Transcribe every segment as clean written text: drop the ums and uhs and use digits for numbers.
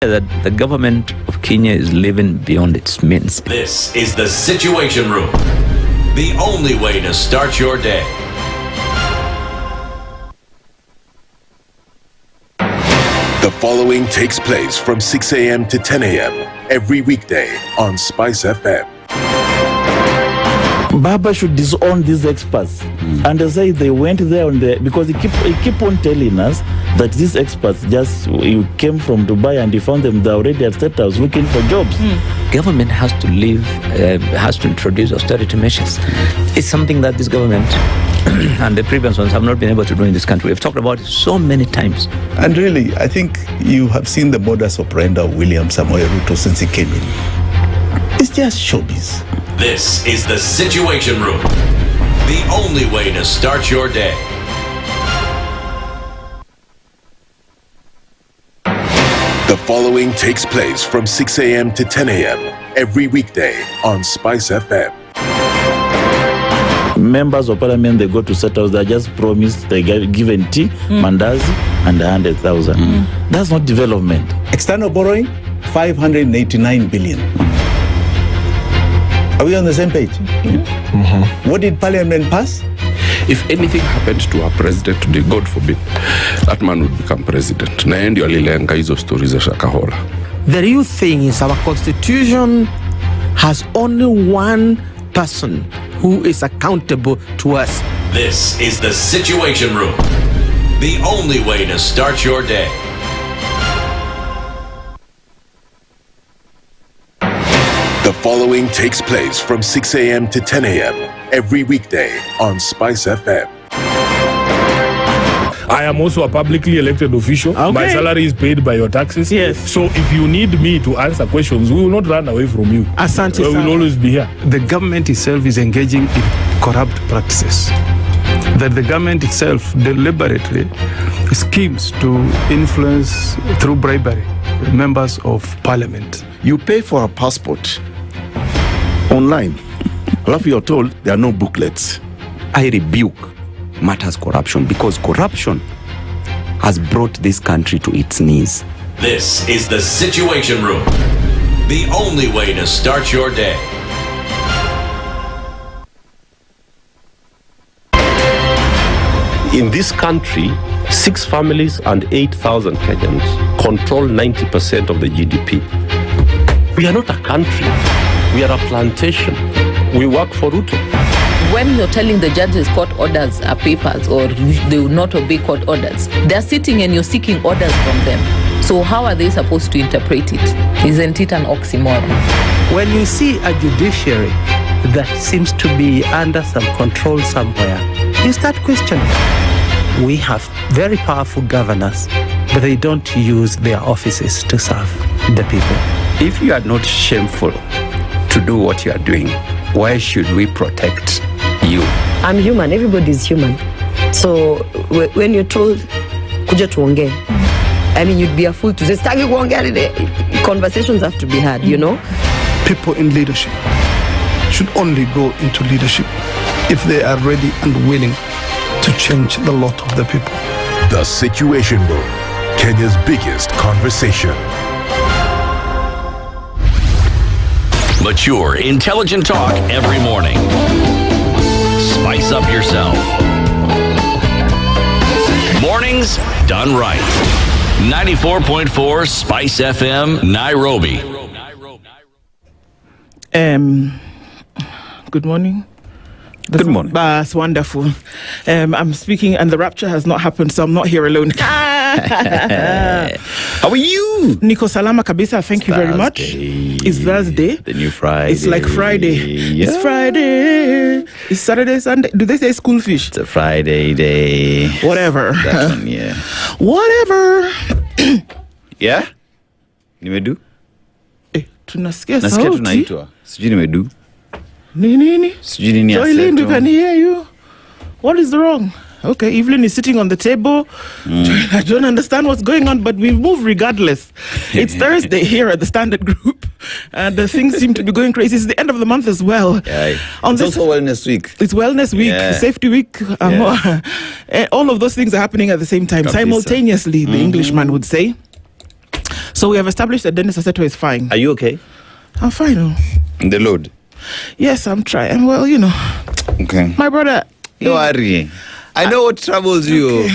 that the government of Kenya is living beyond its means. This is the Situation Room, the only way to start your day. The following takes place from 6 a.m. to 10 a.m. every weekday on SpiceFM. Baba should disown these experts and they say they went there on the because he keep on telling us that these experts just came from Dubai and he found them they already at State House looking for jobs. Government has to has to introduce austerity measures. It's something that this government and the previous ones have not been able to do in this country. We've talked about it so many times. And really, I think you have seen the modus operandi of William Samoei Ruto since he came in. It's just showbiz. This is the Situation Room, the only way to start your day. The following takes place from 6 a.m. to 10 a.m. every weekday on SpiceFM. Members of Parliament, they go to State House, they just promised they get given tea, mandazi, and 100,000. That's not development. External borrowing, 589 billion. Are we on the same page? What did Parliament pass? If anything happened to our president today, God forbid, that man would become president. Na ndio alilenga hizo stories za Shakahola. The real thing is our constitution has only one person who is accountable to us. This is the Situation Room, the only way to start your day. The following takes place from 6 a.m. to 10 a.m. every weekday on SpiceFM. I am also a publicly elected official. Okay. My salary is paid by your taxes. Yes. So if you need me to answer questions, we will not run away from you. Asante We will sana. always be here. The government itself is engaging in corrupt practices. That the government itself deliberately schemes to influence through bribery members of parliament. You pay for a passport online. Alafu you're told there are no booklets. I rebuke matters corruption because corruption has brought this country to its knees. This is the Situation Room, the only way to start your day. In this country, 6 families and 8,000 Kenyans control 90% of the GDP. We are not a country. We are a plantation. We work for Ruto. When you're telling the judges court orders are papers or they will not obey court orders, they're sitting and you're seeking orders from them. So how are they supposed to interpret it? Isn't it an oxymoron? When you see a judiciary that seems to be under some control somewhere, you start questioning. We have very powerful governors, but they don't use their offices to serve the people. If you are not shameful to do what you are doing, why should we protect you? I'm human. Everybody's human. So when you're told, kuja tuongee, I mean, you'd be a fool to say, stagi kuongea today. Conversations have to be had, you know? People in leadership should only go into leadership if they are ready and willing to change the lot of the people. The Situation Room, Kenya's biggest conversation. Mature, intelligent talk every morning. Spice up yourself. Mornings done right. 94.4 Spice FM, Nairobi. Good morning. Good morning. That's wonderful. I'm speaking and the rapture has not happened, so I'm not here alone. How are you? Niko salama kabisa, thank you very much. It's Thursday. The new Friday. It's like Friday. Yeah. It's Friday. It's Saturday, Sunday. Do they say school fish? It's a Friday day. Whatever. That one, yeah. Whatever. Yeah? Nimedu? Tunasikia Nasikia sauti. tunaitwa. Sijui nimedu. Nini? Sijui nini Joyline, we Aseto. can hear you. What is wrong? Okay, Evelyn is sitting on the table. I don't understand what's going on, but we move regardless. It's Thursday here at the Standard Group, and things seem to be going crazy. It's the end of the month as well. Yeah. It's also Wellness Week. It's Wellness Week, Safety Week. All of those things are happening at the same time, simultaneously, the Englishman would say. So we have established that Dennis Aseto is fine. Are you okay? I'm fine. The load? Yes, I'm trying. Well, you know. Okay. My brother. Don't worry. I know what troubles you.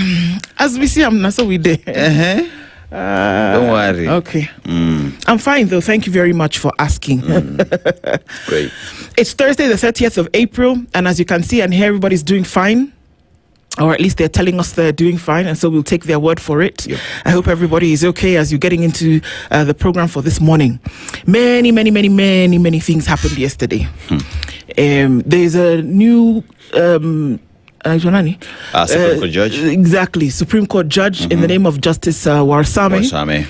As we see, I'm not so we did. Don't worry. Okay. I'm fine, though. Thank you very much for asking. Great. It's Thursday, the 30th of April, and as you can see and hear, everybody's doing fine. Or at least they're telling us they're doing fine, and so we'll take their word for it. Yep. I hope everybody is okay as you're getting into the program for this morning. Many things happened yesterday. There's a new... Supreme Court judge. Exactly. Supreme Court judge in the name of Justice Warsame.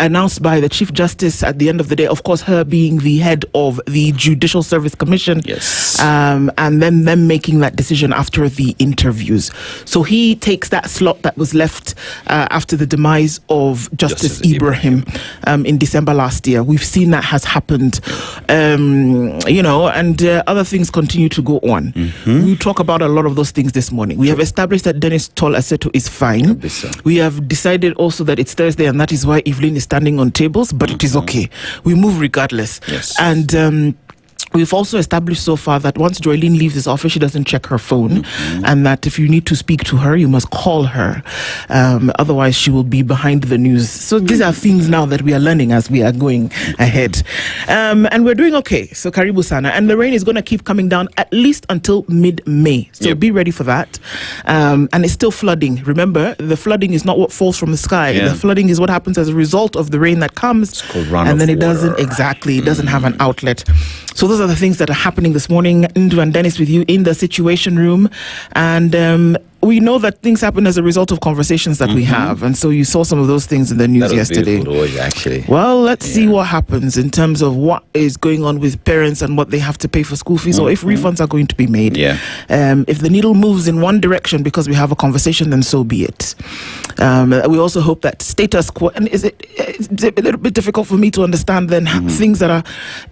Announced by the Chief Justice at the end of the day. Of course, her being the head of the Judicial Service Commission. Yes. And then them making that decision after the interviews. So he takes that slot that was left after the demise of Justice Ibrahim in December last year. We've seen that has happened. You know, and other things continue to go on. We'll talk about a lot of those things this morning. We have established that Dennis Aseto is fine. We have decided also that it's Thursday, and that is why Evelyn is standing on tables, but it is okay. We move regardless. Yes. And we've also established so far that once Joyline leaves this office, she doesn't check her phone, and that if you need to speak to her, you must call her. Otherwise, she will be behind the news. So these are things now that we are learning as we are going ahead. And we're doing okay. So Karibu Sana. And the rain is going to keep coming down at least until mid-May. So be ready for that. And it's still flooding. Remember, the flooding is not what falls from the sky. The flooding is what happens as a result of the rain that comes. It's called runoff and then it water. doesn't, exactly, it doesn't have an outlet. So those are the things that are happening this morning. Ndu and Dennis with you in the Situation Room. And we know that things happen as a result of conversations that we have. And so you saw some of those things in the news yesterday. Actually. Well, let's see what happens in terms of what is going on with parents and what they have to pay for school fees, or if refunds are going to be made. If the needle moves in one direction because we have a conversation, then so be it. We also hope that status quo, and it's a little bit difficult for me to understand then things that are,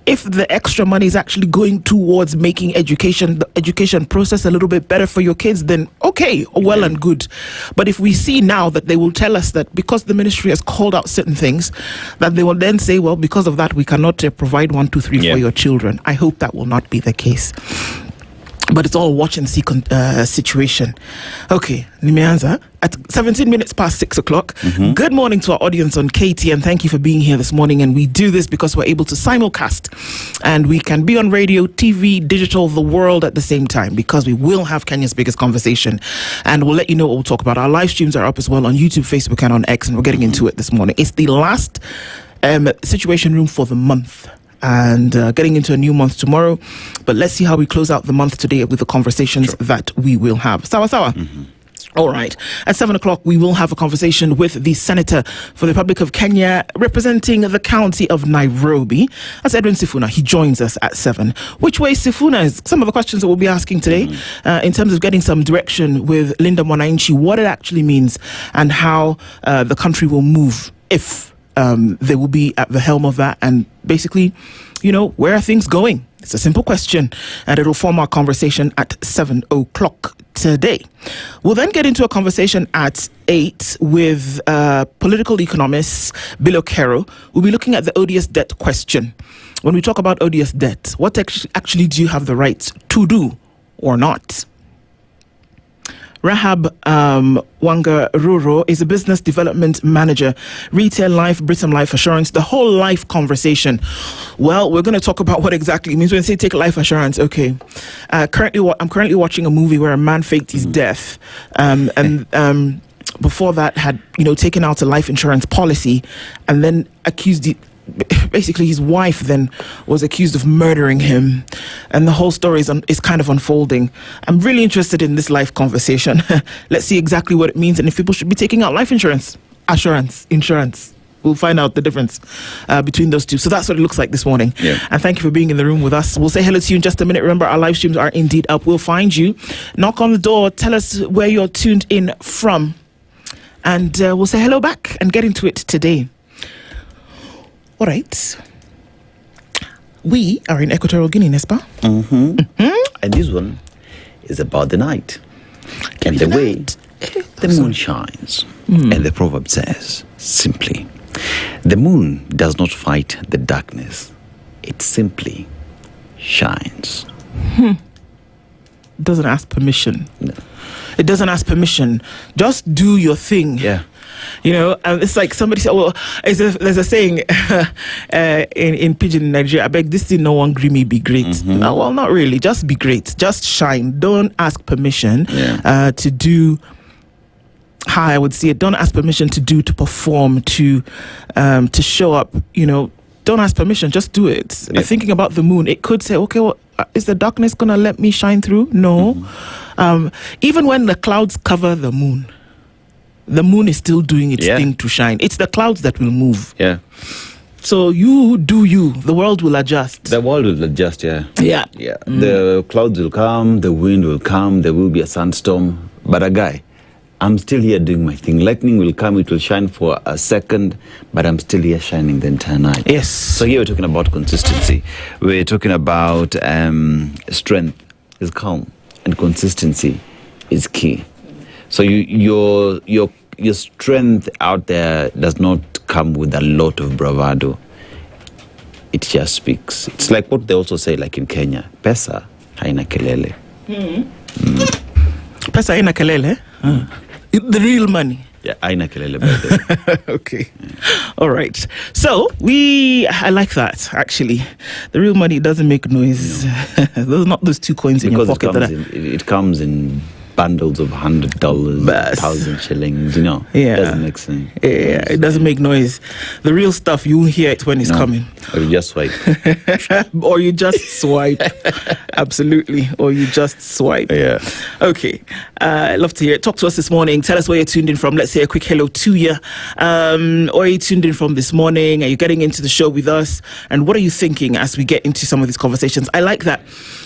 if the extra money is actually going towards making the education process a little bit better for your kids, then okay, well and good. But if we see now that they will tell us that because the ministry has called out certain things, that they will then say, well, because of that, we cannot provide 1, 2, 3 for your children. I hope that will not be the case. But it's all watch and see situation. Okay, nimeanza at 17 minutes past 6 o'clock. Good morning to our audience on KT, and thank you for being here this morning. And we do this because we're able to simulcast, and we can be on radio, TV, digital, the world at the same time, because we will have Kenya's biggest conversation, and we'll let you know what we'll talk about. Our live streams are up as well on YouTube, Facebook, and on X, and we're getting into it this morning. It's the last Situation Room for the month. And getting into a new month tomorrow. But let's see how we close out the month today with the conversations that we will have. Sawa. All right. At 7 o'clock, we will have a conversation with the Senator for the Republic of Kenya representing the county of Nairobi. That's Edwin Sifuna. He joins us at 7. Which way Sifuna is? Some of the questions that we'll be asking today in terms of getting some direction with Linda Mwananchi, what it actually means and how the country will move if they will be at the helm of that, and basically, you know, where are things going? It's a simple question, and it'll form our conversation at 7 o'clock today. We'll then get into a conversation at 8 with political economist Billow Kerrow. We'll be looking at the odious debt question. When we talk about odious debt, what actually do you have the right to do or not? Rahab Wangaruro is a business development manager, retail life, Britain Life Assurance, the whole life conversation. Well, we're going to talk about what exactly it means when they say take life assurance. Okay. I'm currently watching a movie where a man faked his death and before that had, taken out a life insurance policy and then basically his wife then was accused of murdering him, and the whole story is kind of unfolding. I'm really interested in this life conversation. Let's see exactly what it means and if people should be taking out life insurance. We'll find out the difference between those two. So that's what it looks like this morning. And thank you for being in the room with us. We'll say hello to you in just a minute. Remember, our live streams are indeed up. We'll find you, knock on the door, tell us where you're tuned in from, and we'll say hello back and get into it today. All right. We are in Equatorial Guinea, Nespa. And this one is about the night. And the way the moon shines. And the proverb says, simply, The moon does not fight the darkness. It simply shines. Doesn't ask permission. No. It doesn't ask permission. Just do your thing. Yeah. You know, and it's like somebody said, well, there's a saying in Pidgin in Nigeria, I beg this thing, no one agree me be great. No, well, not really. Just be great. Just shine. Don't ask permission to do how I would see it. Don't ask permission to do, to perform, to show up. You know, don't ask permission. Just do it. Thinking about the moon, it could say, okay, well, is the darkness going to let me shine through? No. Even when the clouds cover the moon is still doing its thing to shine. It's the clouds that will move. Yeah. So you do you. The world will adjust. The world will adjust, yeah. Yeah. Yeah. The clouds will come, the wind will come, there will be a sandstorm. But I'm still here doing my thing. Lightning will come, it will shine for a second, but I'm still here shining the entire night. Yes. So here we're talking about consistency. We're talking about strength is calm, and consistency is key. So your strength out there does not come with a lot of bravado. It just speaks. It's like what they also say, like in Kenya, pesa haina kelele. Pesa haina kelele? The real money. Yeah, haina kelele by the way. Okay. All right. So I like that, actually. The real money doesn't make noise. Those are not those 2 coins because in your pocket. It comes in bundles of $100, 1,000 shillings, you know. Yeah. It doesn't make sense. Yeah, it doesn't make noise. The real stuff, you hear it when it's coming. Or you just swipe. Or you just swipe. Absolutely. Or you just swipe. Yeah. Okay. I'd love to hear it. Talk to us this morning. Tell us where you're tuned in from. Let's say a quick hello to you. Or are you tuned in from this morning? Are you getting into the show with us? And what are you thinking as we get into some of these conversations? I like that.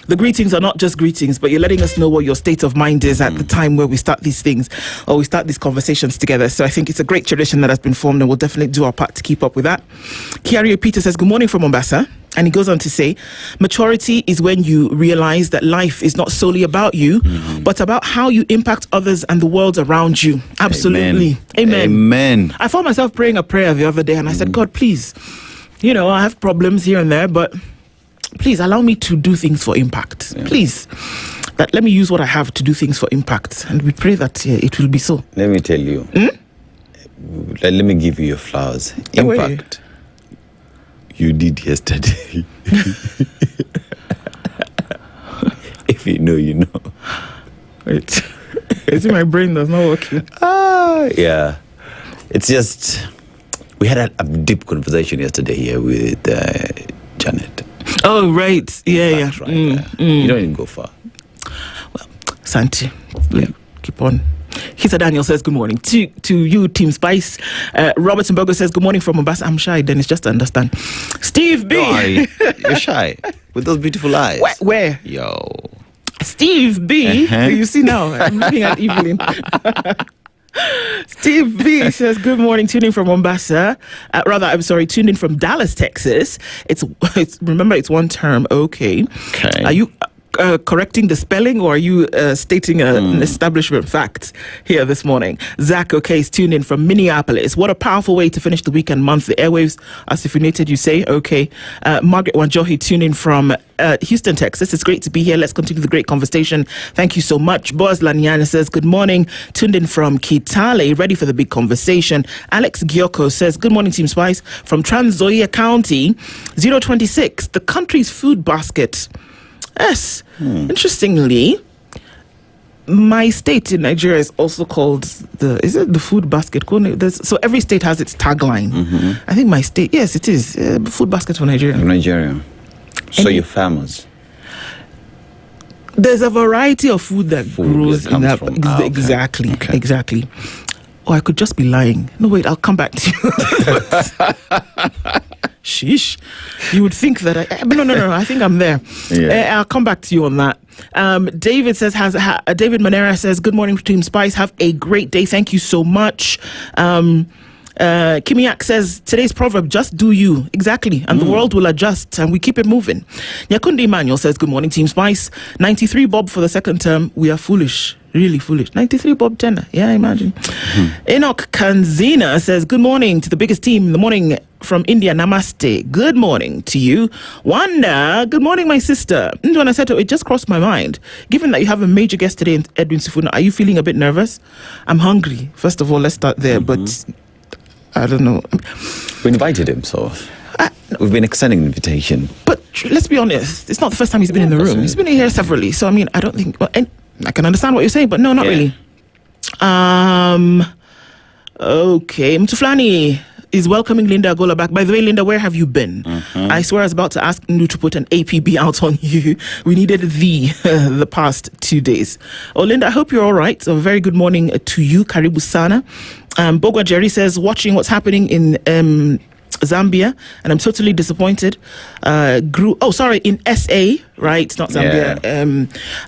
The greetings are not just greetings, but you're letting us know what your state of mind is at the time where we start these things or we start these conversations together. So I think it's a great tradition that has been formed, and we'll definitely do our part to keep up with that. Kiario Peter says, good morning from Mombasa. And he goes on to say, maturity is when you realize that life is not solely about you, but about how you impact others and the world around you. Absolutely. Amen. I found myself praying a prayer the other day, and I said, God, please, you know, I have problems here and there, but please allow me to do things for impact. Please. That let me use what I have to do things for impact. And we pray that it will be so. Let me tell you. Let me give you your flowers. Impact. You did yesterday. If you know, you know. Wait. Is it my brain that's not working? Yeah. It's just, we had a deep conversation yesterday here with Janet. Oh, right. Yeah. Right You don't even go far. Well, Santi, keep on. Hisa Daniel says good morning to you, Team Spice. Robert Mbogo says good morning from Mombasa. I'm shy, Dennis, just to understand. Steve B. No, you're shy with those beautiful eyes. Where? Yo. Steve B. You see now, I'm looking at Evelyn. Steve B says good morning, tuning from Mombasa. Tuned in from Dallas, Texas. It's remember, it's one term. Okay. Are you correcting the spelling, or are you stating an establishment fact here this morning? Zach is tuned in from Minneapolis. What a powerful way to finish the weekend month. The airwaves are siphonnated, you say? Okay. Margaret Wanjohi tuned in from Houston, Texas. It's great to be here. Let's continue the great conversation. Thank you so much. Boaz Lanyana says good morning, tuned in from Kitale, ready for the big conversation. Alex Gyoko says good morning, Team Spice, from Trans-Nzoia County. 026, the country's food basket. Yes. Interestingly, my state in Nigeria is also called the food basket? So every state has its tagline. I think my state, yes, it is food basket for Nigeria. So you're farmers. There's a variety of food that grows in that. From, Exactly. Or I could just be lying. No, wait, I'll come back to you. Sheesh. You would think that No, I think I'm there. I'll come back to you on that. David says, David Manera says, good morning, Team Spice. Have a great day. Thank you so much. Kimiak says, today's proverb, just do you. Exactly. And the world will adjust and we keep it moving. Nyakundi Emmanuel says, good morning, Team Spice. 93 Bob for the second term. We are foolish. Really foolish. 93 bob tenner. Yeah, imagine. Enoch Kanzina says, good morning to the biggest team in the morning from India. Namaste. Good morning to you. Wanda, good morning, my sister. When I said it just crossed my mind. Given that you have a major guest today, Edwin Sifuna, are you feeling a bit nervous? I'm hungry. First of all, let's start there. But I don't know. We invited him, so we've been extending an invitation. But let's be honest, it's not the first time he's been in the room. He's been in here severally. So, I mean, I don't think... Well, and I can understand what you're saying, but no, not really. Okay. Mtuflani is welcoming Linda Agola back. By the way, Linda, where have you been? I swear I was about to ask Ndu to put an APB out on you. We needed the past 2 days. Oh, Linda, I hope you're all right. So, very good morning to you. Karibu sana. Bogwa Jerry says, watching what's happening in Zambia, and I'm totally disappointed. In SA, right? Not Zambia.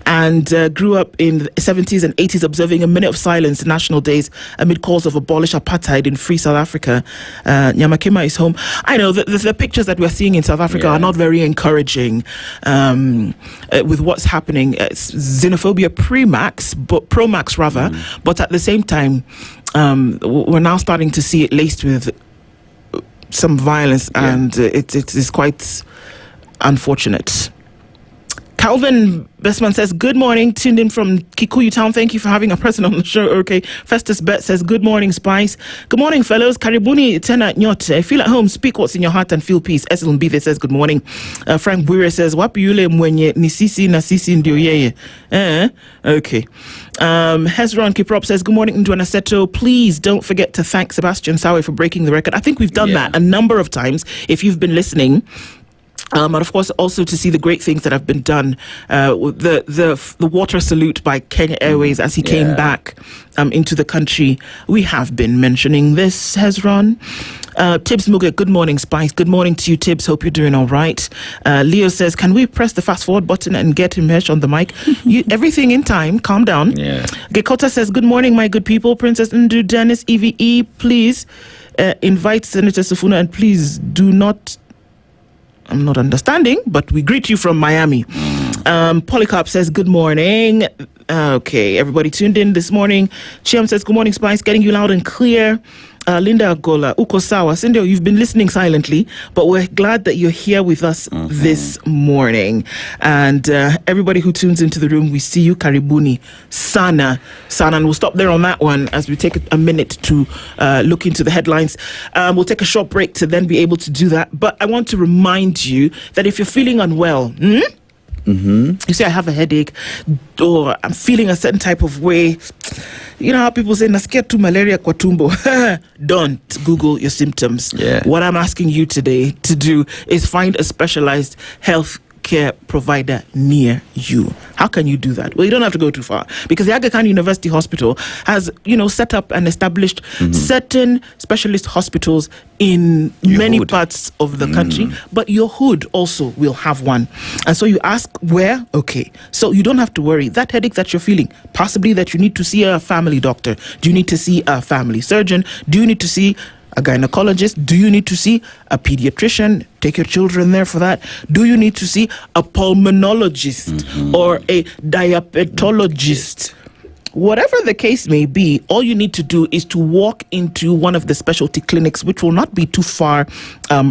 And grew up in the 70s and 80s observing a minute of silence, national days, amid calls of abolish apartheid in free South Africa. Nyamakema is home. I know that the pictures that we're seeing in South Africa are not very encouraging with what's happening. It's xenophobia pro-max rather, but at the same time, we're now starting to see it laced with some violence, and it's quite unfortunate. Calvin Bestman says, good morning, tuned in from Kikuyu town. Thank you for having a person on the show. Okay. Festus Bet says, good morning, Spice. Good morning, fellows. Karibuni tena nyote. Feel at home, speak what's in your heart and feel peace. Eselon Bithe says, good morning. Frank Bwire says, wapi yule mwenye ni sisi na sisi ndio yeye. Okay. Hezron Kiprop says, good morning, Ndwana Aseto. Please don't forget to thank Sebastian Sawe for breaking the record. I think we've done that a number of times, if you've been listening. And of course, also to see the great things that have been done. The water salute by Kenya Airways as he came back into the country. We have been mentioning this, Hezron. Tibbs Muga, good morning, Spice. Good morning to you, Tibbs. Hope you're doing all right. Leo says, can we press the fast forward button and get Himesh on the mic? Everything in time. Calm down. Gekota says, good morning, my good people. Princess Ndu Dennis EVE, please invite Senator Sifuna, and please do not... I'm not understanding, but we greet you from Miami. Polycarp says, good morning. Okay, everybody tuned in this morning. Chiam says, good morning, Spice. Getting you loud and clear. Linda Agola, Uko Sawa. Sindo, you've been listening silently, but we're glad that you're here with us this morning. And everybody who tunes into the room, we see you. Karibuni. Sana. And we'll stop there on that one as we take a minute to look into the headlines. We'll take a short break to then be able to do that. But I want to remind you that if you're feeling unwell, you say, I have a headache, or I'm feeling a certain type of way. You know how people say, nasikia tu malaria kwa tumbo. Don't Google your symptoms. What I'm asking you today to do is find a specialized health care provider near you. How can you do that? Well, you don't have to go too far, because the Aga Khan University Hospital has, set up and established certain specialist hospitals in many parts of the country, but your hood also will have one. And so you ask where? Okay. So you don't have to worry. That headache that you're feeling, possibly that you need to see a family doctor. Do you need to see a family surgeon? Do you need to see a gynecologist? Do you need to see a pediatrician? Take your children there for that. Do you need to see a pulmonologist or a diabetologist? Whatever the case may be, all you need to do is to walk into one of the specialty clinics, which will not be too far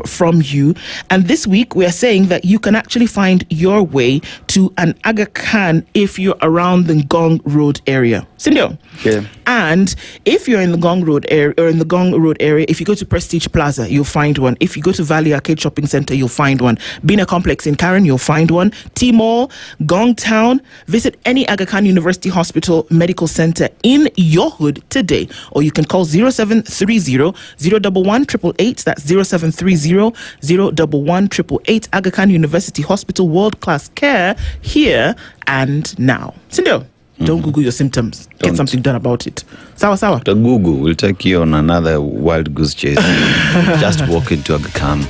from you. And this week, we are saying that you can actually find your way to an Aga Khan if you're around the Ngong Road area. Sindio? Yeah. And if you're in the Ngong Road area, if you go to Prestige Plaza, you'll find one. If you go to Valley Arcade Shopping Center, you'll find one. Bina Complex in Karen, you'll find one. T-Mall, Gong Town. Visit any Aga Khan University Hospital Medical Center in your hood today, or you can call 0730 011 888. That's 0730 011 888. Aga Khan University Hospital, world-class care here and now. Sindo, don't Google your symptoms. Get something done about it. Sawa. The Google will take you on another wild goose chase. Just walk into Aga Khan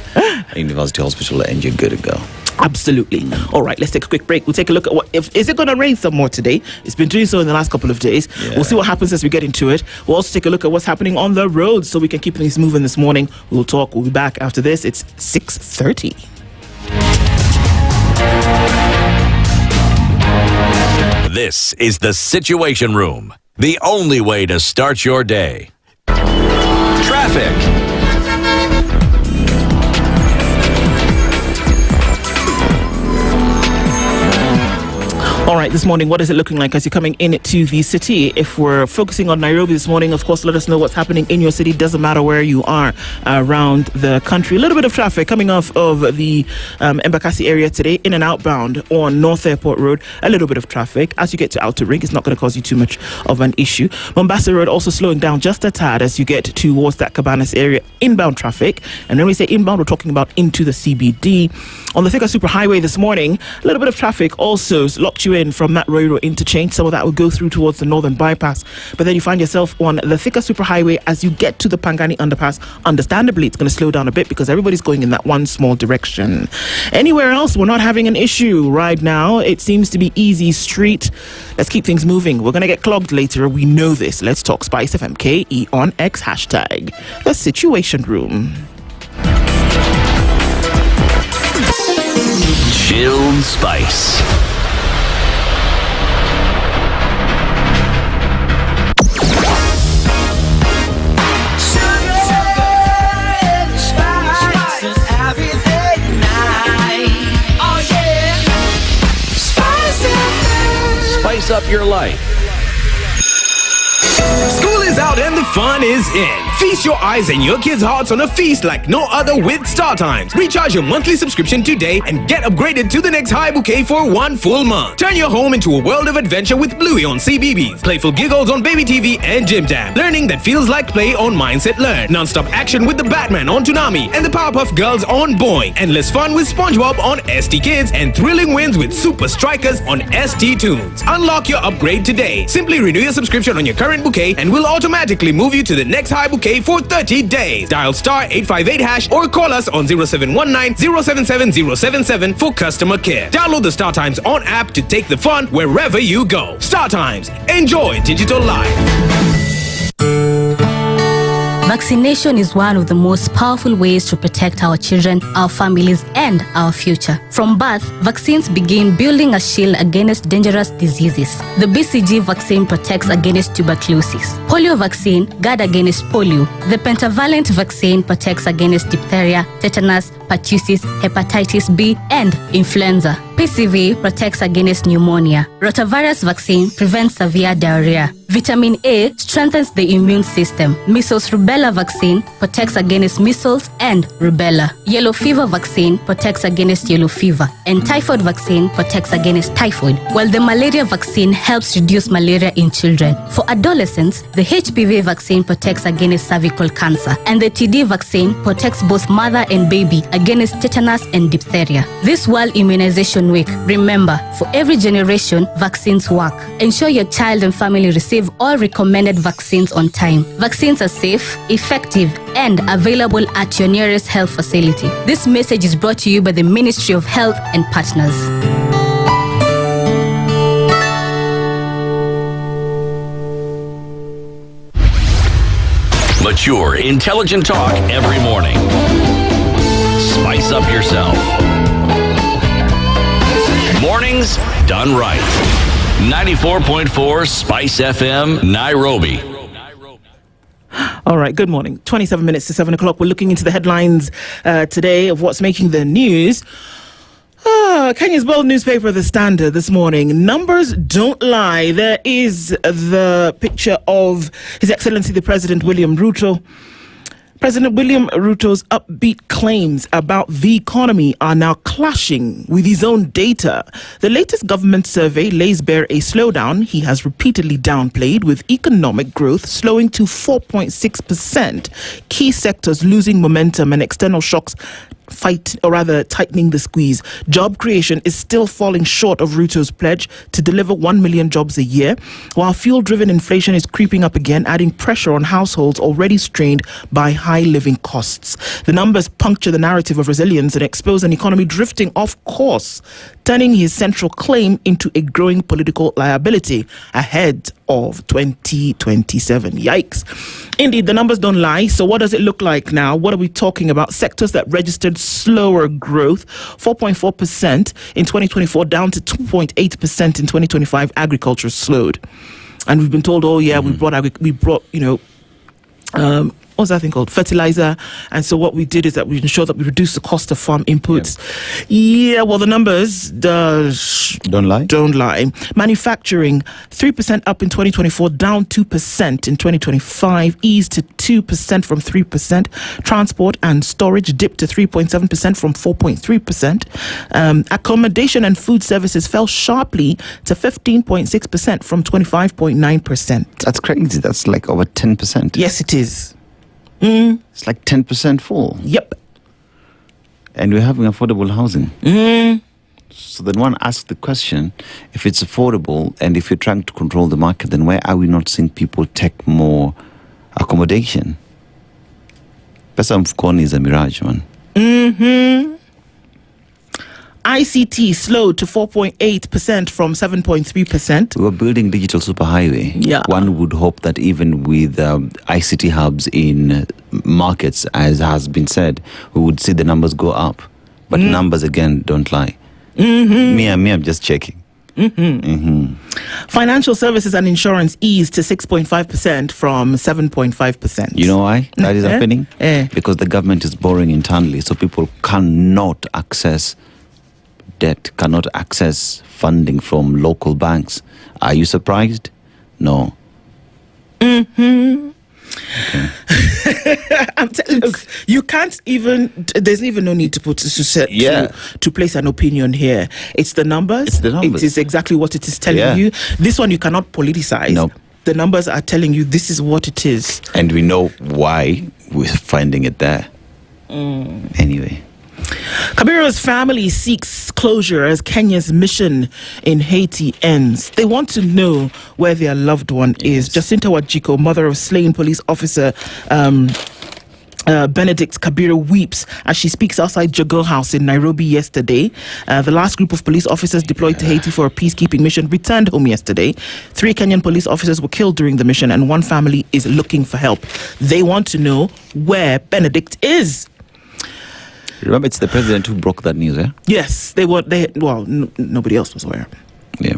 University Hospital and you're good to go. Absolutely. All right, let's take a quick break. We'll take a look at is it going to rain some more today? It's been doing so in the last couple of days. We'll see what happens as we get into it. We'll also take a look at what's happening on the roads so we can keep things moving this morning. We'll be back after this. It's 6:30. This is the Situation Room, the only way to start your day. Traffic. All right, this morning, what is it looking like as you're coming into the city? If we're focusing on Nairobi this morning, of course, let us know what's happening in your city. Doesn't matter where you are around the country. A little bit of traffic coming off of the Embakasi area today, in and outbound on North Airport Road. A little bit of traffic. As you get to Outer Ring, it's not going to cause you too much of an issue. Mombasa Road also slowing down just a tad as you get towards that Cabanas area. Inbound traffic. And when we say inbound, we're talking about into the CBD. On the Thika Superhighway this morning, a little bit of traffic also locked you in from that Royal interchange. Some of that will go through towards the Northern Bypass, but then you find yourself on the Thika Superhighway as you get to the Pangani Underpass. Understandably, it's going to slow down a bit because everybody's going in that one small direction. Anywhere else, we're not having an issue right now. It seems to be easy street. Let's keep things moving. We're going to get clogged later. We know this. Let's talk SpiceFM KE on X hashtag the Situation Room. Chilled Spice. Spice up your life. School is out and the fun is in. Feast your eyes and your kids' hearts on a feast like no other with StarTimes. Recharge your monthly subscription today and get upgraded to the next high bouquet for 1 full month. Turn your home into a world of adventure with Bluey on CBBS, playful giggles on Baby TV and Jim Jam, learning that feels like play on Mindset Learn, non-stop action with the Batman on Toonami and the Powerpuff Girls on Boing, endless fun with SpongeBob on ST Kids, and thrilling wins with Super Strikers on ST Tunes. Unlock your upgrade today. Simply renew your subscription on your current bouquet and we'll automatically move you to the next high bouquet for 30 days. Dial *858# or call us on 0719 077 077 for customer care. Download the StarTimes on app to take the fun wherever you go. StarTimes. Enjoy digital life. Vaccination is one of the most powerful ways to protect our children, our families, and our future. From birth, vaccines begin building a shield against dangerous diseases. The BCG vaccine protects against tuberculosis. Polio vaccine guards against polio. The pentavalent vaccine protects against diphtheria, tetanus, pertussis, hepatitis B, and influenza. PCV protects against pneumonia. Rotavirus vaccine prevents severe diarrhea. Vitamin A strengthens the immune system. Measles rubella vaccine protects against measles and rubella. Yellow fever vaccine protects against yellow fever. And typhoid vaccine protects against typhoid. While the malaria vaccine helps reduce malaria in children. For adolescents, the HPV vaccine protects against cervical cancer. And the TD vaccine protects both mother and baby against tetanus and diphtheria. This World Immunization Week, remember, for every generation, vaccines work. Ensure your child and family receive all recommended vaccines on time. Vaccines are safe, effective, and available at your nearest health facility. This message is brought to you by the Ministry of Health and partners. Mature, intelligent talk every morning. Spice up yourself. Mornings done right. 94.4 Spice FM, Nairobi. All right, good morning. 27 minutes to 7 o'clock. We're looking into the headlines today of what's making the news. Kenya's bold newspaper, The Standard, this morning. Numbers don't lie. There is the picture of His Excellency the President William Ruto. President William Ruto's upbeat claims about the economy are now clashing with his own data. The latest government survey lays bare a slowdown he has repeatedly downplayed, with economic growth slowing to 4.6%. Key sectors losing momentum and external shocks tightening the squeeze. Job creation is still falling short of Ruto's pledge to deliver 1 million jobs a year, while fuel-driven inflation is creeping up again, adding pressure on households already strained by high living costs. The numbers puncture the narrative of resilience and expose an economy drifting off course. turning his central claim into a growing political liability ahead of 2027. Yikes. Indeed, the numbers don't lie. So what does it look like now? What are we talking about? Sectors that registered slower growth, 4.4% in 2024, down to 2.8% in 2025. Agriculture slowed. And we've been told, oh yeah, we brought what's that thing called? Fertilizer. And so what we did is that we ensured that we reduced the cost of farm inputs. Yeah, well, the numbers don't lie. Manufacturing, 3% up in 2024, down 2% in 2025, eased to 2% from 3%. Transport and storage dipped to 3.7% from 4.3%. Accommodation and food services fell sharply to 15.6% from 25.9%. That's crazy. That's like over 10%. Yes, it is. It's like 10% fall. Yep. And we're having affordable housing. So then one asks the question, if it's affordable and if you're trying to control the market, then why are we not seeing people take more accommodation? Pesa mfukoni is a mirage, man. ICT slowed to 4.8% from 7.3%. We were building digital superhighway. Yeah. One would hope that even with ICT hubs in markets, as has been said, we would see the numbers go up. But numbers, again, don't lie. Me, I'm just checking. Financial services and insurance eased to 6.5% from 7.5%. You know why that is happening? Because the government is borrowing internally, so people cannot access debt, cannot access funding from local banks. Are you surprised? No. I'm look, you can't even. There's even no need to to place an opinion here. It's the numbers. It is exactly what it is telling you. This one you cannot politicize. No. The numbers are telling you this is what it is, and we know why we're finding it there. Anyway. Kabiro's family seeks closure as Kenya's mission in Haiti ends. They want to know where their loved one is. Jacinta Wajiko, mother of slain police officer Benedict Kabira, weeps as she speaks outside Jago House in Nairobi yesterday. The last group of police officers deployed to Haiti for a peacekeeping mission returned home yesterday. 3 Kenyan police officers were killed during the mission, and one family is looking for help. They want to know where Benedict is. Remember, it's the president who broke that news, eh? Yes, nobody else was aware. Yeah.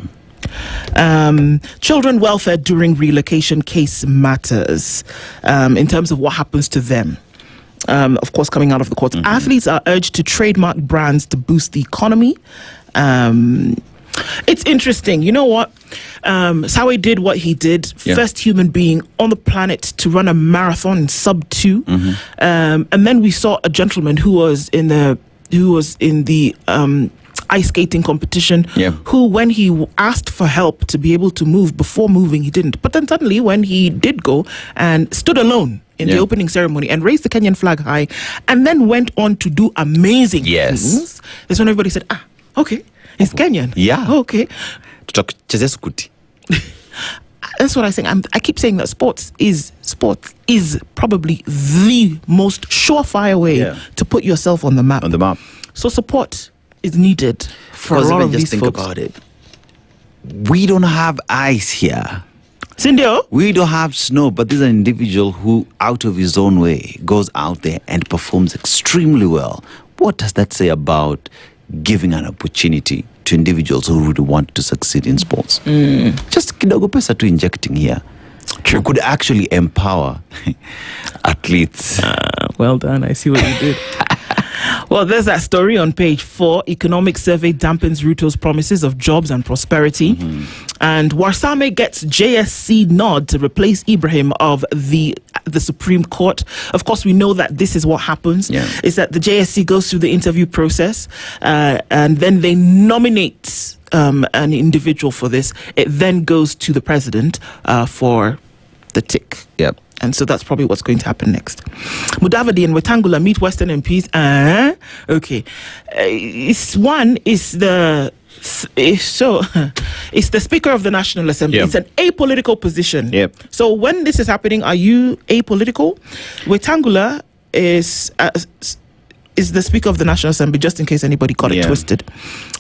Children welfare during relocation case matters in terms of what happens to them. Of course, coming out of the courts. Athletes are urged to trademark brands to boost the economy. It's interesting. You know what? Sawe did what he did. First human being on the planet to run a marathon in sub 2. And then we saw a gentleman who was in the ice skating competition, who, when he asked for help to be able to move, before moving, he didn't. But then suddenly, when he did go and stood alone in the opening ceremony and raised the Kenyan flag high, and then went on to do amazing things, that's when everybody said, okay, it's Kenyan. Yeah. Okay. That's what I think. I keep saying that sports is probably the most surefire way to put yourself on the map. So support is needed for a lot of these folks. About it. We don't have ice here. Cindy, we don't have snow, but there's an individual who, out of his own way, goes out there and performs extremely well. What does that say about giving an opportunity to individuals who really want to succeed in sports? Just kidogo pesa to injecting here. We could actually empower athletes. Well done. I see what you did. Well, there's that story on page 4. Economic survey dampens Ruto's promises of jobs and prosperity. And Warsame gets JSC nod to replace Ibrahim of the Supreme Court. Of course, we know that this is what happens. Is that the JSC goes through the interview process and then they nominate an individual for this. It then goes to the president for the tick. And so that's probably what's going to happen next. Mudavadi and Wetangula meet Western MPs. Okay. It's the Speaker of the National Assembly. It's an apolitical position. So when this is happening, are you apolitical? Wetangula is is the Speaker of the National Assembly, just in case anybody got it twisted.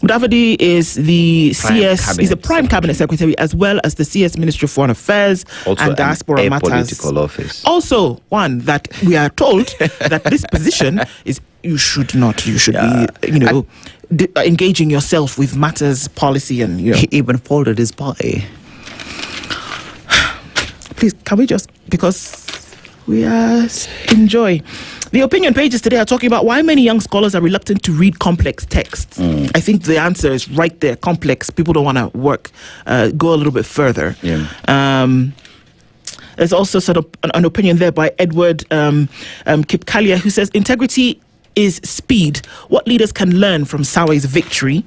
Mudavadi is the is the Prime Cabinet Secretary, as well as the CS Ministry of Foreign Affairs also and Diaspora Matters. Political office. Also, one that we are told that this position is you should be, engaging yourself with matters, policy, and He even folded his pie. Please, can we just, because we are enjoy. The opinion pages today are talking about why many young scholars are reluctant to read complex texts. I think the answer is right there. Complex. People don't want to go a little bit further. There's also sort of an opinion there by Edward Kipkalia, who says integrity is speed. What leaders can learn from Sawe's victory?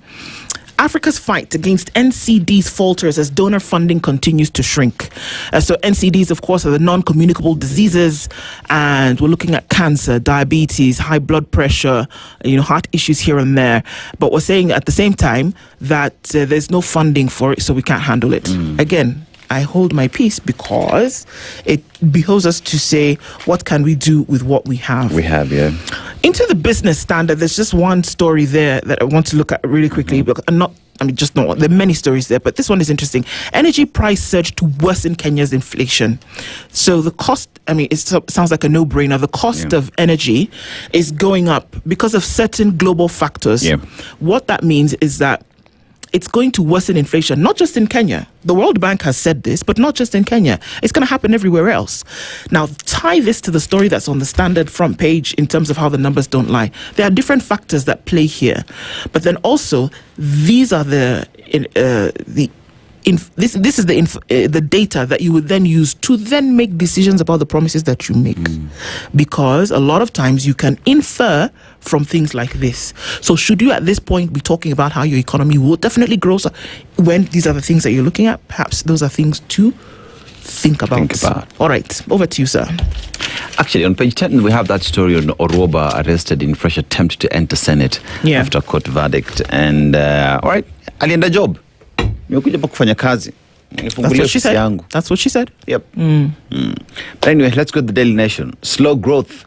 Africa's fight against NCDs falters as donor funding continues to shrink. So NCDs, of course, are the non-communicable diseases, and we're looking at cancer, diabetes, high blood pressure, heart issues here and there. But we're saying at the same time that there's no funding for it, so we can't handle it. Again, I hold my peace because it behoves us to say, what can we do with what we have? Into the business standard, there's just one story there that I want to look at really quickly. There are many stories there, but this one is interesting. Energy price surge to worsen Kenya's inflation. So the cost, it sounds like a no-brainer. The cost of energy is going up because of certain global factors. What that means is that it's going to worsen inflation, not just in Kenya. The World Bank has said this, but not just in Kenya. It's going to happen everywhere else. Now, tie this to the story that's on the Standard front page in terms of how the numbers don't lie. There are different factors that play here. But then also, these are the data that you would then use to then make decisions about the promises that you make. Because a lot of times you can infer from things like this. So should you at this point be talking about how your economy will definitely grow? So when these are the things that you're looking at, perhaps those are things to think about. All right, over to you, sir. Actually, on page 10, we have that story on Oroba arrested in fresh attempt to enter Senate after court verdict. And, all right, alienda job. Kufanya kazi. That's what she said. That's what she said. Yep. But anyway, let's go to the Daily Nation. Slow growth.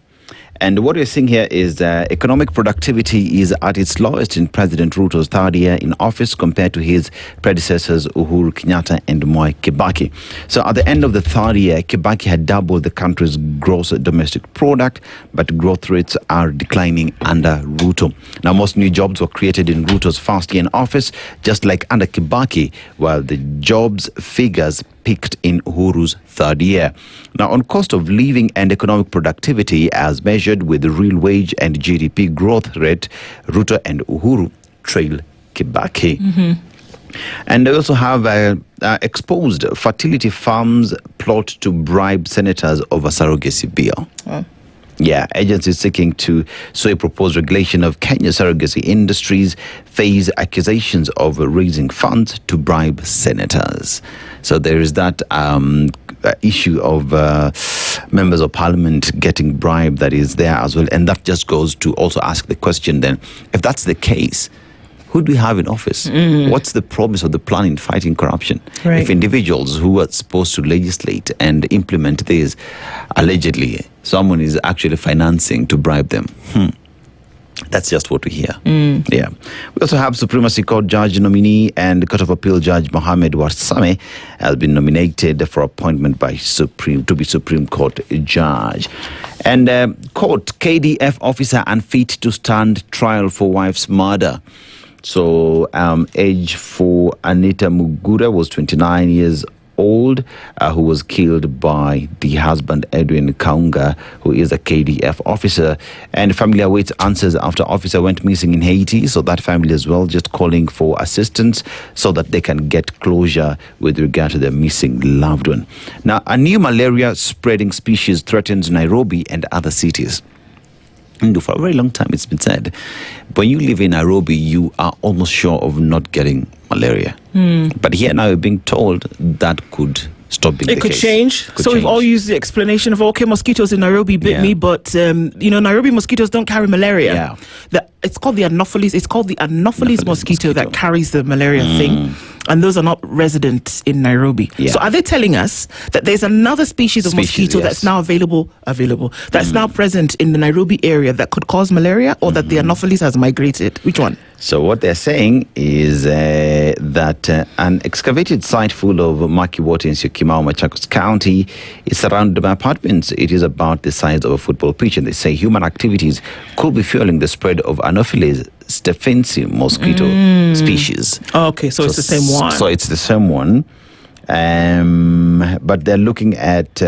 And what we're seeing here is economic productivity is at its lowest in President Ruto's third year in office compared to his predecessors Uhuru Kenyatta and Mwai Kibaki. So at the end of the third year, Kibaki had doubled the country's gross domestic product, but growth rates are declining under Ruto. Now, most new jobs were created in Ruto's first year in office, just like under Kibaki, while the jobs figures peaked in Uhuru's third year. Now, on cost of living and economic productivity, as measured with the real wage and GDP growth rate, Ruto and Uhuru trail Kibaki. And they also have exposed fertility farms plot to bribe senators over surrogacy bill. Agencies seeking to sway proposed regulation of Kenya's surrogacy industries face accusations of raising funds to bribe senators. So there is that issue of members of parliament getting bribed that is there as well. And that just goes to also ask the question then, if that's the case, who do we have in office? What's the promise of the plan in fighting corruption? If individuals who are supposed to legislate and implement this, allegedly, someone is actually financing to bribe them. That's just what we hear. We also have Supremacy Court Judge nominee and Court of Appeal Judge Mohammed Warsame has been nominated for appointment by Supreme Court Judge. And court KDF officer unfit to stand trial for wife's murder. So age for Anita Mugura was 29 years old, who was killed by the husband Edwin Kaunga, who is a KDF officer. And family awaits answers after officer went missing in Haiti. So that family as well just calling for assistance so that they can get closure with regard to their missing loved one. Now, a new malaria spreading species threatens Nairobi and other cities. And for a very long time, it's been said, when you live in Nairobi, you are almost sure of not getting malaria. But here now, we're being told that could stop being the case. It could change. We've all used the explanation of, okay, mosquitoes in Nairobi bit me, but, Nairobi mosquitoes don't carry malaria. It's called the Anopheles. It's called the Anopheles mosquito that carries the malaria thing. and those are not resident in Nairobi. Yeah. So are they telling us that there's another species of mosquito that's now available, that's now present in the Nairobi area that could cause malaria, or that the Anopheles has migrated? Which one? So what they're saying is that an excavated site full of murky water in Syokimau, Machakos County is surrounded by apartments. It is about the size of a football pitch, and they say human activities could be fueling the spread of Anopheles stephensi mosquito species. Okay, so it's the same one. So it's the same one. But they're looking at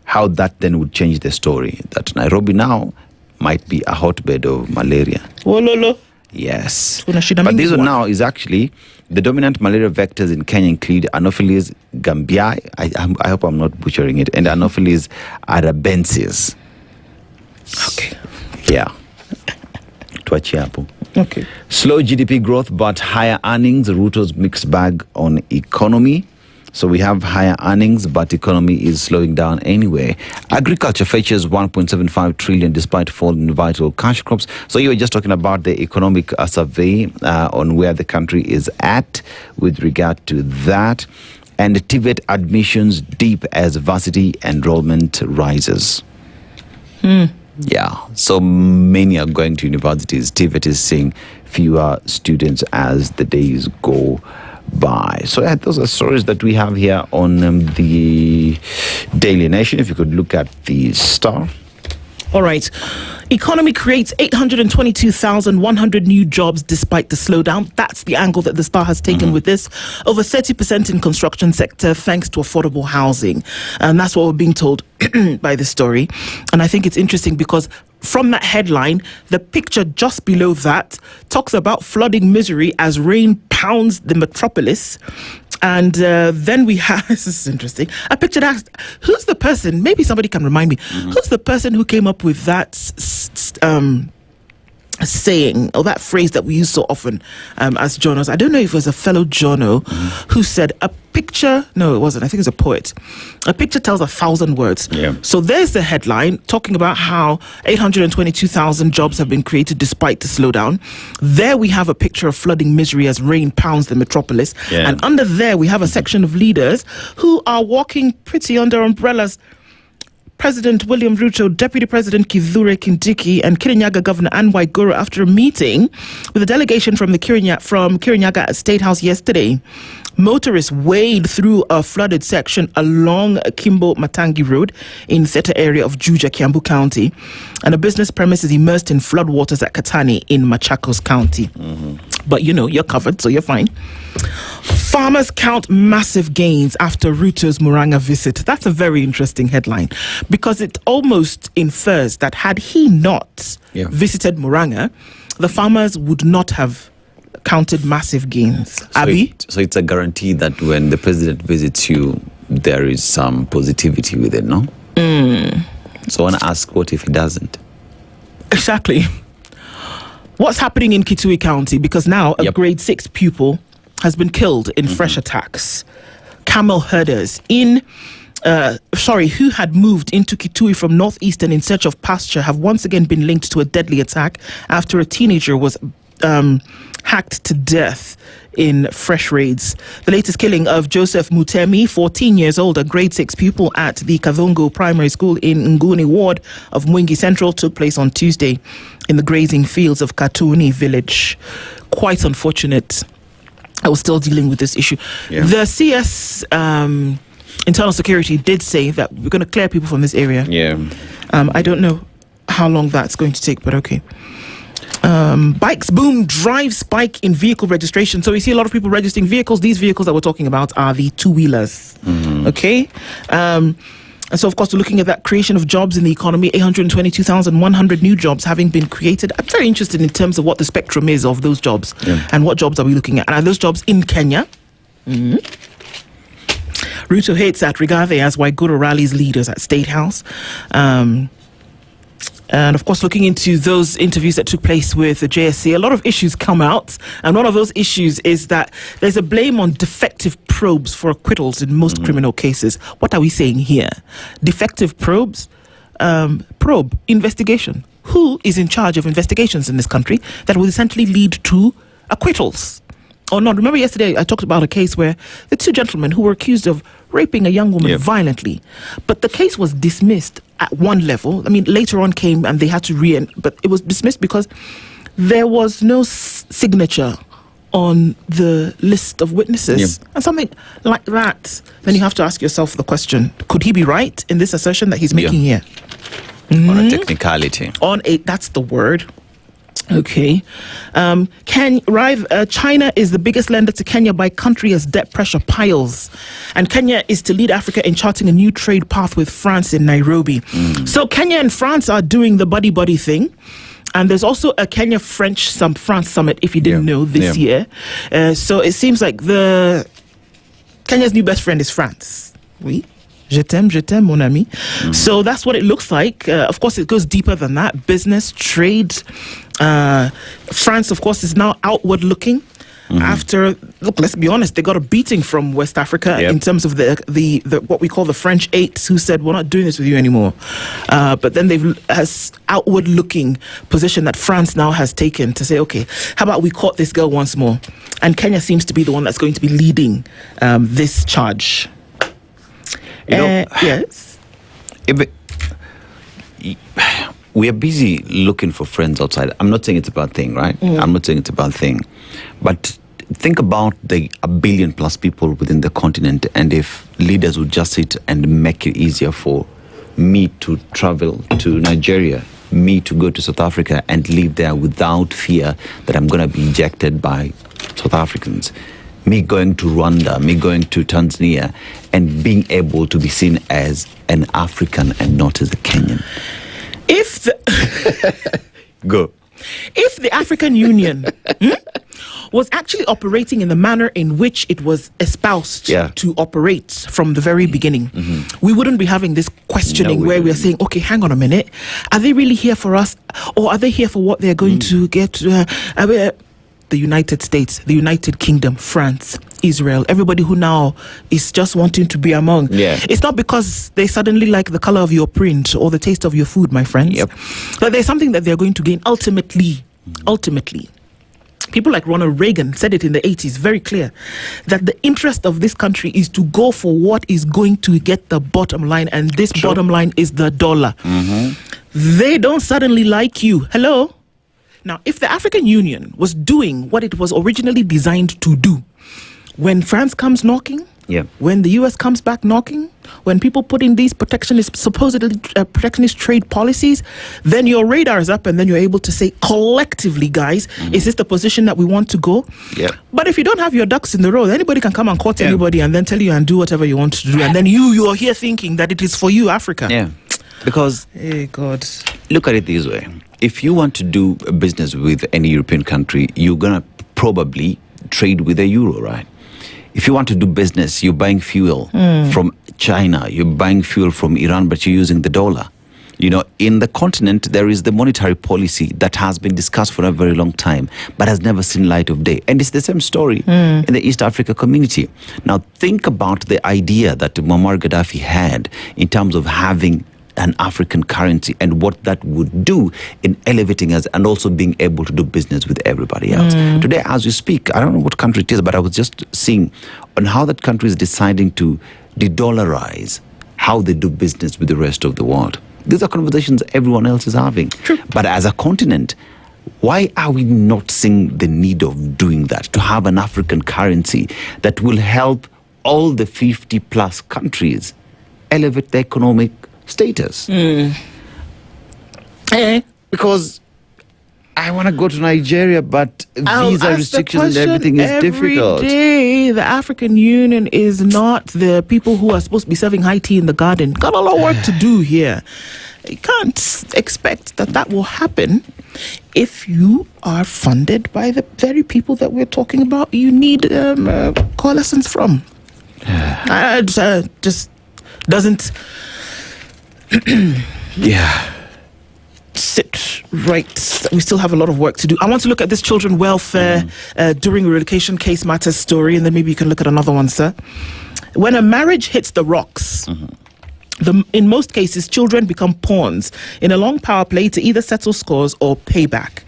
how that then would change the story. That Nairobi now might be a hotbed of malaria. Wololo. Yes. But this one now is actually the dominant malaria vectors in Kenya include Anopheles gambiae. I hope I'm not butchering it. And Anopheles arabensis. Okay. Yeah. Tuachie hapo. Okay. Slow GDP growth but higher earnings. Ruto's mixed bag on economy. So we have higher earnings, but economy is slowing down anyway. Agriculture fetches 1.75 trillion despite fall in vital cash crops. So you were just talking about the economic survey on where the country is at with regard to that. And TVET admissions deep as varsity enrollment rises. Yeah, so many are going to universities. TVET is seeing fewer students as the days go by. So yeah, those are stories that we have here on the Daily Nation. If you could look at the Star. All right. Economy creates 822,100 new jobs despite the slowdown. That's the angle that the Star has taken with this. Over 30% in construction sector thanks to affordable housing. And that's what we're being told by the story. And I think it's interesting because from that headline, the picture just below that talks about flooding misery as rain pounds the metropolis. And then we have, this is interesting, a picture that asks, who's the person, maybe somebody can remind me, who's the person who came up with that saying, or that phrase that we use so often as journals? I don't know if it was a fellow journal who said, a picture, no, it wasn't, I think it's a poet. A picture tells 1,000 words. Yeah. So there's the headline talking about how 822,000 jobs have been created despite the slowdown. There we have a picture of flooding misery as rain pounds the metropolis. Yeah. And under there we have a section of leaders who are walking pretty under umbrellas. President William Ruto, Deputy President Kithure Kindiki, and Kirinyaga Governor Anne Waiguru after a meeting with a delegation from Kirinyaga State House yesterday. Motorists wade through a flooded section along Kimbo Matangi Road in Theta area of Juja, Kiambu County, and a business premise is immersed in floodwaters at Katani in Machakos County. But you know, you're covered, so you're fine. Farmers count massive gains after Ruto's Murang'a visit. That's a very interesting headline because it almost infers that had he not visited Murang'a, the farmers would not have counted massive gains. Abby? So it's a guarantee that when the president visits you, there is some positivity with it, no? So I want to ask, what if he doesn't? Exactly. What's happening in Kitui County? Because now a grade 6 pupil has been killed in fresh attacks. Camel herders who had moved into Kitui from northeastern in search of pasture have once again been linked to a deadly attack after a teenager was hacked to death in fresh raids. The latest killing of Joseph Mutemi, 14 years old, a grade 6 pupil at the Kadhongo Primary School in Nguni Ward of Mwingi Central, took place on Tuesday in the grazing fields of Katuni village. Quite unfortunate. I was still dealing with this issue. The CS Internal Security did say that we're going to clear people from this area. I don't know how long that's going to take, but okay. Bikes boom, drive spike in vehicle registration. So we see a lot of people registering vehicles. These vehicles that we're talking about are the two-wheelers. Okay? And so, of course, we're looking at that creation of jobs in the economy, 822,100 new jobs having been created. I'm very interested in terms of what the spectrum is of those jobs and what jobs are we looking at. And are those jobs in Kenya? Ruto hates at Rigathi as Waiguru rallies leaders at State House. And of course, looking into those interviews that took place with the JSC, a lot of issues come out. And one of those issues is that there's a blame on defective probes for acquittals in most criminal cases. What are we saying here? Defective probes? Probe, investigation. Who is in charge of investigations in this country that will essentially lead to acquittals? Oh no, remember yesterday I talked about a case where the two gentlemen who were accused of raping a young woman violently, but the case was dismissed at one level. I mean, later on came and they had to but it was dismissed because there was no signature on the list of witnesses. And something like that, then you have to ask yourself the question, could he be right in this assertion that he's making here? On a technicality. That's the word. Okay. China is the biggest lender to Kenya by country as debt pressure piles. And Kenya is to lead Africa in charting a new trade path with France in Nairobi. So Kenya and France are doing the buddy-buddy thing. And there's also a Kenya-France summit, if you didn't know, this year. So it seems like Kenya's new best friend is France. Oui. Je t'aime, mon ami. So that's what it looks like. Of course, it goes deeper than that. Business, trade. France, of course, is now outward looking. After, look, let's be honest, they got a beating from West Africa in terms of the what we call the French eights, who said, we're not doing this with you anymore. But then has outward looking position that France now has taken to say, okay, how about we caught this girl once more? And Kenya seems to be the one that's going to be leading this charge. Yes. We are busy looking for friends outside. I'm not saying it's a bad thing, right? I'm not saying it's a bad thing. But think about the 1 billion plus people within the continent, and if leaders would just sit and make it easier for me to travel to Nigeria, me to go to South Africa and live there without fear that I'm going to be ejected by South Africans. Me going to Rwanda, me going to Tanzania, and being able to be seen as an African and not as a Kenyan. If the African Union was actually operating in the manner in which it was espoused to operate from the very beginning, we wouldn't be having this questioning where we are saying, okay, hang on a minute, are they really here for us, or are they here for what they're going to get? The United States, the United Kingdom, France, Israel, everybody who now is just wanting to be among. It's not because they suddenly like the color of your print or the taste of your food, my friends. But there's something that they're going to gain ultimately. People like Ronald Reagan said it in the 80s, very clear, that the interest of this country is to go for what is going to get the bottom line, and this bottom line is the dollar. They don't suddenly like you. Hello? Now, if the African Union was doing what it was originally designed to do, when France comes knocking, when the US comes back knocking, when people put in these supposedly protectionist trade policies, then your radar is up and then you're able to say collectively, guys, is this the position that we want to go? But if you don't have your ducks in the row, anybody can come and quote anybody and then tell you and do whatever you want to do. And then you are here thinking that it is for you, Africa. Because, hey God, look at it this way. If you want to do business with any European country, you're going to probably trade with the euro, right? If you want to do business, you're buying fuel from China, you're buying fuel from Iran, but you're using the dollar. You know, in the continent, there is the monetary policy that has been discussed for a very long time, but has never seen light of day. And it's the same story in the East Africa community. Now, think about the idea that Muammar Gaddafi had in terms of having an African currency and what that would do in elevating us and also being able to do business with everybody else. Today, as we speak, I don't know what country it is, but I was just seeing on how that country is deciding to de-dollarize how they do business with the rest of the world. These are conversations everyone else is having. But as a continent, why are we not seeing the need of doing that, to have an African currency that will help all the 50 plus countries elevate their economic status? Because I want to go to Nigeria, but visa restrictions and everything is difficult. Every day, the African Union is not the people who are supposed to be serving high tea in the garden. Got a lot of work to do here. You can't expect that will happen if you are funded by the very people that we're talking about. You need coalescence from. Just doesn't sit right. We still have a lot of work to do. I want to look at this children welfare during relocation case matters story, and then maybe you can look at another one, sir. When a marriage hits the rocks, in most cases, children become pawns in a long power play to either settle scores or pay back.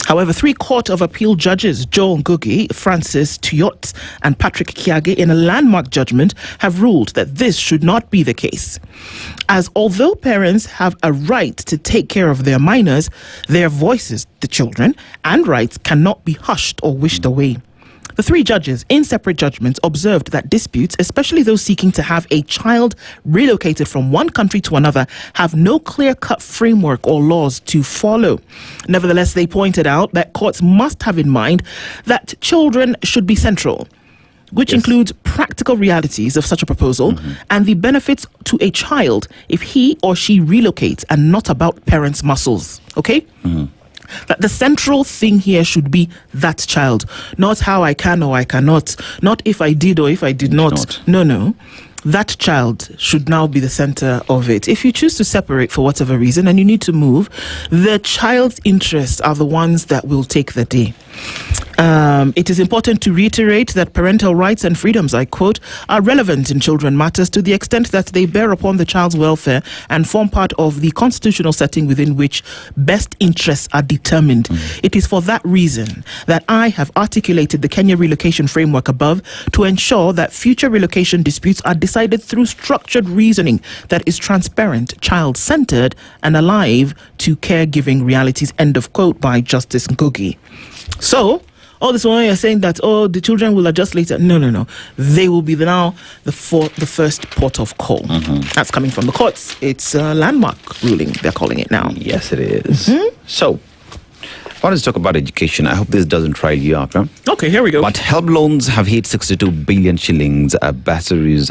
However, 3 Court of Appeal judges, Joe Ngugi, Francis Tuyot, and Patrick Kiage, in a landmark judgment, have ruled that this should not be the case. As although parents have a right to take care of their minors, their voices, the children, and rights cannot be hushed or wished away. The 3 judges, in separate judgments, observed that disputes, especially those seeking to have a child relocated from one country to another, have no clear-cut framework or laws to follow. Nevertheless, they pointed out that courts must have in mind that children should be central, which includes practical realities of such a proposal and the benefits to a child if he or she relocates, and not about parents' muscles. Okay? That the central thing here should be that child, not how I can or I cannot, not if I did or if I did not. No. That child should now be the center of it. If you choose to separate for whatever reason and you need to move, the child's interests are the ones that will take the day. It is important to reiterate that parental rights and freedoms, I quote, are relevant in children matters to the extent that they bear upon the child's welfare and form part of the constitutional setting within which best interests are determined. It is for that reason that I have articulated the Kenya relocation framework above to ensure that future relocation disputes are decided through structured reasoning that is transparent, child-centered, and alive to caregiving realities, end of quote, by Justice Ngugi. So, all this while you're saying that, the children will adjust later. No. They will be the first port of call. That's coming from the courts. It's a landmark ruling, they're calling it now. Yes, it is. So, I want to talk about education. I hope this doesn't rile you up. Huh? Okay, here we go. But help loans have hit 62 billion shillings. Bursaries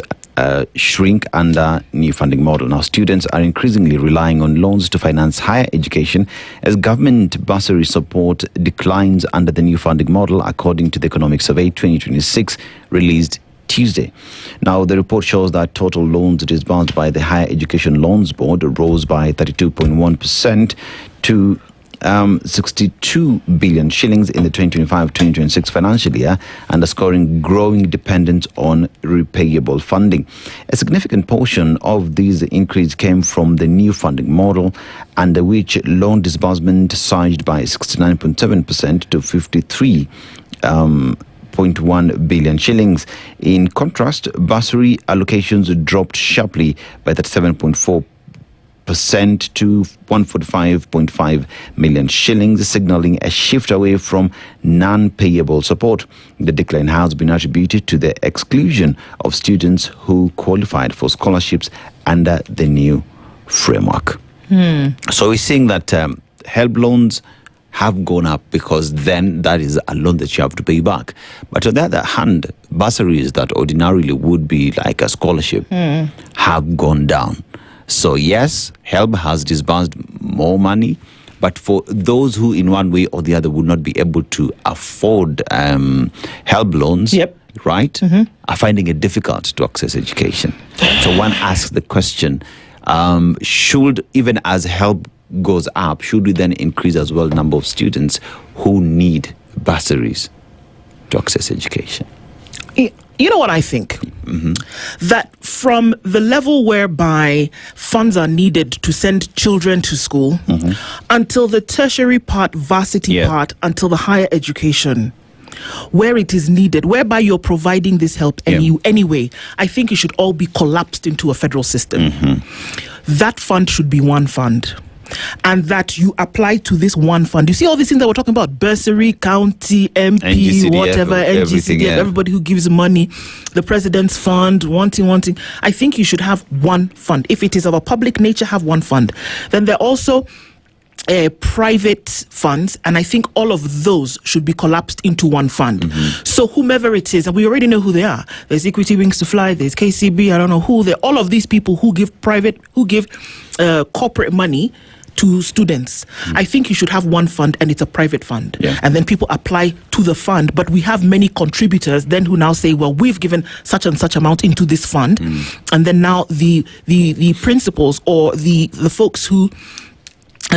shrink under new funding model. Now, students are increasingly relying on loans to finance higher education as government bursary support declines under the new funding model, according to the Economic Survey 2026 released Tuesday. Now, the report shows that total loans disbursed by the Higher Education Loans Board rose by 32.1% to 62 billion shillings in the 2025-2026 financial year, underscoring growing dependence on repayable funding. A significant portion of this increase came from the new funding model, under which loan disbursement surged by 69.7% to 53.1 billion shillings. In contrast, bursary allocations dropped sharply by 37.4% to 145.5 million shillings, signaling a shift away from non-payable support. The decline has been attributed to the exclusion of students who qualified for scholarships under the new framework. So we're seeing that help loans have gone up because then that is a loan that you have to pay back. But on the other hand, bursaries that ordinarily would be like a scholarship have gone down. So yes, HELB has disbursed more money, but for those who in one way or the other would not be able to afford HELB loans, right, are finding it difficult to access education. So one asks the question, should, even as HELB goes up, should we then increase as well the number of students who need bursaries to access education? You know what I think? That from the level whereby funds are needed to send children to school until the tertiary part, varsity part, until the higher education, where it is needed, whereby you're providing this help anyway, I think it should all be collapsed into a federal system. That fund should be one fund. And that you apply to this one fund. You see all these things that we're talking about, bursary, county, MP, NGCDF, whatever, NGCDF, everybody who gives money, the president's fund, wanting. I think you should have one fund. If it is of a public nature, have one fund. Then there are also private funds, and I think all of those should be collapsed into one fund. So whomever it is, and we already know who they are. There's Equity Wings to Fly, there's KCB, I don't know who. All of these people who give corporate money to students. I think you should have one fund, and it's a private fund. And then people apply to the fund, but we have many contributors then who now say, well, we've given such and such amount into this fund. And then now the principals or the folks who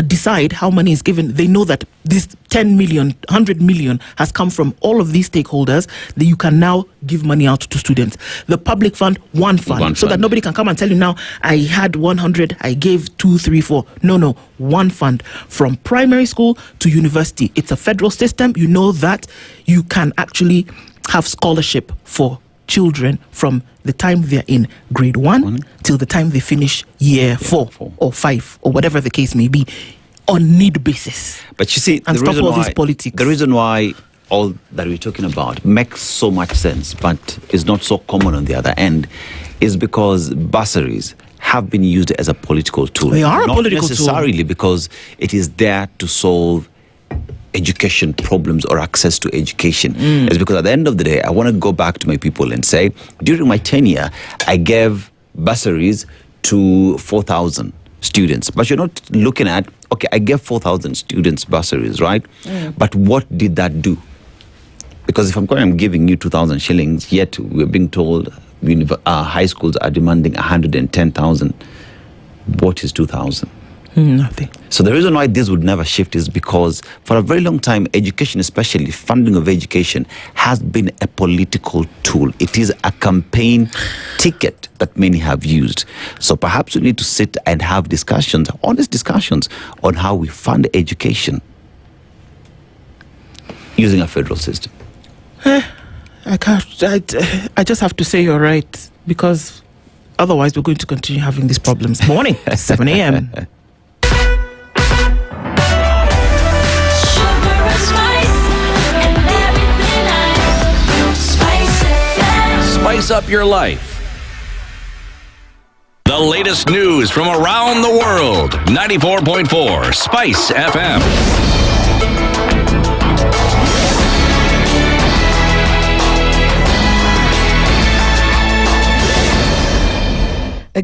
decide how money is given, they know that this 10 million, 100 million has come from all of these stakeholders, that you can now give money out to students. The public fund, one fund, so that nobody can come and tell you now, I had 100, I gave 2, 3, 4. No, one fund from primary school to university. It's a federal system. You know that you can actually have scholarship for children from the time they're in grade 1 till the time they finish year 4 or 5 or whatever the case may be, on need basis. But you see, and the stop reason all why, this politics. The reason why all that we're talking about makes so much sense, but is not so common on the other end, is because bursaries have been used as a political tool. They are a political tool. Not necessarily because it is there to solve education problems or access to education. It's because at the end of the day, I want to go back to my people and say, during my tenure, I gave bursaries to 4,000 students. But you're not looking at, okay, I gave 4,000 students bursaries, right? But what did that do? Because if I'm giving you 2,000 shillings, yet we're being told high schools are demanding 110,000. What is 2,000? Nothing. So the reason why this would never shift is because for a very long time, education, especially funding of education, has been a political tool. It is a campaign ticket that many have used. So perhaps we need to sit and have discussions, honest discussions, on how we fund education using a federal system. I just have to say you're right, because otherwise we're going to continue having these problems. Morning, 7 a.m. Spice up your life. The latest news from around the world. 94.4 Spice FM.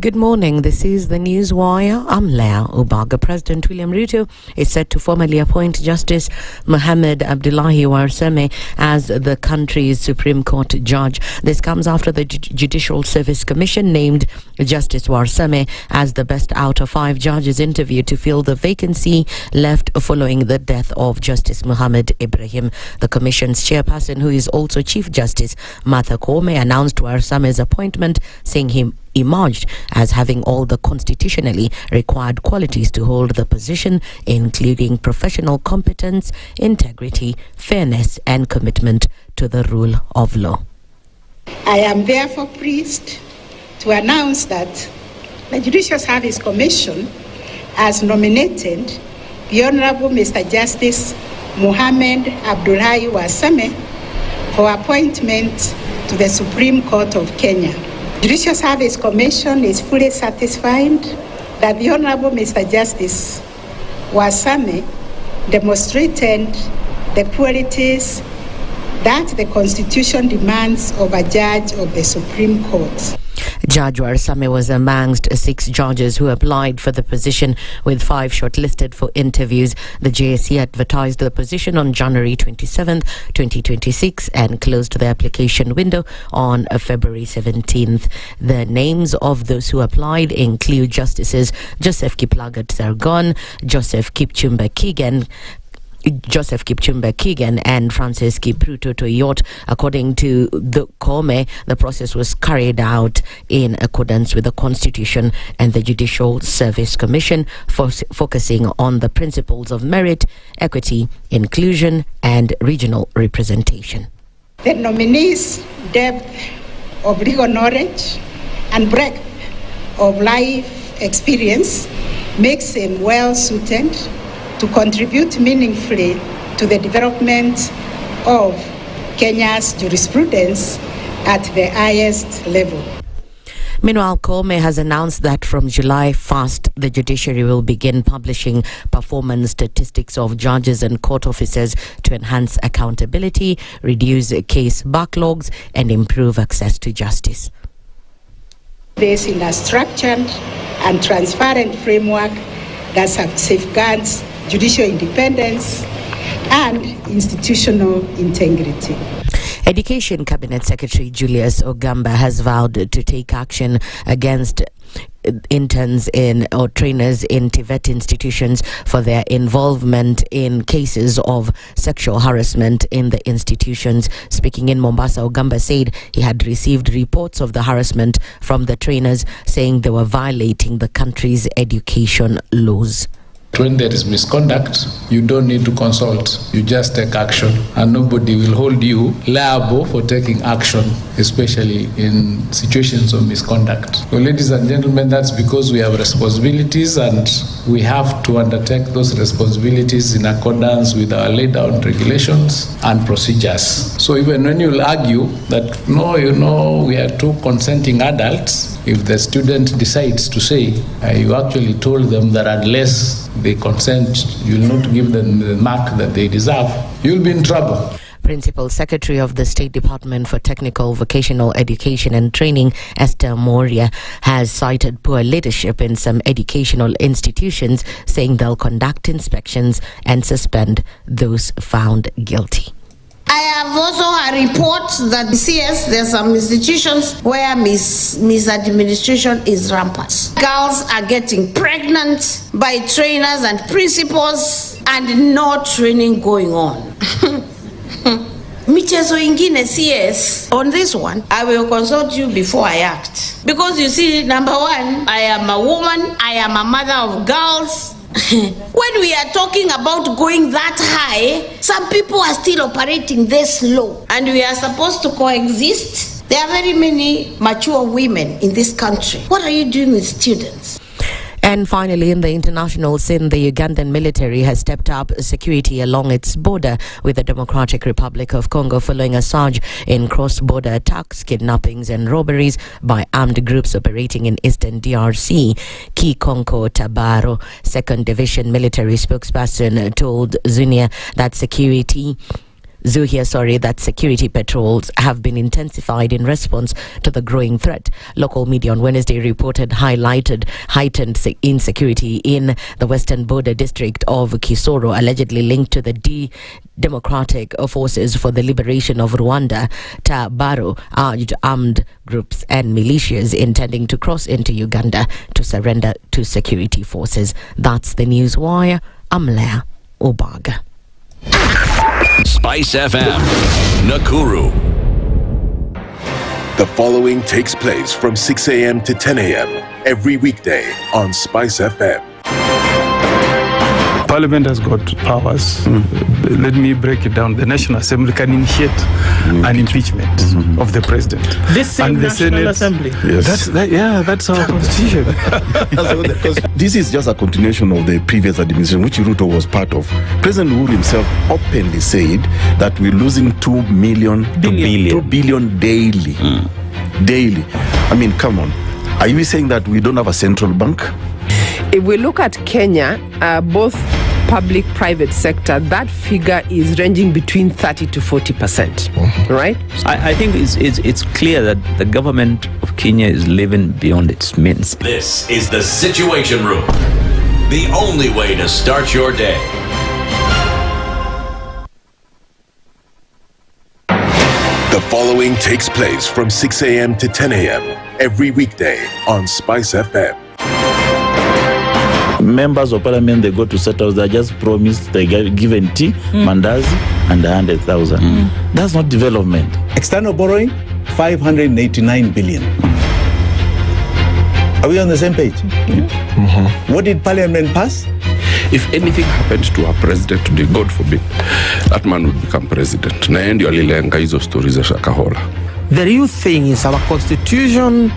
Good morning. This is the News Wire. I'm Leah Ubaga. President William Ruto is set to formally appoint Justice Mohammed Abdullahi Warsame as the country's Supreme Court judge. This comes after the Judicial Service Commission named Justice Warsame as the best out of 5 judges interviewed to fill the vacancy left following the death of Justice Muhammad Ibrahim. The Commission's chairperson, who is also Chief Justice Martha Koome, announced Warsame's appointment, saying he emerged as having all the constitutionally required qualities to hold the position, including professional competence, integrity, fairness, and commitment to the rule of law. I am therefore pleased to announce that the Judicial Service Commission has nominated the Honorable Mr. Justice Mohammed Abdullahi Warsame for appointment to the Supreme Court of Kenya. Judicial Service Commission is fully satisfied that the Honorable Mr. Justice Warsame demonstrated the qualities that the Constitution demands of a judge of the Supreme Court. Judge Warsame was amongst 6 judges who applied for the position, with 5 shortlisted for interviews. The JSC advertised the position on January 27th, 2026 and closed the application window on February 17th. The names of those who applied include Justices Joseph Kiplagat Sargon, Joseph Kipchumba Keegan and Francis Kipruto Toyot. According to the Koome, the process was carried out in accordance with the Constitution and the Judicial Service Commission, focusing on the principles of merit, equity, inclusion, and regional representation. The nominees' depth of legal knowledge and breadth of life experience makes him well suited to contribute meaningfully to the development of Kenya's jurisprudence at the highest level. Meanwhile, Koome has announced that from July 1st, the judiciary will begin publishing performance statistics of judges and court officers to enhance accountability, reduce case backlogs, and improve access to justice. This in a structured and transparent framework that safeguards judicial independence and institutional integrity. Education Cabinet Secretary Julius Ogamba has vowed to take action against interns or trainers in TVET institutions for their involvement in cases of sexual harassment in the institutions. Speaking in Mombasa, Ogamba said he had received reports of the harassment from the trainers, saying they were violating the country's education laws. When there is misconduct, you don't need to consult. You just take action, and nobody will hold you liable for taking action, especially in situations of misconduct. So, ladies and gentlemen, that's because we have responsibilities, and we have to undertake those responsibilities in accordance with our laid down regulations and procedures. So even when you'll argue that, no, we are two consenting adults, if the student decides to say, you actually told them that unless they consent, you'll not give them the mark that they deserve, you'll be in trouble. Principal Secretary of the State Department for Technical Vocational Education and Training, Esther Moria, has cited poor leadership in some educational institutions, saying they'll conduct inspections and suspend those found guilty. I have also a report that CS, there are some institutions where misadministration is rampant. Girls are getting pregnant by trainers and principals and no training going on. Michezo ingine CS, on this one, I will consult you before I act. Because you see, number one, I am a woman, I am a mother of girls. When we are talking about going that high, some people are still operating this low, and we are supposed to coexist. There are very many mature women in this country. What are you doing with students? And finally, in the international scene, the Ugandan military has stepped up security along its border with the Democratic Republic of Congo following a surge in cross-border attacks, kidnappings and robberies by armed groups operating in eastern DRC. Kikonko Tabaro, 2nd Division military spokesperson, told Zuhia that security patrols have been intensified in response to the growing threat. Local media on Wednesday reported heightened insecurity in the western border district of Kisoro, allegedly linked to the Democratic Forces for the Liberation of Rwanda. Tabaro urged armed groups and militias intending to cross into Uganda to surrender to security forces. That's the News Wire. I'm Leah Obaga. SpiceFM, Nakuru. The following takes place from 6 a.m. to 10 a.m. every weekday on SpiceFM. Parliament has got powers. Let me break it down. The National Assembly can initiate an impeachment of the president. This same National Assembly. Yes. That's our constitution. This is just a continuation of the previous administration, which Ruto was part of. President Uhuru himself openly said that we're losing 2 billion daily. Daily. I mean, come on. Are you saying that we don't have a central bank? If we look at Kenya, both public-private sector, that figure is ranging between 30 to 40%, right? I think it's clear that the government of Kenya is living beyond its means. This is the Situation Room, the only way to start your day. The following takes place from 6 a.m. to 10 a.m. every weekday on SpiceFM. Members of Parliament, they go to set house, they just promised they given tea, mandazi, and 100,000. That's not development. External borrowing, 589 billion. Are we on the same page? What did Parliament pass? If anything happened to our president today, God forbid, that man would become president. Na ndio alilenga hizo stories za Shakahola. The real thing is our constitution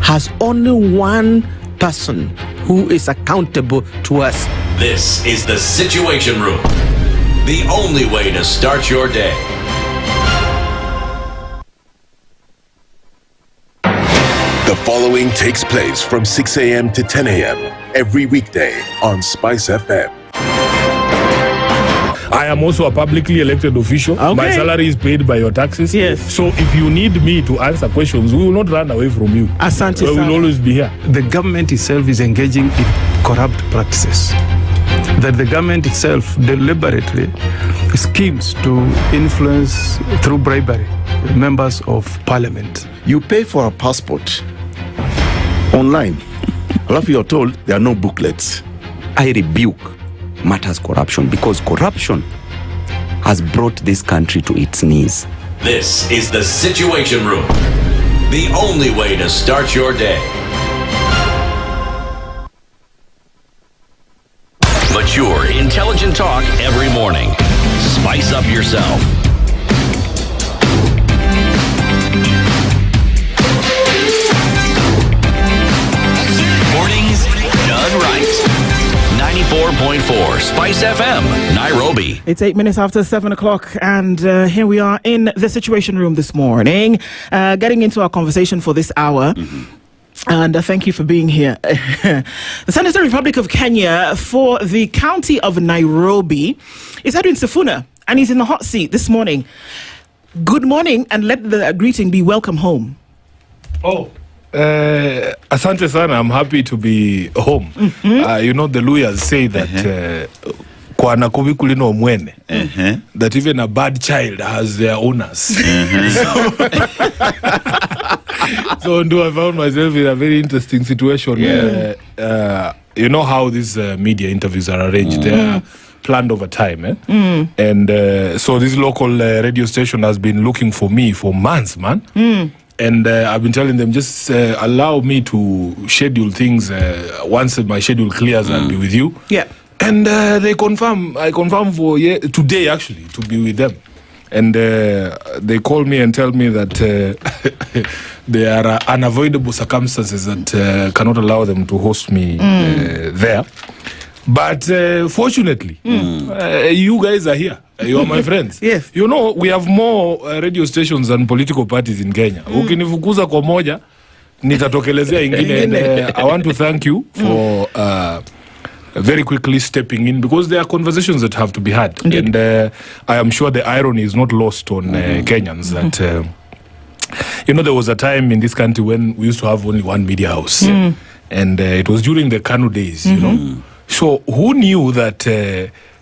has only one person who is accountable to us. This is the Situation Room, the only way to start your day. The following takes place from 6 a.m. to 10 a.m. every weekday on SpiceFM. I am also a publicly elected official. Okay. My salary is paid by your taxes. Yes. So if you need me to answer questions, we will not run away from you. Asante We will always be here. The government itself is engaging in corrupt practices. That the government itself deliberately schemes to influence through bribery members of parliament. You pay for a passport online. Alafu you're told there are no booklets. I rebuke matters corruption because corruption has brought this country to its knees. This is the Situation Room, the only way to start your day. Mature, intelligent talk every morning. Spice up yourself. Mornings done right. 94.4 Spice FM, Nairobi. It's 8 minutes after 7 o'clock, and here we are in the Situation Room this morning, getting into our conversation for this hour. And thank you for being here. The Senator Republic of Kenya for the county of Nairobi is Edwin Sifuna, and he's in the hot seat this morning. Good morning, and let the greeting be welcome home. Asante sana, I'm happy to be home. You know, the lawyers say that kwa nakubi kulino mwene, that even a bad child has their owners. So I found myself in a very interesting situation. You know how these media interviews are arranged. They are planned over time. And so this local radio station has been looking for me for months, man. And I've been telling them, just allow me to schedule things. Once my schedule clears, I'll be with you. Yeah. And they confirm. I confirm for today, actually, to be with them. And they call me and tell me that there are unavoidable circumstances that cannot allow them to host me there. But fortunately, you guys are here. You are my friends. Yes. You know, we have more radio stations than political parties in Kenya. Ukinifukuza kwa moja, nitatokelezea ingine. And I want to thank you for very quickly stepping in, because there are conversations that have to be had. Indeed. And I am sure the irony is not lost on Kenyans that, you know, there was a time in this country when we used to have only one media house. And it was during the KANU days, you know. So who knew that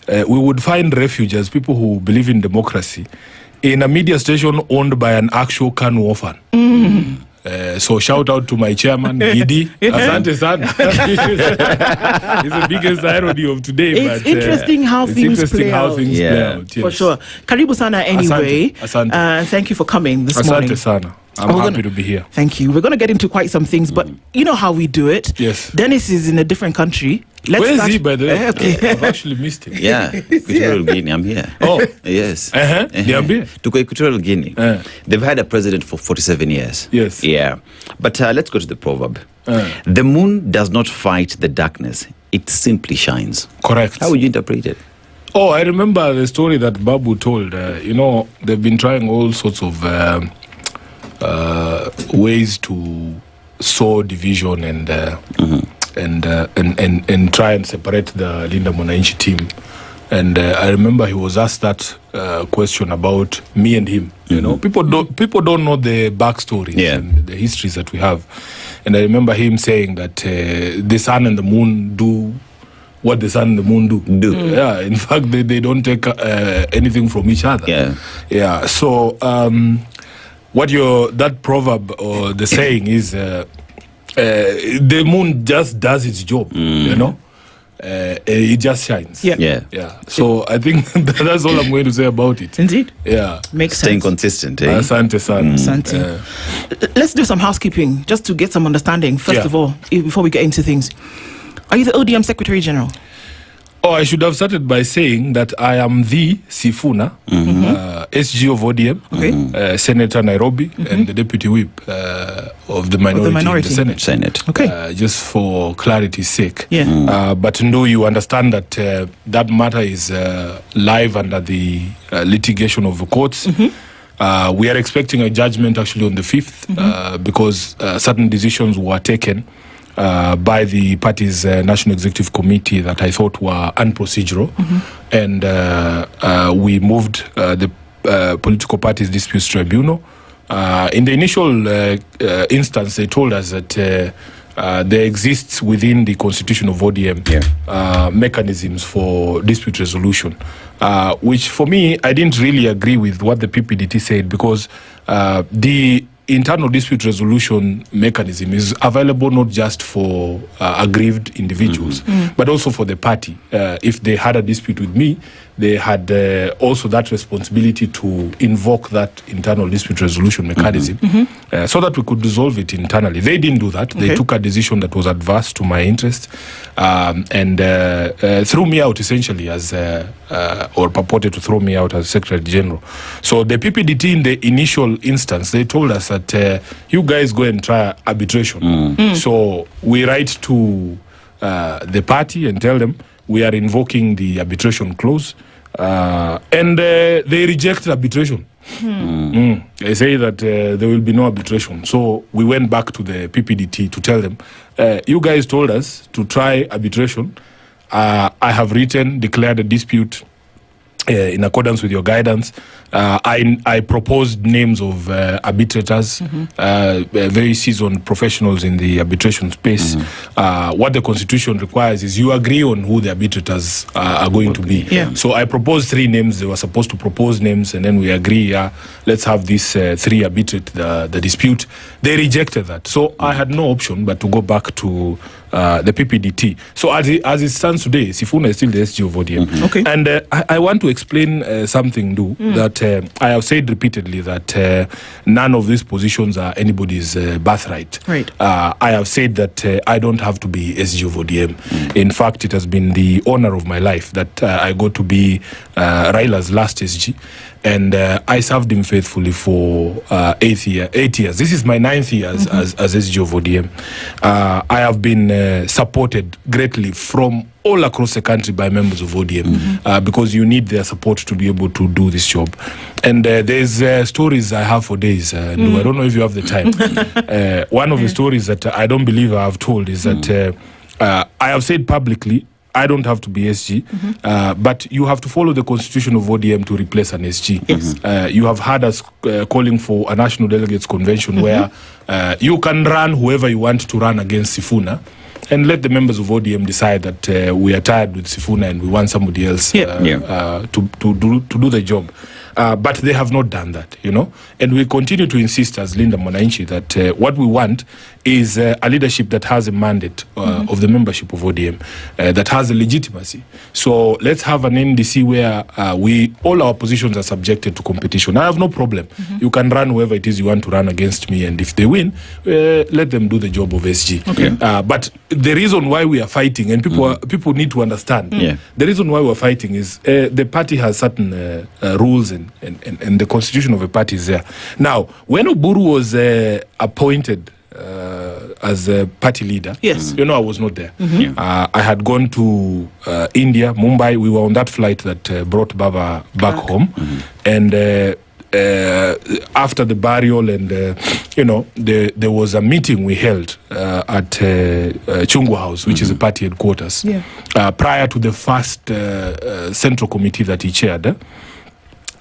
we would find refuge as people who believe in democracy in a media station owned by an actual KANU orphan? So shout out to my chairman, Gidi. Asante sana. It's the biggest irony of today. It's interesting how things play out. Yes. For sure. Karibu sana anyway. Asante. Thank you for coming this morning. Asante sana. I'm happy to be here. Thank you. We're going to get into quite some things, but you know how we do it. Yes. Dennis is in a different country. Where is he, by the way? Okay. I've actually missed him. Yeah, Equatorial Guinea. I'm here. Oh. Yes. To Equatorial Guinea. They've had a president for 47 years. Yes. Yeah. But let's go to the proverb. The moon does not fight the darkness. It simply shines. Correct. How would you interpret it? Oh, I remember the story that Babu told. You know, they've been trying all sorts of ways to sow division and try and separate the Linda Mwananchi team. And I remember he was asked that question about me and him. You know, people don't know the backstories and the histories that we have. And I remember him saying that the sun and the moon do what the sun and the moon do. Yeah, in fact, they don't take anything from each other. Yeah. So what that proverb or the saying is, the moon just does its job. You know. It just shines. Yeah. So I think that's all I'm going to say about it. Indeed. Yeah. Makes Staying sense. consistent. Asante sana. Asante. Let's do some housekeeping just to get some understanding. First of all, before we get into things, are you the ODM Secretary General? Oh, I should have started by saying that I am the Sifuna, SG of ODM, Senator Nairobi, and the Deputy Whip of the minority in the Senate. Okay. Just for clarity's sake. Yeah. But no, you understand that that matter is live under the litigation of the courts. We are expecting a judgment actually on the 5th because certain decisions were taken by the party's National Executive Committee that I thought were unprocedural. And we moved the Political Parties Disputes Tribunal. In the initial instance, they told us that there exists within the constitution of ODM mechanisms for dispute resolution, which for me, I didn't really agree with what the PPDT said, because the internal dispute resolution mechanism is available not just for aggrieved individuals, but also for the party. If they had a dispute with me, they had also that responsibility to invoke that internal dispute resolution mechanism so that we could resolve it internally. They didn't do that. They took a decision that was adverse to my interest and threw me out essentially as, or purported to throw me out as Secretary General. So the PPDT in the initial instance, they told us that you guys go and try arbitration. So we write to the party and tell them we are invoking the arbitration clause. And they reject arbitration. They say that there will be no arbitration. So we went back to the PPDT to tell them, you guys told us to try arbitration. I have declared a dispute in accordance with your guidance. I proposed names of arbitrators, very seasoned professionals in the arbitration space. What the Constitution requires is you agree on who the arbitrators are going to be. So I proposed 3 names. They were supposed to propose names, and then we agree, let's have these 3 arbitrate the dispute. They rejected that. So I had no option but to go back to the PPDT. So as it stands today, Sifuna is still the SG of ODM. And I want to explain something, that I have said repeatedly that none of these positions are anybody's birthright. I have said that I don't have to be SG of ODM. In fact, it has been the honor of my life that I got to be Raila's last SG. And I served him faithfully for 8 years. This is my 9th year as SG of ODM. I have been supported greatly from all across the country by members of ODM because you need their support to be able to do this job. And there's stories I have for days. I don't know if you have the time. One of the stories that I don't believe I have told is that I have said publicly, I don't have to be SG, but you have to follow the constitution of ODM to replace an SG. You have had us calling for a national delegates convention where you can run whoever you want to run against Sifuna, and let the members of ODM decide that we are tired with Sifuna and we want somebody else to do the job. But they have not done that, and we continue to insist as Linda Mwananchi that what we want is a leadership that has a mandate of the membership of ODM, that has a legitimacy. So let's have an NDC where all our positions are subjected to competition. I have no problem. You can run whoever it is you want to run against me, and if they win, let them do the job of SG. But the reason why we are fighting, and people need to understand, the reason why we're fighting is the party has certain rules and the constitution of a party is there. Now, when Oburu was appointed as a party leader, I was not there. I had gone to India, Mumbai. We were on that flight that brought Baba back home. And after the burial and, there was a meeting we held at Chungwa House, which is a party headquarters, prior to the first central committee that he chaired.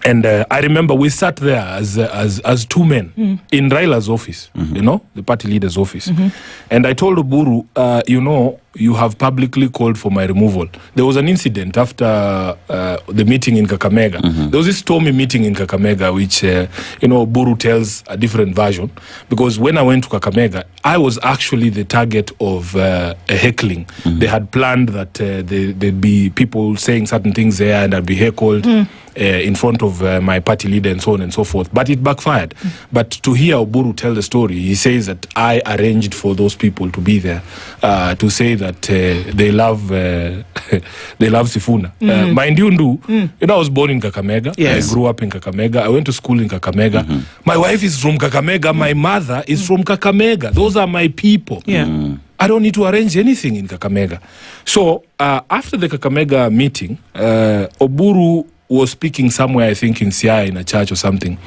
And I remember we sat there as 2 men in Raila's office, the party leader's office. And I told Oburu, you have publicly called for my removal. There was an incident after the meeting in Kakamega. There was this stormy meeting in Kakamega, which, Oburu tells a different version. Because when I went to Kakamega, I was actually the target of a heckling. They had planned that there'd be people saying certain things there and I'd be heckled in front of my party leader and so on and so forth. But it backfired. But to hear Oburu tell the story, he says that I arranged for those people to be there to say that they love Sifuna. Mind you, I was born in Kakamega. I grew up in Kakamega. I went to school in Kakamega. My wife is from Kakamega. My mother is from Kakamega. Those are my people. I don't need to arrange anything in Kakamega. So after the Kakamega meeting, Oburu was speaking somewhere, I think in Siaya, in a church or something.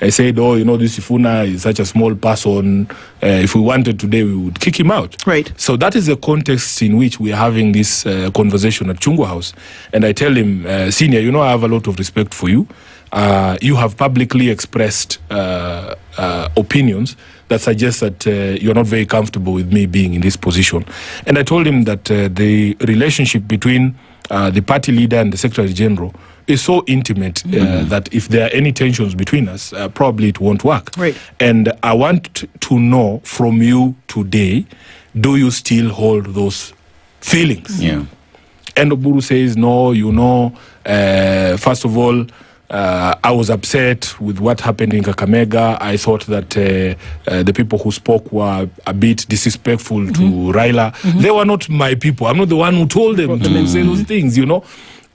I said, this Sifuna is such a small person. If we wanted today, we would kick him out. So that is the context in which we are having this conversation at Chungwa House. And I tell him, Senior, I have a lot of respect for you. You have publicly expressed opinions that suggest that you're not very comfortable with me being in this position. And I told him that the relationship between the party leader and the Secretary General is so intimate that if there are any tensions between us, probably it won't work. Right. And I want to know from you today, do you still hold those feelings? Yeah. And Oburu says, no, first of all, I was upset with what happened in Kakamega. I thought that the people who spoke were a bit disrespectful to Raila. They were not my people. I'm not the one who told them to say those things,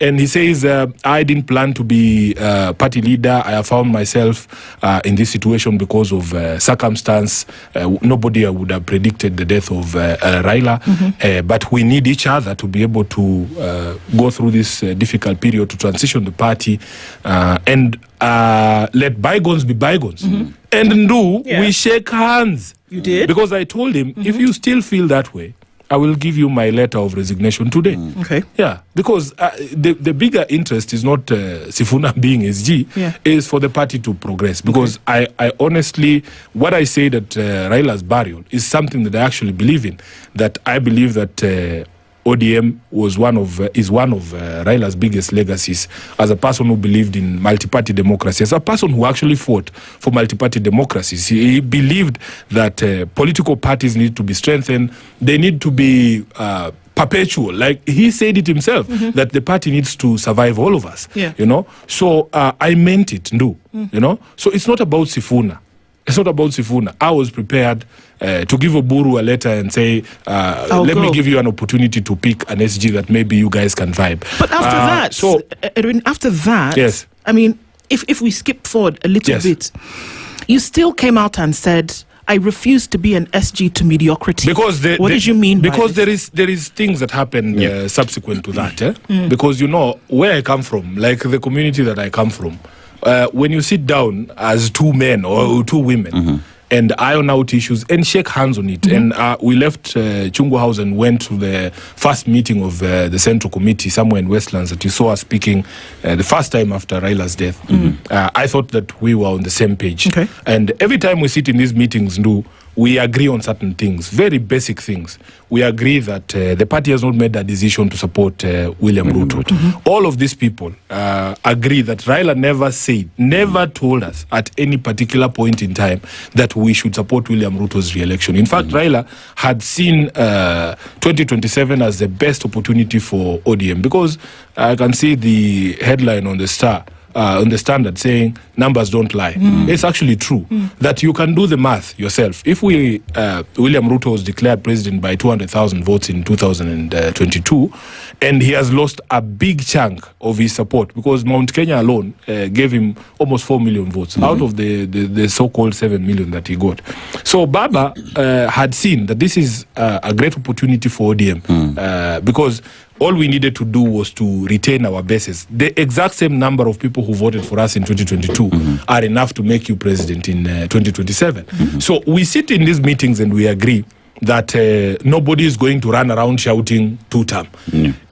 And he says, I didn't plan to be party leader. I have found myself in this situation because of circumstance. Nobody would have predicted the death of Raila. But we need each other to be able to go through this difficult period to transition the party and let bygones be bygones. And we shake hands. You did? Because I told him, if you still feel that way, I will give you my letter of resignation today. Okay. Yeah, because the bigger interest is not Sifuna being SG, is for the party to progress. Because I honestly, what I say that Raila's burial is something that I actually believe in. That I believe that ODM is one of Raila's biggest legacies as a person who believed in multi-party democracy, as a person who actually fought for multi-party democracies. He believed that political parties need to be strengthened. They need to be perpetual. Like he said it himself, that the party needs to survive all of us. So I meant it, So it's not about Sifuna. It's not about Sifuna. I was prepared to give Oburu a letter and say, let me give you an opportunity to pick an SG that maybe you guys can vibe. But Edwin, after that, yes. I mean, if we skip forward a little bit, you still came out and said, I refuse to be an SG to mediocrity. Because what did you mean by because this? there is things that happen subsequent to that. Because where I come from, like the community that I come from, when you sit down as two men or two women and iron out issues and shake hands on it, and we left Chungu House and went to the first meeting of the Central Committee somewhere in Westlands that you saw us speaking the first time after Raila's death. I thought that we were on the same page. And every time we sit in these meetings, we agree on certain things, very basic things. We agree that the party has not made a decision to support William Ruto. All of these people agree that Raila never told us at any particular point in time that we should support William Ruto's re-election. In fact, Raila had seen 2027 as the best opportunity for ODM, because I can see the headline on the Star, on the Standard, saying numbers don't lie. It's actually true that you can do the math yourself. If William Ruto was declared president by 200,000 votes in 2022, and he has lost a big chunk of his support, because Mount Kenya alone gave him almost 4 million votes out of the so-called 7 million that he got. So Baba had seen that this is a great opportunity for ODM, because all we needed to do was to retain our bases. The exact same number of people who voted for us in 2022 are enough to make you president in 2027. So we sit in these meetings and we agree that nobody is going to run around shouting two-term.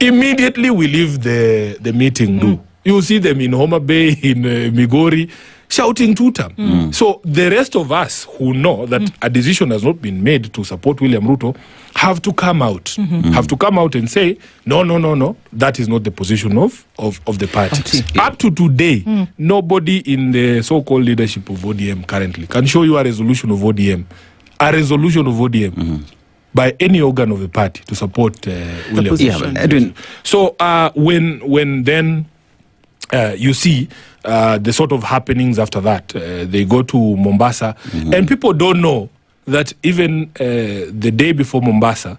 Immediately we leave the meeting. You see them in Homa Bay, in Migori, shouting two-term. So the rest of us who know that a decision has not been made to support William Ruto have to come out. Have to come out and say, no, that is not the position of the party. Up to today, nobody in the so-called leadership of ODM currently can show you a resolution of ODM. By any organ of the party to support William Ruto. So when then you see the sort of happenings after that, they go to Mombasa, and people don't know that even the day before Mombasa,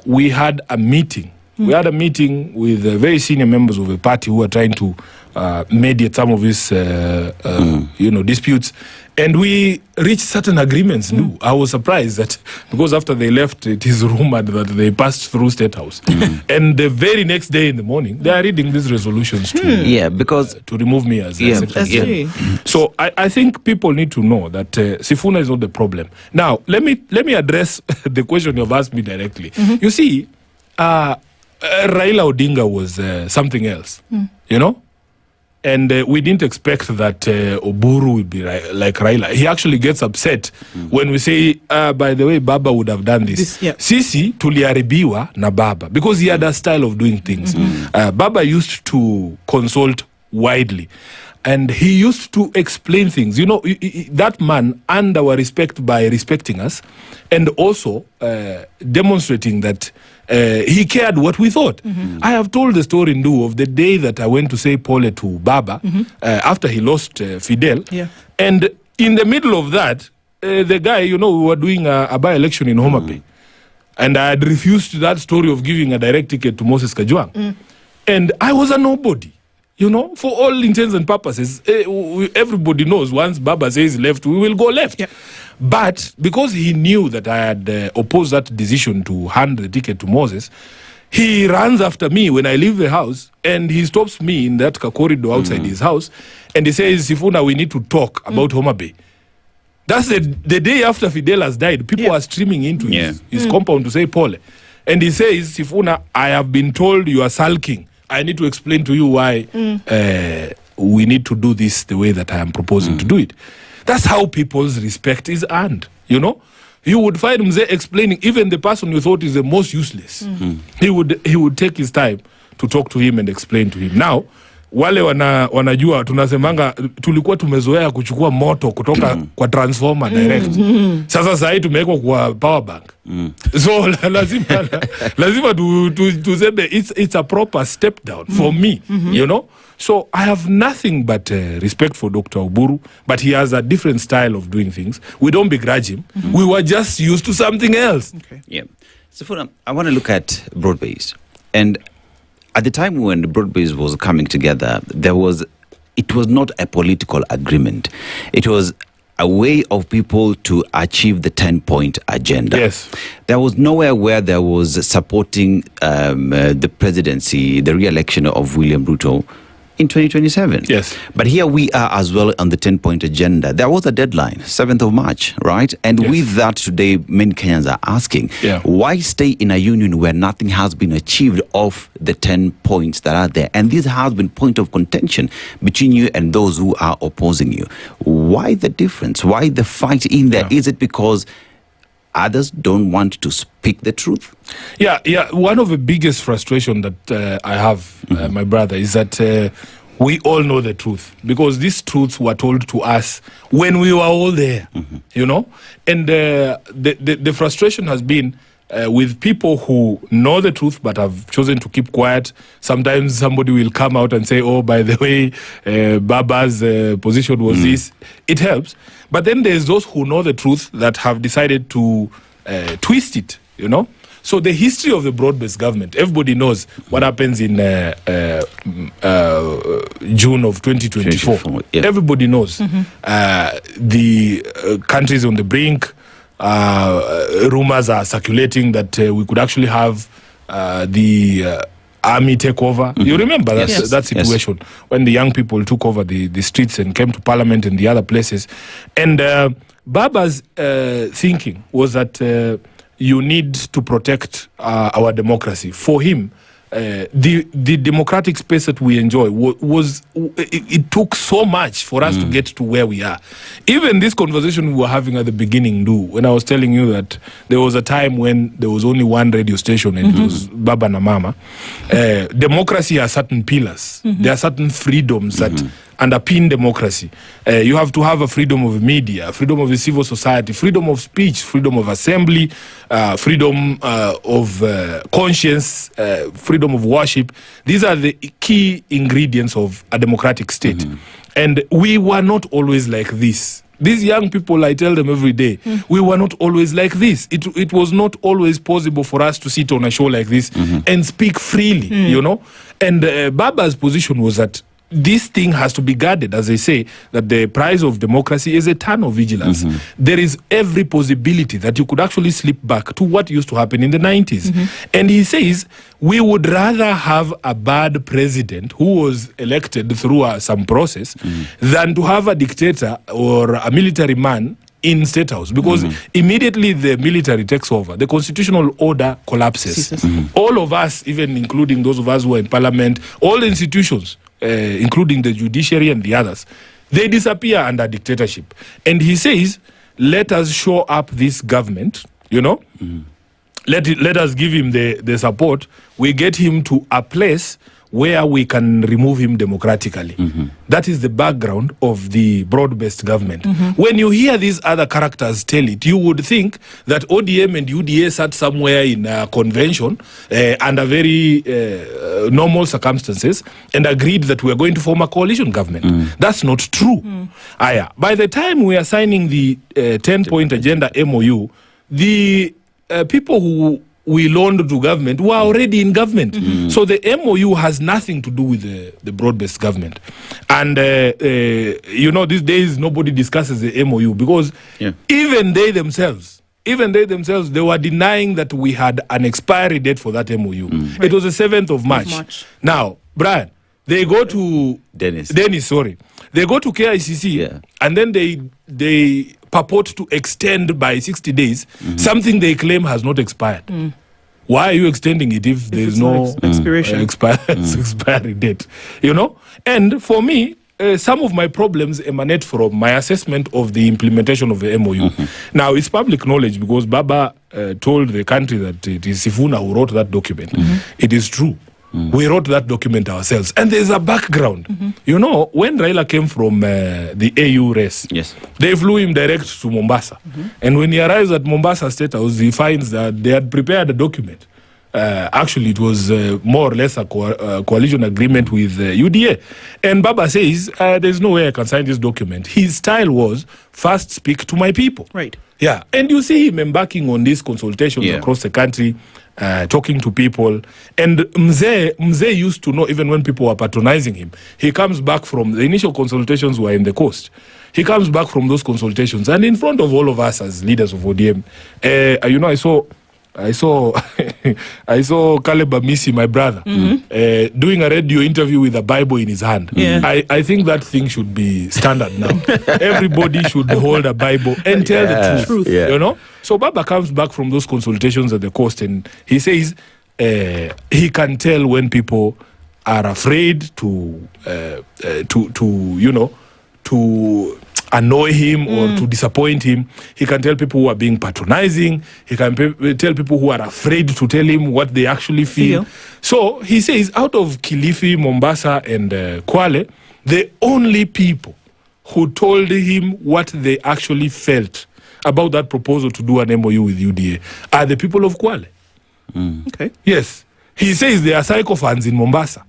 we had a meeting. We had a meeting with very senior members of the party who were trying to mediate some of these disputes. And we reached certain agreements. I was surprised that, because after they left, it is rumored that they passed through State House. And the very next day in the morning, they are reading these resolutions to remove me as secretary. So I think people need to know that Sifuna is not the problem. Now, let me address the question you've asked me directly. You see, Raila Odinga was something else, And we didn't expect that Oburu would be like Raila. He actually gets upset when we say, by the way, Baba would have done this. Sisi tuliharibiwa na Baba, because he had a style of doing things. Baba used to consult widely. And he used to explain things. You know, that man earned our respect by respecting us and also demonstrating that he cared what we thought. I have told the story in of the day that I went to say Pole to Baba after he lost Fidel. And in the middle of that, the guy, you know, we were doing a by-election in Homa Bay. And I had refused that story of giving a direct ticket to Moses Kajwang. And I was a nobody. You know, for all intents and purposes, everybody knows once Baba says left, we will go left. But because he knew that I had opposed that decision to hand the ticket to Moses, he runs after me when I leave the house and he stops me in that corridor outside his house and he says, Sifuna, we need to talk about Homa Bay. That's the day after Fidel has died. People are streaming into his compound to say Pole. And he says, Sifuna, I have been told you are sulking. I need to explain to you why we need to do this the way that I am proposing to do it. That's how people's respect is earned, you know. You would find Mzee explaining, even the person you thought is the most useless. He would take his time to talk to him and explain to him. Now, wale wanajua tunasemanga tulikuwa tumezoea kuchukua moto kutoka kwa transformer direct. Sasa sasa tumewekwa kwa power bank. So lazima tuseme it's a proper step down for me, you know. So I have nothing but respect for Dr. Oburu, but he has a different style of doing things. We don't begrudge him. We were just used to something else. Yeah. So I want to look at broad-based. And at the time when the broad-based was coming together, it was not a political agreement. It was a way of people to achieve the 10-point agenda. Yes. There was nowhere where there was supporting the presidency, the re-election of William Ruto in 2027. Yes. But here we are as well on the 10-point agenda. There was a deadline, 7th of March, right? And with that today, many Kenyans are asking, why stay in a union where nothing has been achieved of the 10 points that are there? And this has been point of contention between you and those who are opposing you. Why the difference? Why the fight in there? Is it because others don't want to speak the truth? Yeah. One of the biggest frustration that I have, my brother, is that we all know the truth because these truths were told to us when we were all there, you know. And the frustration has been with people who know the truth but have chosen to keep quiet. Sometimes somebody will come out and say, oh, by the way, Baba's position was this. It helps. But then there's those who know the truth that have decided to twist it, you know. So the history of the broad-based government, everybody knows what happens in June of 2024. Everybody knows. The countries on the brink, rumors are circulating that we could actually have the army take over. You remember that situation when the young people took over the streets and came to Parliament and the other places. And Baba's thinking was that you need to protect our democracy. For him, the democratic space that we enjoy it took so much for us to get to where we are. Even this conversation we were having at the beginning, when I was telling you that there was a time when there was only one radio station and it was Baba na Mama. Democracy has certain pillars. There are certain freedoms that underpin democracy. You have to have a freedom of media, freedom of the civil society, freedom of speech, freedom of assembly, freedom of conscience, freedom of worship. These are the key ingredients of a democratic state. And we were not always like this. These young people, I tell them every day, we were not always like this. It was not always possible for us to sit on a show like this and speak freely, you know. And Baba's position was that this thing has to be guarded, as they say, that the price of democracy is a ton of vigilance. There is every possibility that you could actually slip back to what used to happen in the 90s. And he says, we would rather have a bad president who was elected through some process than to have a dictator or a military man in State House, because immediately the military takes over, the constitutional order collapses. All of us, even including those of us who are in Parliament, all the institutions, including the judiciary and the others, they disappear under dictatorship. And he says, let us show up this government, you know, let us give him the support. We get him to a place where we can remove him democratically. That is the background of the broad-based government. When you hear these other characters tell it, you would think that ODM and UDA sat somewhere in a convention under very normal circumstances and agreed that we are going to form a coalition government. That's not true. By the time we are signing the 10-point agenda MOU, the people who we loaned to government were already in government. So the MOU has nothing to do with the broad-based government. And, these days nobody discusses the MOU because even they themselves, they were denying that we had an expiry date for that MOU. It was the 7th of March. Now, Brian, they go to... Dennis, sorry. They go to KICC and then they purport to extend by 60 days something they claim has not expired. Why are you extending it if there is no expiry date? And for me, some of my problems emanate from my assessment of the implementation of the MOU. Now, it's public knowledge because Baba told the country that it is Sifuna who wrote that document. It is true. We wrote that document ourselves. And there's a background. When Raila came from the AU race, they flew him direct to Mombasa. And when he arrives at Mombasa State House, he finds that they had prepared a document. Actually, it was more or less a coalition agreement with UDA. And Baba says, there's no way I can sign this document. His style was, first speak to my people. Right. Yeah. And you see him embarking on these consultations across the country, talking to people. And Mzee used to know, even when people were patronizing him, he comes back from the initial consultations were in the coast. He comes back from those consultations, and in front of all of us as leaders of ODM, I saw Caleb Amisi, my brother, doing a radio interview with a Bible in his hand. I think that thing should be standard now. Everybody should hold a Bible and tell the truth. So Baba comes back from those consultations at the coast, and he says he can tell when people are afraid to annoy him or to disappoint him. He can tell people who are being patronizing. He can tell people who are afraid to tell him what they actually feel. So he says out of Kilifi, Mombasa and Kwale, the only people who told him what they actually felt about that proposal to do an MOU with UDA are the people of Kwale. Okay. Yes. He says they are sycophants in Mombasa.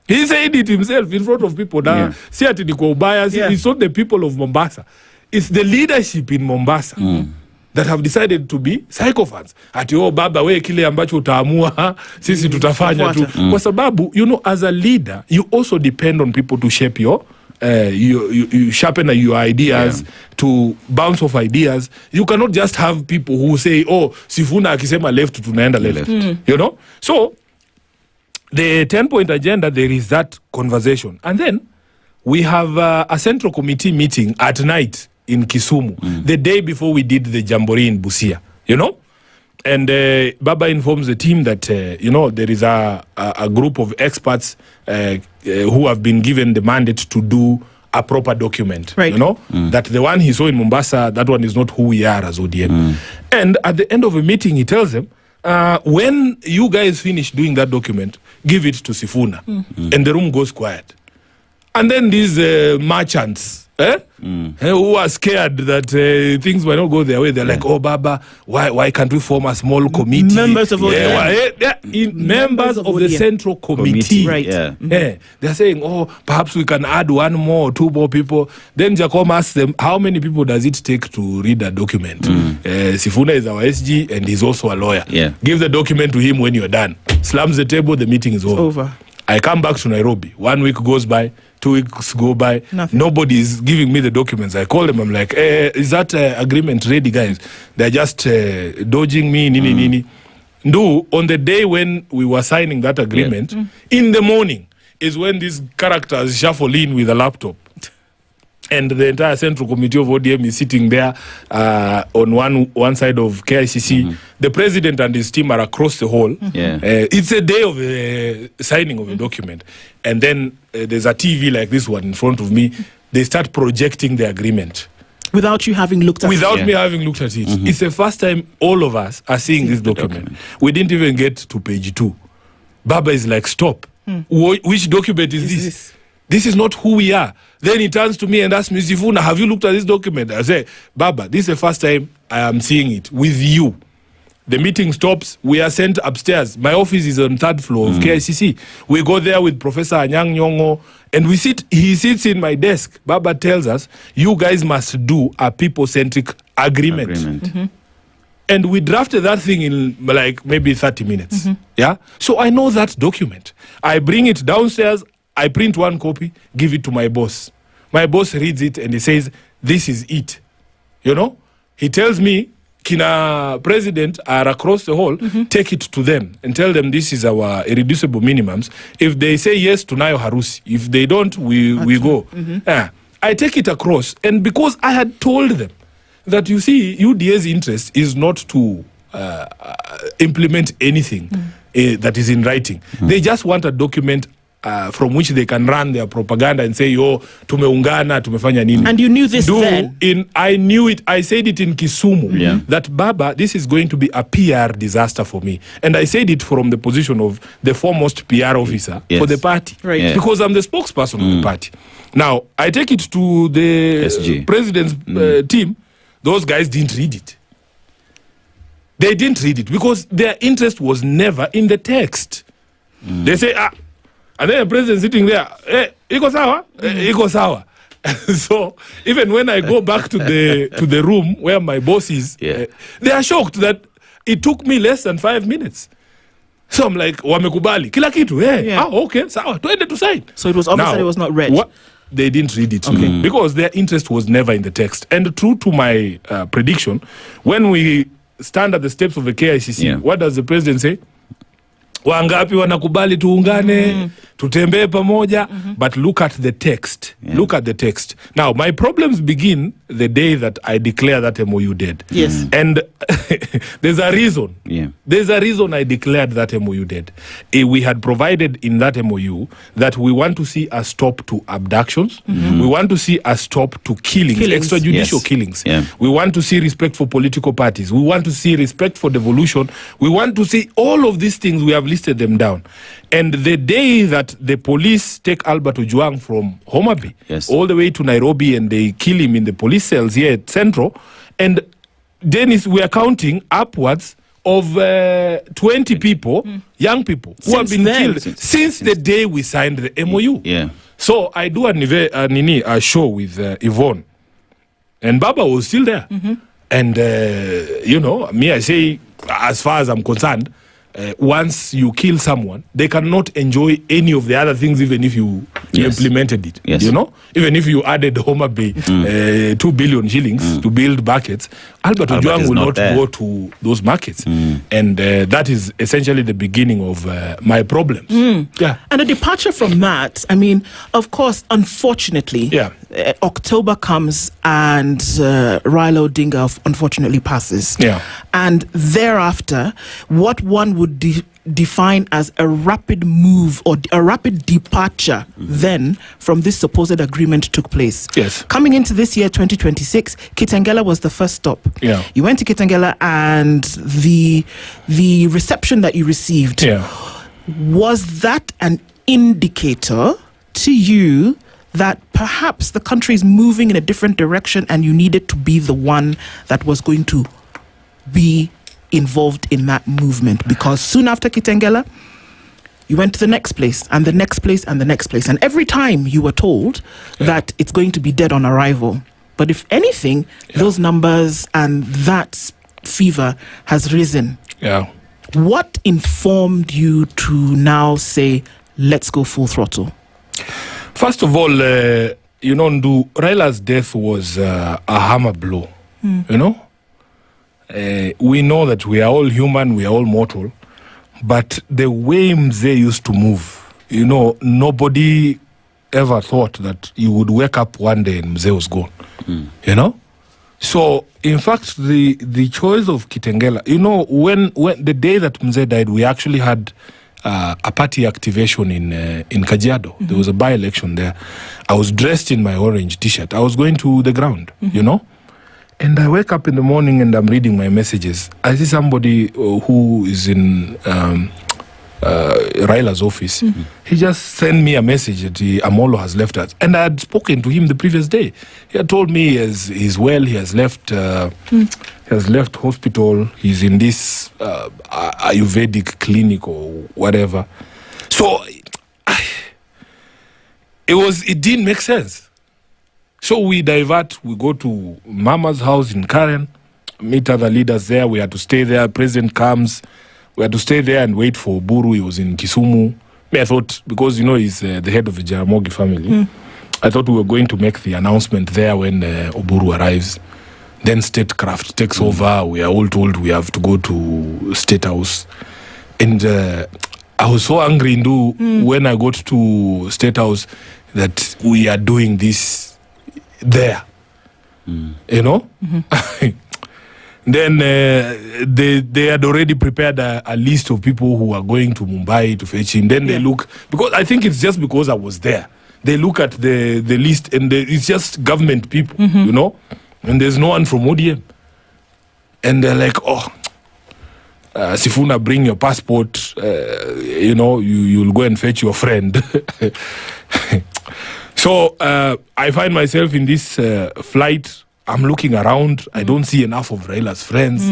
He said it himself in front of people. Now, it's not the people of Mombasa. It's the leadership in Mombasa that have decided to be sycophants. Ati baba we kile ambacho utaamua sisi tutafanya tu. Kwa sababu, as a leader, you also depend on people to shape you sharpen your ideas, to bounce off ideas. You cannot just have people who say, Sifuna akisema left, tunaenda left. So, the 10-point agenda, there is that conversation. And then we have a central committee meeting at night in Kisumu, the day before we did the Jamboree in Busia, And Baba informs the team that, there is a group of experts who have been given the mandate to do a proper document, that the one he saw in Mombasa, that one is not who we are as ODM. And at the end of the meeting, he tells them, when you guys finish doing that document, give it to Sifuna. And the room goes quiet. And then these merchants, who are scared that things might not go their way, they're like, Baba, why can't we form a small committee? Members of ODM. Members of the central committee. They're saying, perhaps we can add 1 more, 2 more people. Then Jacob asks them, how many people does it take to read a document? Sifuna is our SG and he's also a lawyer. Give the document to him when you're done. Slams the table, the meeting is over. I come back to Nairobi. 1 week goes by, 2 weeks go by. Nobody is giving me the documents. I call them. I'm like, is that agreement ready, guys? They're just dodging me. Nini. On the day when we were signing that agreement, in the morning is when these characters shuffle in with a laptop. And the entire central committee of ODM is sitting there on one side of KICC. The president and his team are across the hall. It's a day of signing of a document. And then there's a TV like this one in front of me. They start projecting the agreement. Without you having looked at it? Without me having looked at it. It's the first time all of us are seeing this document. We didn't even get to page 2. Baba is like, stop. Which document is this? This is not who we are. Then he turns to me and asks me, Sifuna, have you looked at this document? I say, Baba, this is the first time I am seeing it with you. The meeting stops. We are sent upstairs. My office is on 3rd floor of KICC. We go there with Professor Anyang Nyong'o, and we sit. He sits in my desk. Baba tells us, you guys must do a people-centric agreement. And we drafted that thing in like maybe 30 minutes. Yeah. So I know that document. I bring it downstairs. I print one copy, give it to my boss. My boss reads it and he says, this is it. You know? He tells me, Kina president are across the hall, take it to them and tell them this is our irreducible minimums. If they say yes, tunayo harusi. If they don't, we go. I take it across, and because I had told them that, you see, UDA's interest is not to implement anything that is in writing. They just want a document from which they can run their propaganda and say, yo, tumeungana, tumefanya nini. And you knew this then? I knew it. I said it in Kisumu, that, Baba, this is going to be a PR disaster for me. And I said it from the position of the foremost PR officer for the party. Right. Because I'm the spokesperson of the party. Now, I take it to the president's team. Those guys didn't read it. They didn't read it because their interest was never in the text. They say, and then the president sitting there, iko sawa? Iko sawa. So even when I go back to the room where my boss is, they are shocked that it took me less than 5 minutes. So I'm like, wamekubali kila kitu. Okay, sawa, tuende to sign. So it was obvious that it was not read. They didn't read it because their interest was never in the text. And true to my prediction, when we stand at the steps of the KICC, what does the president say? Wangapi wanakubali tuungane, tutembee pamoja, but look at the text. Look at the text. Now, my problems begin the day that I declare that MOU dead. Yes. And there's a reason. There's a reason I declared that MOU dead. We had provided in that MOU that we want to see a stop to abductions. We want to see a stop to killings. Extrajudicial killings. We want to see respect for political parties. We want to see respect for devolution. We want to see all of these things. We have listed them down. And the day that the police take Albert Ojwang from Homa Bay all the way to Nairobi and they kill him in the police cells here at Central, and Dennis, we are counting upwards of 20 people, young people, who have been killed since the day we signed the MOU. So I do a show with Yvonne, and Baba was still there. And, you know, me, I say, as far as I'm concerned, once you kill someone, they cannot enjoy any of the other things, even if you implemented it. You know, even if you added Homa Bay 2 billion shillings to build buckets, Albert Ojwang will not go to those markets. And that is essentially the beginning of my problems. And a departure from that, I mean, of course, unfortunately, October comes and Raila Odinga unfortunately passes. And thereafter, what one would define as a rapid move or a rapid departure then from this supposed agreement took place. Coming into this year, 2026, Kitengela was the first stop. You went to Kitengela, and the reception that you received, was that an indicator to you that perhaps the country is moving in a different direction and you needed to be the one that was going to be involved in that movement? Because soon after Kitengela, you went to the next place and the next place and the next place, and every time you were told that it's going to be dead on arrival. But if anything, those numbers and that fever has risen. What informed you to now say, let's go full throttle? First of all, you know, Raila's death was a hammer blow. You know, we know that we are all human, we are all mortal, but the way Mzee used to move, you know, nobody ever thought that you would wake up one day and Mzee was gone. You know, so in fact, the choice of Kitengela, you know, when the day that Mzee died, we actually had a party activation in Kajiado. There was a by-election there. I was dressed in my orange t-shirt. I was going to the ground, you know. And I wake up in the morning and I'm reading my messages. I see somebody who is in Raila's office. He just sent me a message that Amolo has left us. And I had spoken to him the previous day. He had told me he's well, he has left hospital, he's in this Ayurvedic clinic or whatever. So it didn't make sense. So we divert, we go to Mama's house in Karen, meet other leaders there. We had to stay there. President comes. We had to stay there and wait for Buru. He was in Kisumu. I thought, because, he's the head of the Jaramogi family, I thought we were going to make the announcement there when Oburu arrives. Then Statecraft takes over. We are all told we have to go to State House. And I was so angry, when I got to State House, that we are doing this there. Then they had already prepared a list of people who are going to Mumbai to fetch him. Then they look, because I think it's just because I was there. They look at the list and it's just government people, and there's no one from ODM. And they're like, Sifuna, bring your passport, you'll go and fetch your friend. So I find myself in this flight. I'm looking around. I don't see enough of Raila's friends.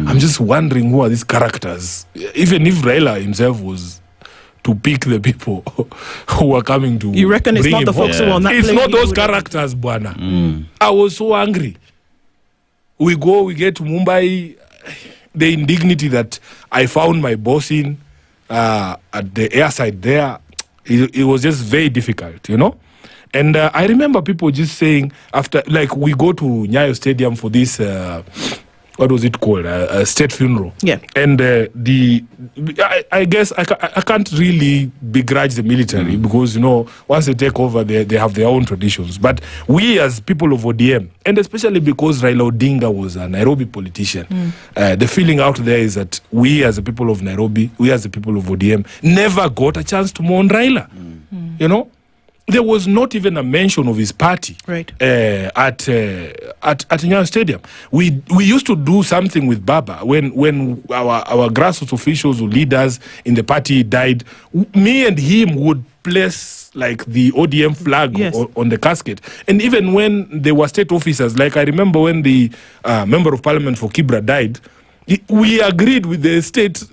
I'm just wondering who are these characters. Even if Raila himself was to pick the people who are coming to, you reckon it's not the folks who are on that plane? It's not those characters, Bwana. I was so angry. We get to Mumbai. The indignity that I found my boss in at the airside there, it was just very difficult, And I remember people just saying after, like, we go to Nyayo Stadium for this, what was it called? A state funeral. Yeah. And I guess I can't really begrudge the military because, once they take over, they have their own traditions. But we as people of ODM, and especially because Raila Odinga was a Nairobi politician, the feeling out there is that we as the people of Nairobi, we as the people of ODM, never got a chance to mourn Raila. There was not even a mention of his party at Nyayo Stadium. We used to do something with Baba when our grassroots officials or leaders in the party died. Me and him would place like the ODM flag on the casket. And even when there were state officers, like I remember when the member of parliament for Kibra died, we agreed with the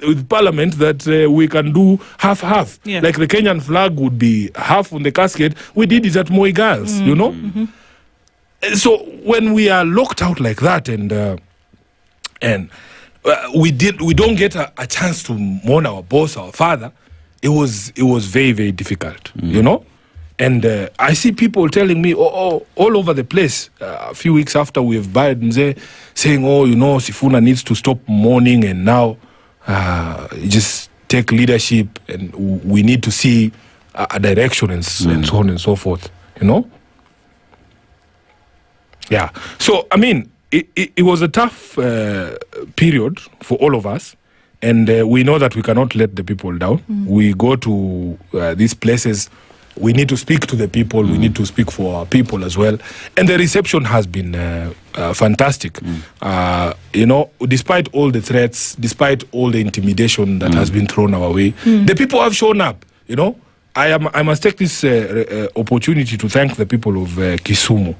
with parliament that we can do half-half. Like the Kenyan flag would be half on the casket. We did it at Moi Girls, So when we are locked out like that and we don't get a chance to mourn our boss, our father, it was very, very difficult, And I see people telling me all over the place a few weeks after we've buried Mzee, saying, Sifuna needs to stop mourning and now just take leadership and we need to see a direction and so on and so forth, Yeah. So, I mean, it was a tough period for all of us. And we know that we cannot let the people down. We go to these places. We need to speak to the people. We need to speak for our people as well. And the reception has been fantastic. Despite all the threats, despite all the intimidation that has been thrown our way, the people have shown up. I must take this opportunity to thank the people of Kisumu.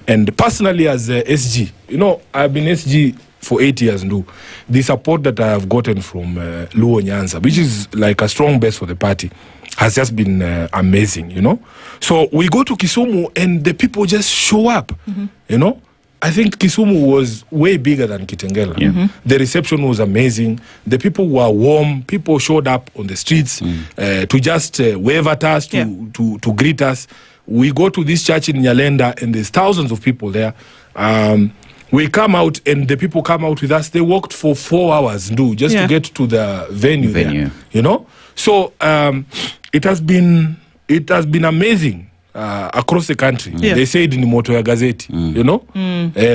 And personally as SG, I've been SG for 8 years now. The support that I have gotten from Luo Nyanza, which is like a strong base for the party, has just been amazing, So we go to Kisumu and the people just show up, I think Kisumu was way bigger than Kitengela. The reception was amazing. The people were warm. People showed up on the streets to just wave at us, to greet us. We go to this church in Nyalenda and there's thousands of people there. We come out and the people come out with us. They walked for 4 hours to get to the venue. There, So it has been amazing across the country. They said in moto ya gazeti,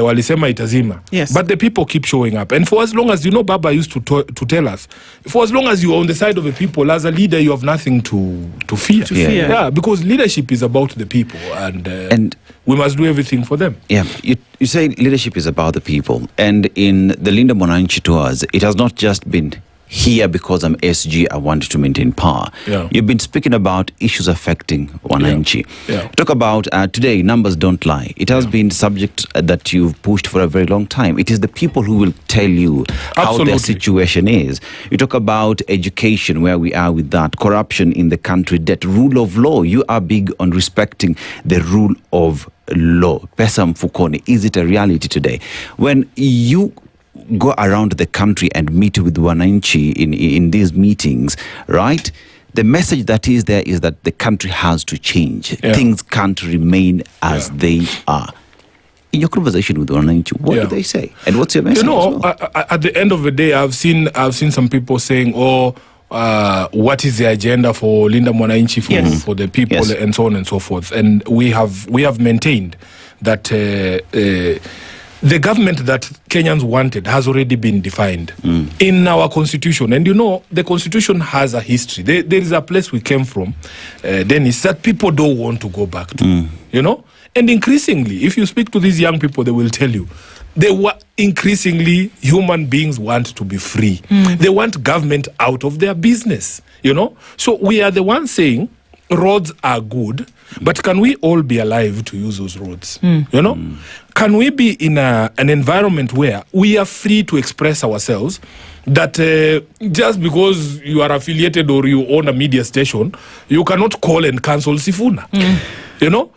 walisema itazima. But the people keep showing up. And for as long as, Baba used to tell us, for as long as you are on the side of the people, as a leader, you have nothing to fear. Yeah, because leadership is about the people and we must do everything for them. Yeah, you say leadership is about the people. And in the Linda Mwananchi tours, it has not just been here because I'm SG, I want to maintain power. Yeah. You've been speaking about issues affecting Wananchi. Yeah. Talk about today, numbers don't lie. It has been subject that you've pushed for a very long time. It is the people who will tell you how their situation is. You talk about education, where we are with that, corruption in the country, debt, rule of law. You are big on respecting the rule of law. Pesa mfukoni, is it a reality today? When you go around the country and meet with Wananchi in these meetings, right? The message that is there is that the country has to change. Yeah. Things can't remain as they are. In your conversation with Wananchi, what do they say? And what's your message? You know, at the end of the day, I've seen some people saying, what is the agenda for Linda Mwananchi for the people and so on and so forth. And we have maintained that the government that Kenyans wanted has already been defined in our constitution. And you know, the constitution has a history. There is a place we came from, Dennis, that people don't want to go back to, you know? And increasingly, if you speak to these young people, they will tell you, increasingly human beings want to be free. They want government out of their business, you know? So we are the ones saying roads are good, but can we all be alive to use those roads? You know? Can we be in an environment where we are free to express ourselves, that just because you are affiliated or you own a media station, you cannot call and cancel Sifuna? You know?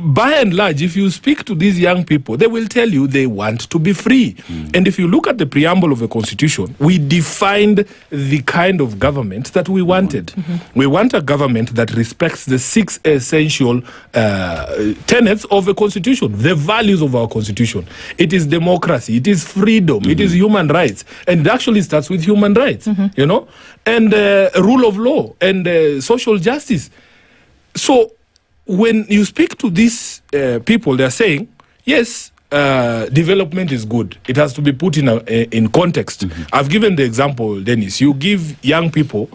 By and large, if you speak to these young people, they will tell you they want to be free. And if you look at the preamble of the Constitution, we defined the kind of government that we wanted. We want a government that respects the 6 essential tenets of the Constitution, the values of our Constitution. It is democracy, it is freedom, it is human rights. And it actually starts with human rights, you know, and rule of law and social justice. So when you speak to these people, they're saying, yes, development is good. It has to be put in context. I've given the example, Dennis. You give young people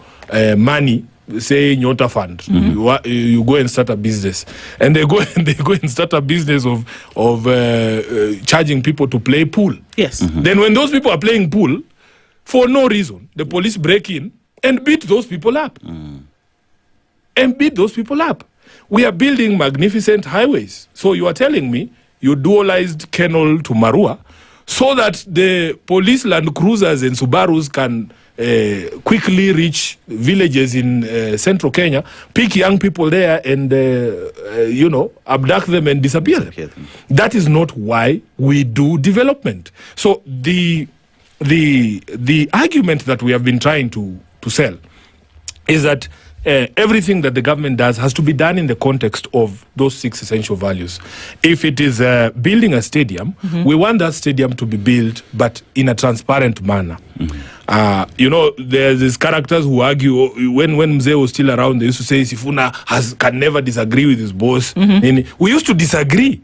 money, say Nyota Fund. You go and start a business, and they go and start a business of charging people to play pool. Yes. Then when those people are playing pool, for no reason, the police break in and beat those people up. We are building magnificent highways. So you are telling me you dualized Kenol to Marua so that the police Land Cruisers and Subarus can quickly reach villages in central Kenya, pick young people there and, you know, abduct them and disappear them. That is not why we do development. So the argument that we have been trying to sell is that everything that the government does has to be done in the context of those 6 essential values. If it is building a stadium, we want that stadium to be built, but in a transparent manner. You know, there's these characters who argue, when Mzee was still around, they used to say Sifuna can never disagree with his boss. And we used to disagree.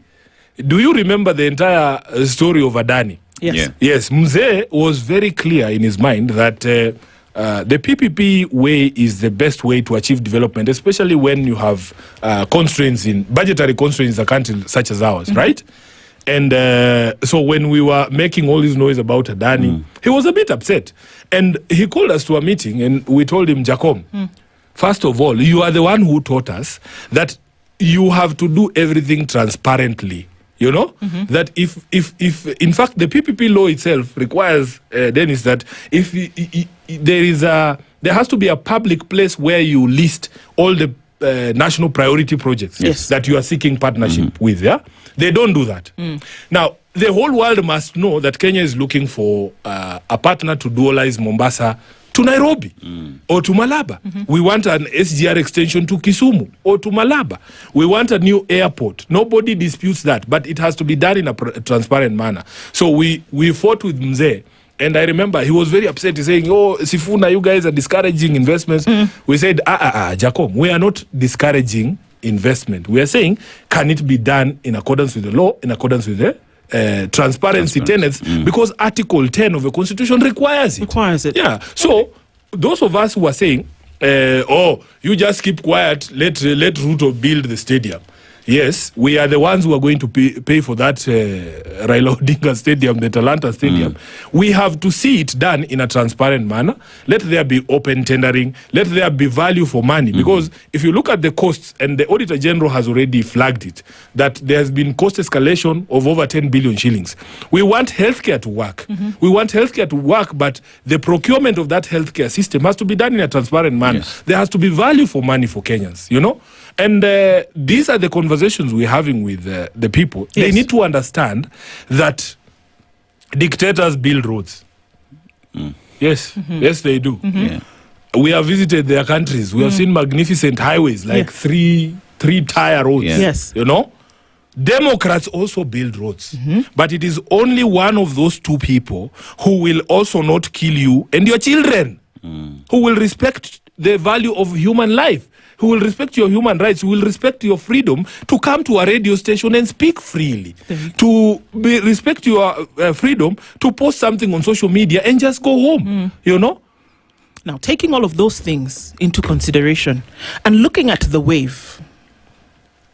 Do you remember the entire story of Adani? Yes. Yes, Mzee was very clear in his mind that the PPP way is the best way to achieve development, especially when you have budgetary constraints in a country such as ours, right? And so when we were making all this noise about Adani, he was a bit upset. And he called us to a meeting and we told him, Jacom, first of all, you are the one who taught us that you have to do everything transparently. You know, that if in fact the PPP law itself requires, Dennis, that if there has to be a public place where you list all the national priority projects that you are seeking partnership with. Yeah, they don't do that. Now the whole world must know that Kenya is looking for a partner to dualize Mombasa to Nairobi or to Malaba. We want an SGR extension to Kisumu or to Malaba. We want a new airport. Nobody disputes that, but it has to be done in a transparent manner. So we fought with Mzee, and I remember he was very upset. He's saying, oh, Sifuna, you guys are discouraging investments. We said, Jacob, we are not discouraging investment. We are saying, can it be done in accordance with the law, in accordance with the transparency tenets, because Article 10 of the Constitution requires it. Yeah. So those of us who are saying, you just keep quiet, let Ruto build the stadium. yes, we are the ones who are going to pay for that Raila Odinga Stadium, the Talanta Stadium. We have to see it done in a transparent manner. Let there be open tendering. Let there be value for money. Because if you look at the costs, and the Auditor General has already flagged it, that there has been cost escalation of over 10 billion shillings. We want healthcare to work. We want healthcare to work, but the procurement of that healthcare system has to be done in a transparent manner. Yes. There has to be value for money for Kenyans, you know? And these are the conversations we're having with the people. Yes. They need to understand that dictators build roads. Yes, yes, they do. Yeah. We have visited their countries. We have seen magnificent highways, like three-tier roads. Yes. You know? Democrats also build roads. But it is only one of those two people who will also not kill you and your children, who will respect the value of human life, who will respect your human rights, who will respect your freedom to come to a radio station and speak freely, to respect your freedom to post something on social media and just go home, you know? Now, taking all of those things into consideration and looking at the wave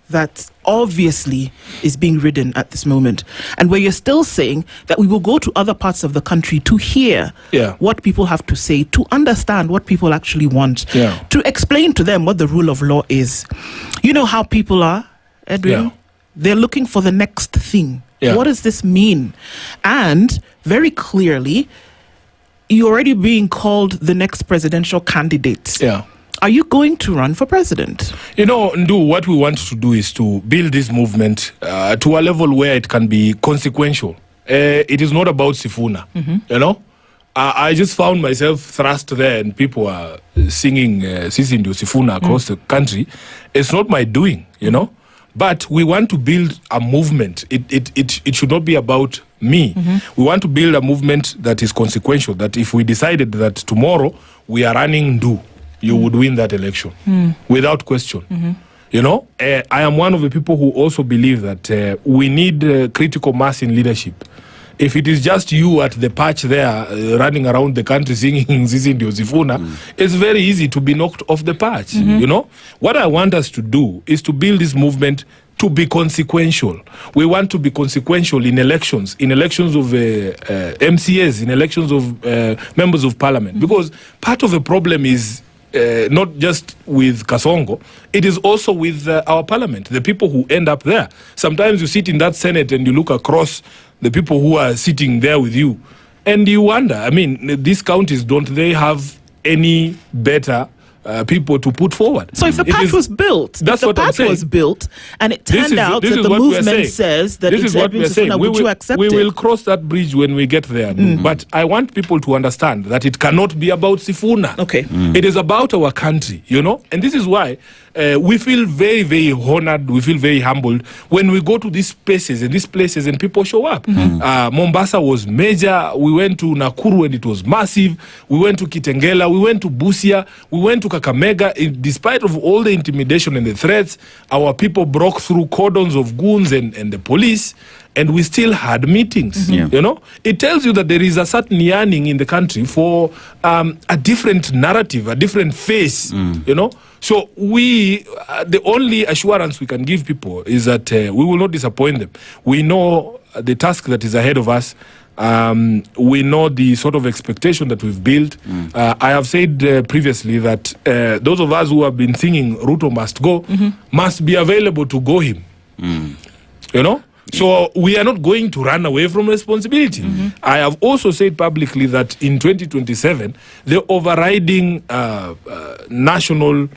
that obviously is being ridden at this moment, and where you're still saying that we will go to other parts of the country to hear what people have to say, to understand what people actually want, to explain to them what the rule of law is. You know how people are, Edwin? They're looking for the next thing. What does this mean? And very clearly, you're already being called the next presidential candidate. Are you going to run for president? You know, Ndu, what we want to do is to build this movement to a level where it can be consequential. It is not about Sifuna, you know? I just found myself thrust there and people are singing Sisi Ndio Sifuna across the country. It's not my doing, you know? But we want to build a movement. It should not be about me. We want to build a movement that is consequential, that if we decided that tomorrow we are running Ndu, you would win that election without question. You know, I am one of the people who also believe that we need critical mass in leadership. If it is just you at the patch there running around the country singing Zizi Ndio Sifuna, it's very easy to be knocked off the patch. You know, what I want us to do is to build this movement to be consequential. We want to be consequential in elections of MCAs, in elections of members of parliament, because part of the problem is not just with Kasongo, it is also with our parliament, the people who end up there. Sometimes you sit in that Senate and you look across the people who are sitting there with you, and you wonder, I mean, these counties, don't they have any better people to put forward? So if the path was built, that's what I'm saying. Was built, and it turned out that the movement says that it's Edwin Sifuna, would you accept it? We will cross that bridge when we get there. But I want people to understand that it cannot be about Sifuna. Okay. It is about our country, you know? And this is why we feel very, very honored, we feel very humbled when we go to these spaces and these places and people show up. Mombasa was major. We went to Nakuru and it was massive. We went to Kitengela. We went to Busia. We went to Kakamega. Despite of all the intimidation and the threats, our people broke through cordons of goons and the police, and we still had meetings. You know, it tells you that there is a certain yearning in the country for a different narrative, a different face. You know, so we the only assurance we can give people is that we will not disappoint them. We know the task that is ahead of us. We know the sort of expectation that we've built. I have said previously that those of us who have been singing Ruto must go must be available to go him. You know? So we are not going to run away from responsibility. I have also said publicly that in 2027, the overriding national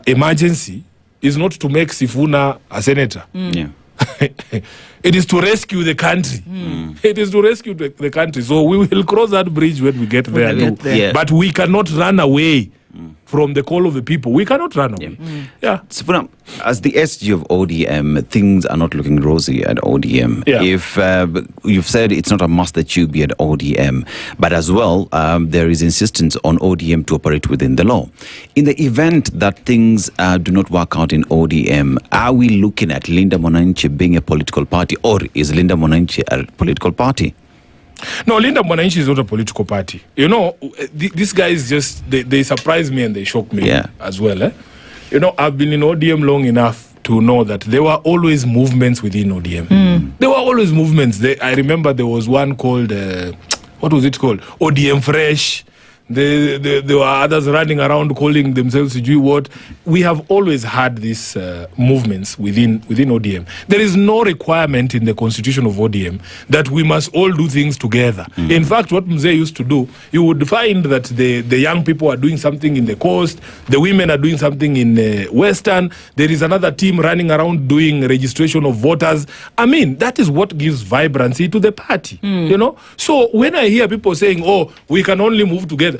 emergency is not to make Sifuna a senator. It is to rescue the country. It is to rescue the country. So we will cross that bridge when we get there. Yeah. But we cannot run away from the call of the people. We cannot run away. Sifuna, as the SG of ODM, things are not looking rosy at ODM. If you've said it's not a must that you be at ODM, but as well, there is insistence on ODM to operate within the law. In the event that things do not work out in ODM, are we looking at Linda Mwananchi being a political party, or is Linda Mwananchi a political party? No, Linda Mwananchi is not a political party. You know, these guys just, they surprise me and they shock me as well. You know, I've been in ODM long enough to know that there were always movements within ODM. There were always movements. I remember there was one called, what was it called? ODM Fresh. There were others running around calling themselves what. We have always had these movements within ODM. There is no requirement in the constitution of ODM that we must all do things together. In fact, what Mzee used to do, you would find that the young people are doing something in the coast, the women are doing something in Western, there is another team running around doing registration of voters. I mean, that is what gives vibrancy to the party, you know? So when I hear people saying, oh, we can only move together,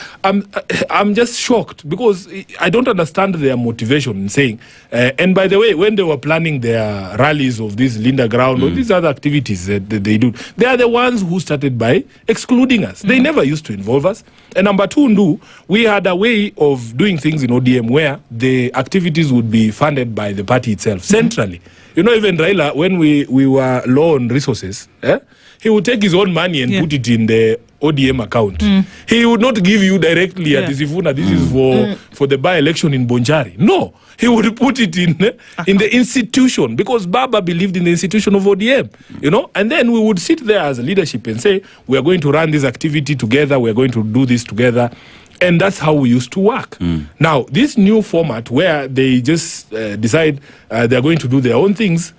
I'm just shocked because I don't understand their motivation in saying. And by the way, when they were planning their rallies of this Linda Ground or these other activities that they do, they are the ones who started by excluding us. They never used to involve us. And number two, we had a way of doing things in ODM where the activities would be funded by the party itself, centrally. You know, even Raila, when we were low on resources, he would take his own money and put it in the ODM account. He would not give you directly at Sifuna, this is for the by-election in Bonjari. No, he would put it in the institution because Baba believed in the institution of ODM, you know, and then we would sit there as a leadership and say, we are going to run this activity together, we are going to do this together. And that's how we used to work. Now, this new format where they just decide they're going to do their own things,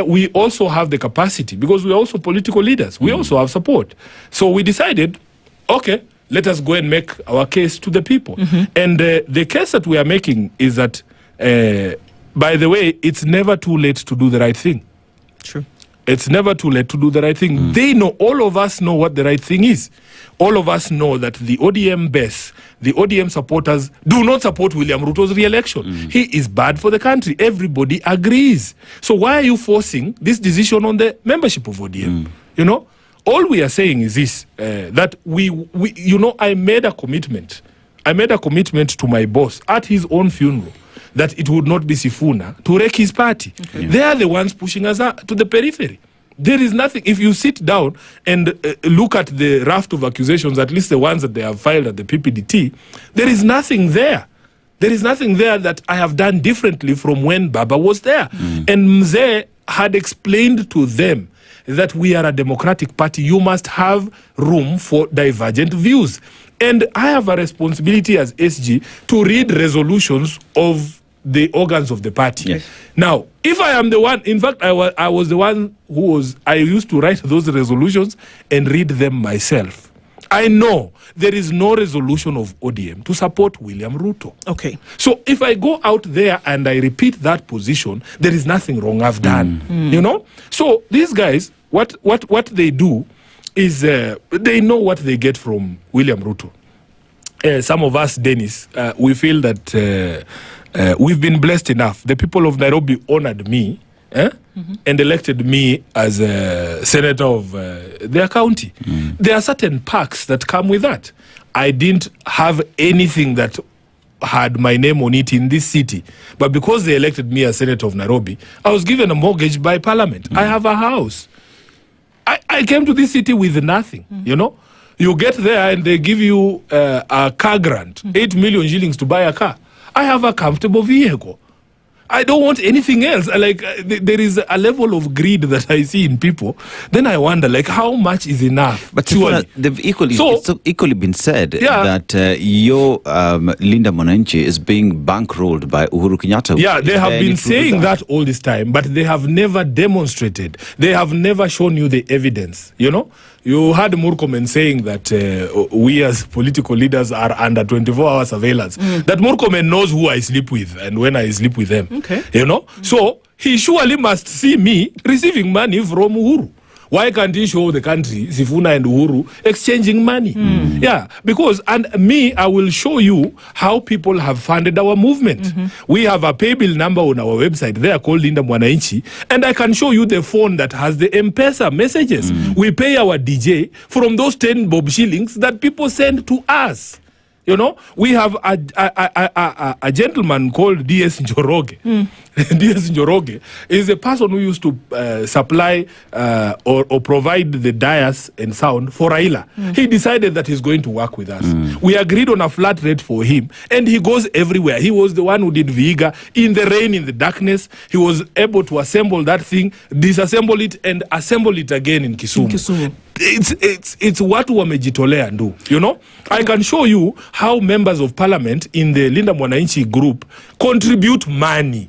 we also have the capacity because we're also political leaders. We also have support. So we decided, okay, let us go and make our case to the people. And the case that we are making is that, by the way, it's never too late to do the right thing. True. It's never too late to do the right thing. They know, all of us know what the right thing is. All of us know that the ODM base, the ODM supporters do not support William Ruto's re-election. He is bad for the country. Everybody agrees. So why are you forcing this decision on the membership of ODM? You know, all we are saying is this, that we you know, I made a commitment. I made a commitment to my boss at his own funeral that it would not be Sifuna to wreck his party. They are the ones pushing us to the periphery. There is nothing. If you sit down and look at the raft of accusations, at least the ones that they have filed at the PPDT, there is nothing there. There is nothing there that I have done differently from when Baba was there. And Mzee had explained to them that we are a democratic party. You must have room for divergent views. And I have a responsibility as SG to read resolutions of the organs of the party. Yes. Now, if I am the one, in fact, I was the one I used to write those resolutions and read them myself. I know there is no resolution of ODM to support William Ruto. Okay. So if I go out there and I repeat that position, there is nothing wrong I've done. You know? So these guys, what they do is they know what they get from William Ruto. Some of us, Dennis, we feel that we've been blessed enough. The people of Nairobi honored me and elected me as a senator of their county. There are certain perks that come with that. I didn't have anything that had my name on it in this city. But because they elected me as senator of Nairobi, I was given a mortgage by Parliament. I have a house. I came to this city with nothing, you know. You get there and they give you a car grant, 8 million shillings to buy a car. I have a comfortable vehicle. I don't want anything else. Like there is a level of greed that I see in people. Then I wonder, like, how much is enough? But they've equally been said that your Linda Mwananchi is being bankrolled by Uhuru Kenyatta. Yeah, they have been saying that all this time, but they have never demonstrated. They have never shown you the evidence, you know? You heard Murkomen saying that we as political leaders are under 24-hour surveillance. That Murkomen knows who I sleep with and when I sleep with them. Okay. You know? So he surely must see me receiving money from Uhuru. Why can't he show the country, Sifuna and Uhuru, exchanging money? Yeah, because, and me, I will show you how people have funded our movement. We have a pay bill number on our website. They are called Linda Mwananchi. And I can show you the phone that has the M-Pesa messages. We pay our DJ from those 10 bob shillings that people send to us. You know, we have a gentleman called DS Njoroge. DS Njoroge is a person who used to supply or provide the dais and sound for Raila. He decided that he's going to work with us. We agreed on a flat rate for him, and he goes everywhere. He was the one who did Vihiga in the rain, in the darkness. He was able to assemble that thing, disassemble it, and assemble it again in Kisumu. It's what wamejitolea do. You know, I can show you how members of parliament in the Linda Mwananchi group contribute money.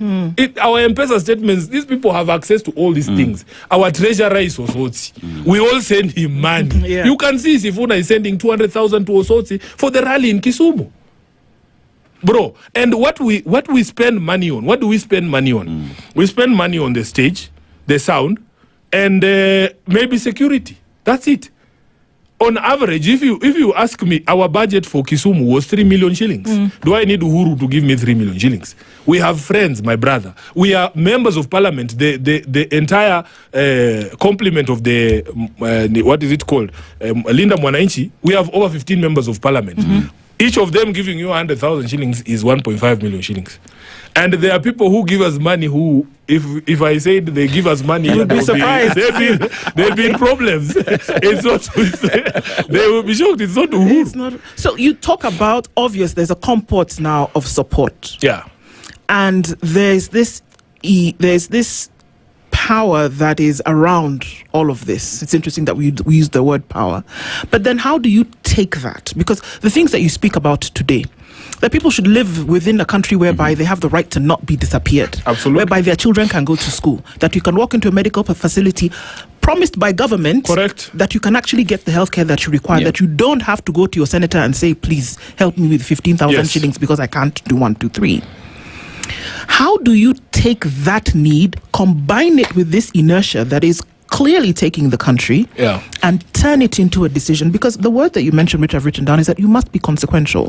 Our M-Pesa statements, these people have access to all these things. Our treasurer is Osotsi. We all send him money. You can see Sifuna is sending 200,000 to Osotsi for the rally in Kisumu. Bro, and what we spend money on, what do we spend money on? We spend money on the stage, the sound, and maybe security. That's it. On average, if you ask me, our budget for Kisumu was 3 million shillings. Do I need Uhuru to give me 3 million shillings? We have friends, my brother. We are members of parliament. The entire complement of the, what is it called? Linda Mwananchi, we have over 15 members of parliament. Each of them giving you 100,000 shillings is 1.5 million shillings. And there are people who give us money who, if I said they give us money, you'll be surprised. There'll be problems. It's not, they will be shocked. It's not Uhuru. It's not. So you talk about, obvious, there's a comport now of support. Yeah. And there's this power that is around all of this. It's interesting that we use the word power. But then how do you take that? Because the things that you speak about today, that people should live within a country whereby they have the right to not be disappeared. Absolutely. Whereby their children can go to school. That you can walk into a medical facility promised by government. Correct. That you can actually get the healthcare that you require. That you don't have to go to your senator and say, please help me with 15,000 shillings because I can't do 1, 2, 3. How do you take that need, combine it with this inertia that is clearly taking the country and turn it into a decision? Because the word that you mentioned, which I've written down, is that you must be consequential.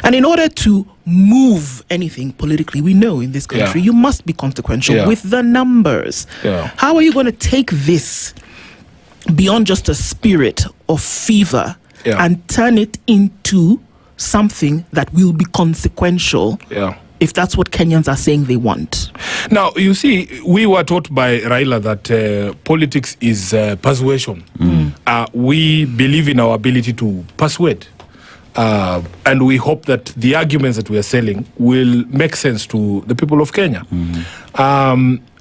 And in order to move anything politically, we know in this country, you must be consequential with the numbers. How are you going to take this beyond just a spirit of fever and turn it into something that will be consequential? If that's what Kenyans are saying they want. Now, you see, we were taught by Raila that politics is persuasion. We believe in our ability to persuade. And we hope that the arguments that we are selling will make sense to the people of Kenya.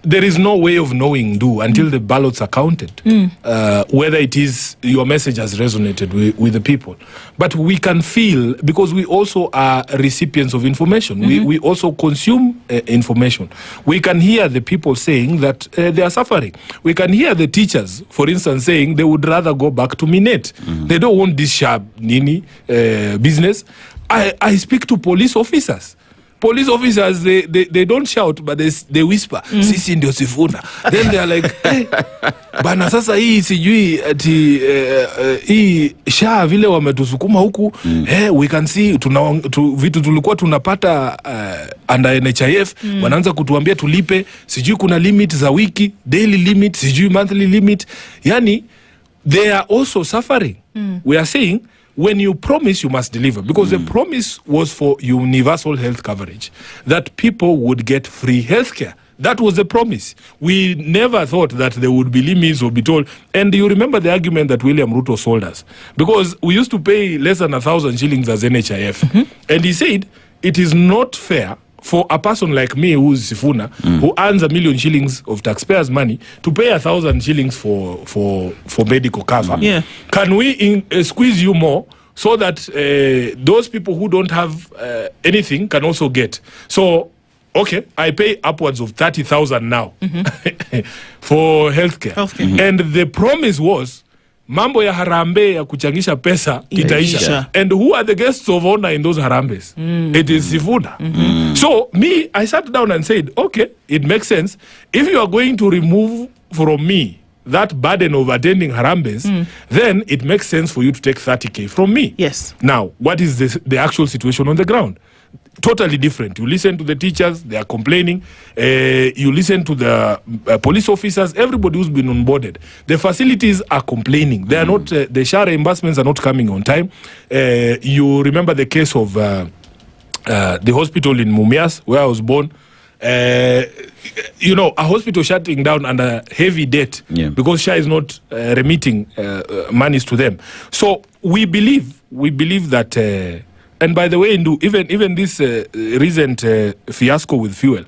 There is no way of knowing, until the ballots are counted, whether it is your message has resonated with the people. But we can feel, because we also are recipients of information. We also consume information. We can hear the people saying that they are suffering. We can hear the teachers, for instance, saying they would rather go back to Minet. They don't want this sharp business. I speak to police officers. Police officers, they don't shout, but they whisper, sisi ndio Sifuna. Then they are like, hey, bana sasa hii sijui ati hii shaa vile wametusukuma huku, we can see vitu tulikuwa tunapata under NHIF, wanaanza kutuambia tulipe, sijui kuna limit za wiki, daily limit, sijui monthly limit. Yani, they are also suffering. We are saying, when you promise, you must deliver. Because the promise was for universal health coverage, that people would get free healthcare. That was the promise. We never thought that there would be limits or be told. And you remember the argument that William Ruto sold us. Because we used to pay less than 1,000 shillings as NHIF. And he said, it is not fair for a person like me, who's Sifuna, who earns 1 million shillings of taxpayers' money, to pay 1,000 shillings for medical cover. Can we squeeze you more so that those people who don't have anything can also get? So, okay, I pay upwards of 30,000 now for healthcare. And the promise was, mambo ya harambe ya kuchangisha pesa itaisha. And who are the guests of honor in those harambes? It is Sifuna. So me, I sat down and said, okay, it makes sense. If you are going to remove from me that burden of attending harambes, then it makes sense for you to take 30K from me. Yes. Now, what is the actual situation on the ground? totally different. You listen to the teachers, they are complaining. You listen to the police officers, everybody who's been onboarded. The facilities are complaining. They are not, the share reimbursements are not coming on time. You remember the case of the hospital in Mumias, where I was born. You know, a hospital shutting down under heavy debt because SHA is not remitting monies to them. So we believe that, and by the way, even this recent fiasco with fuel,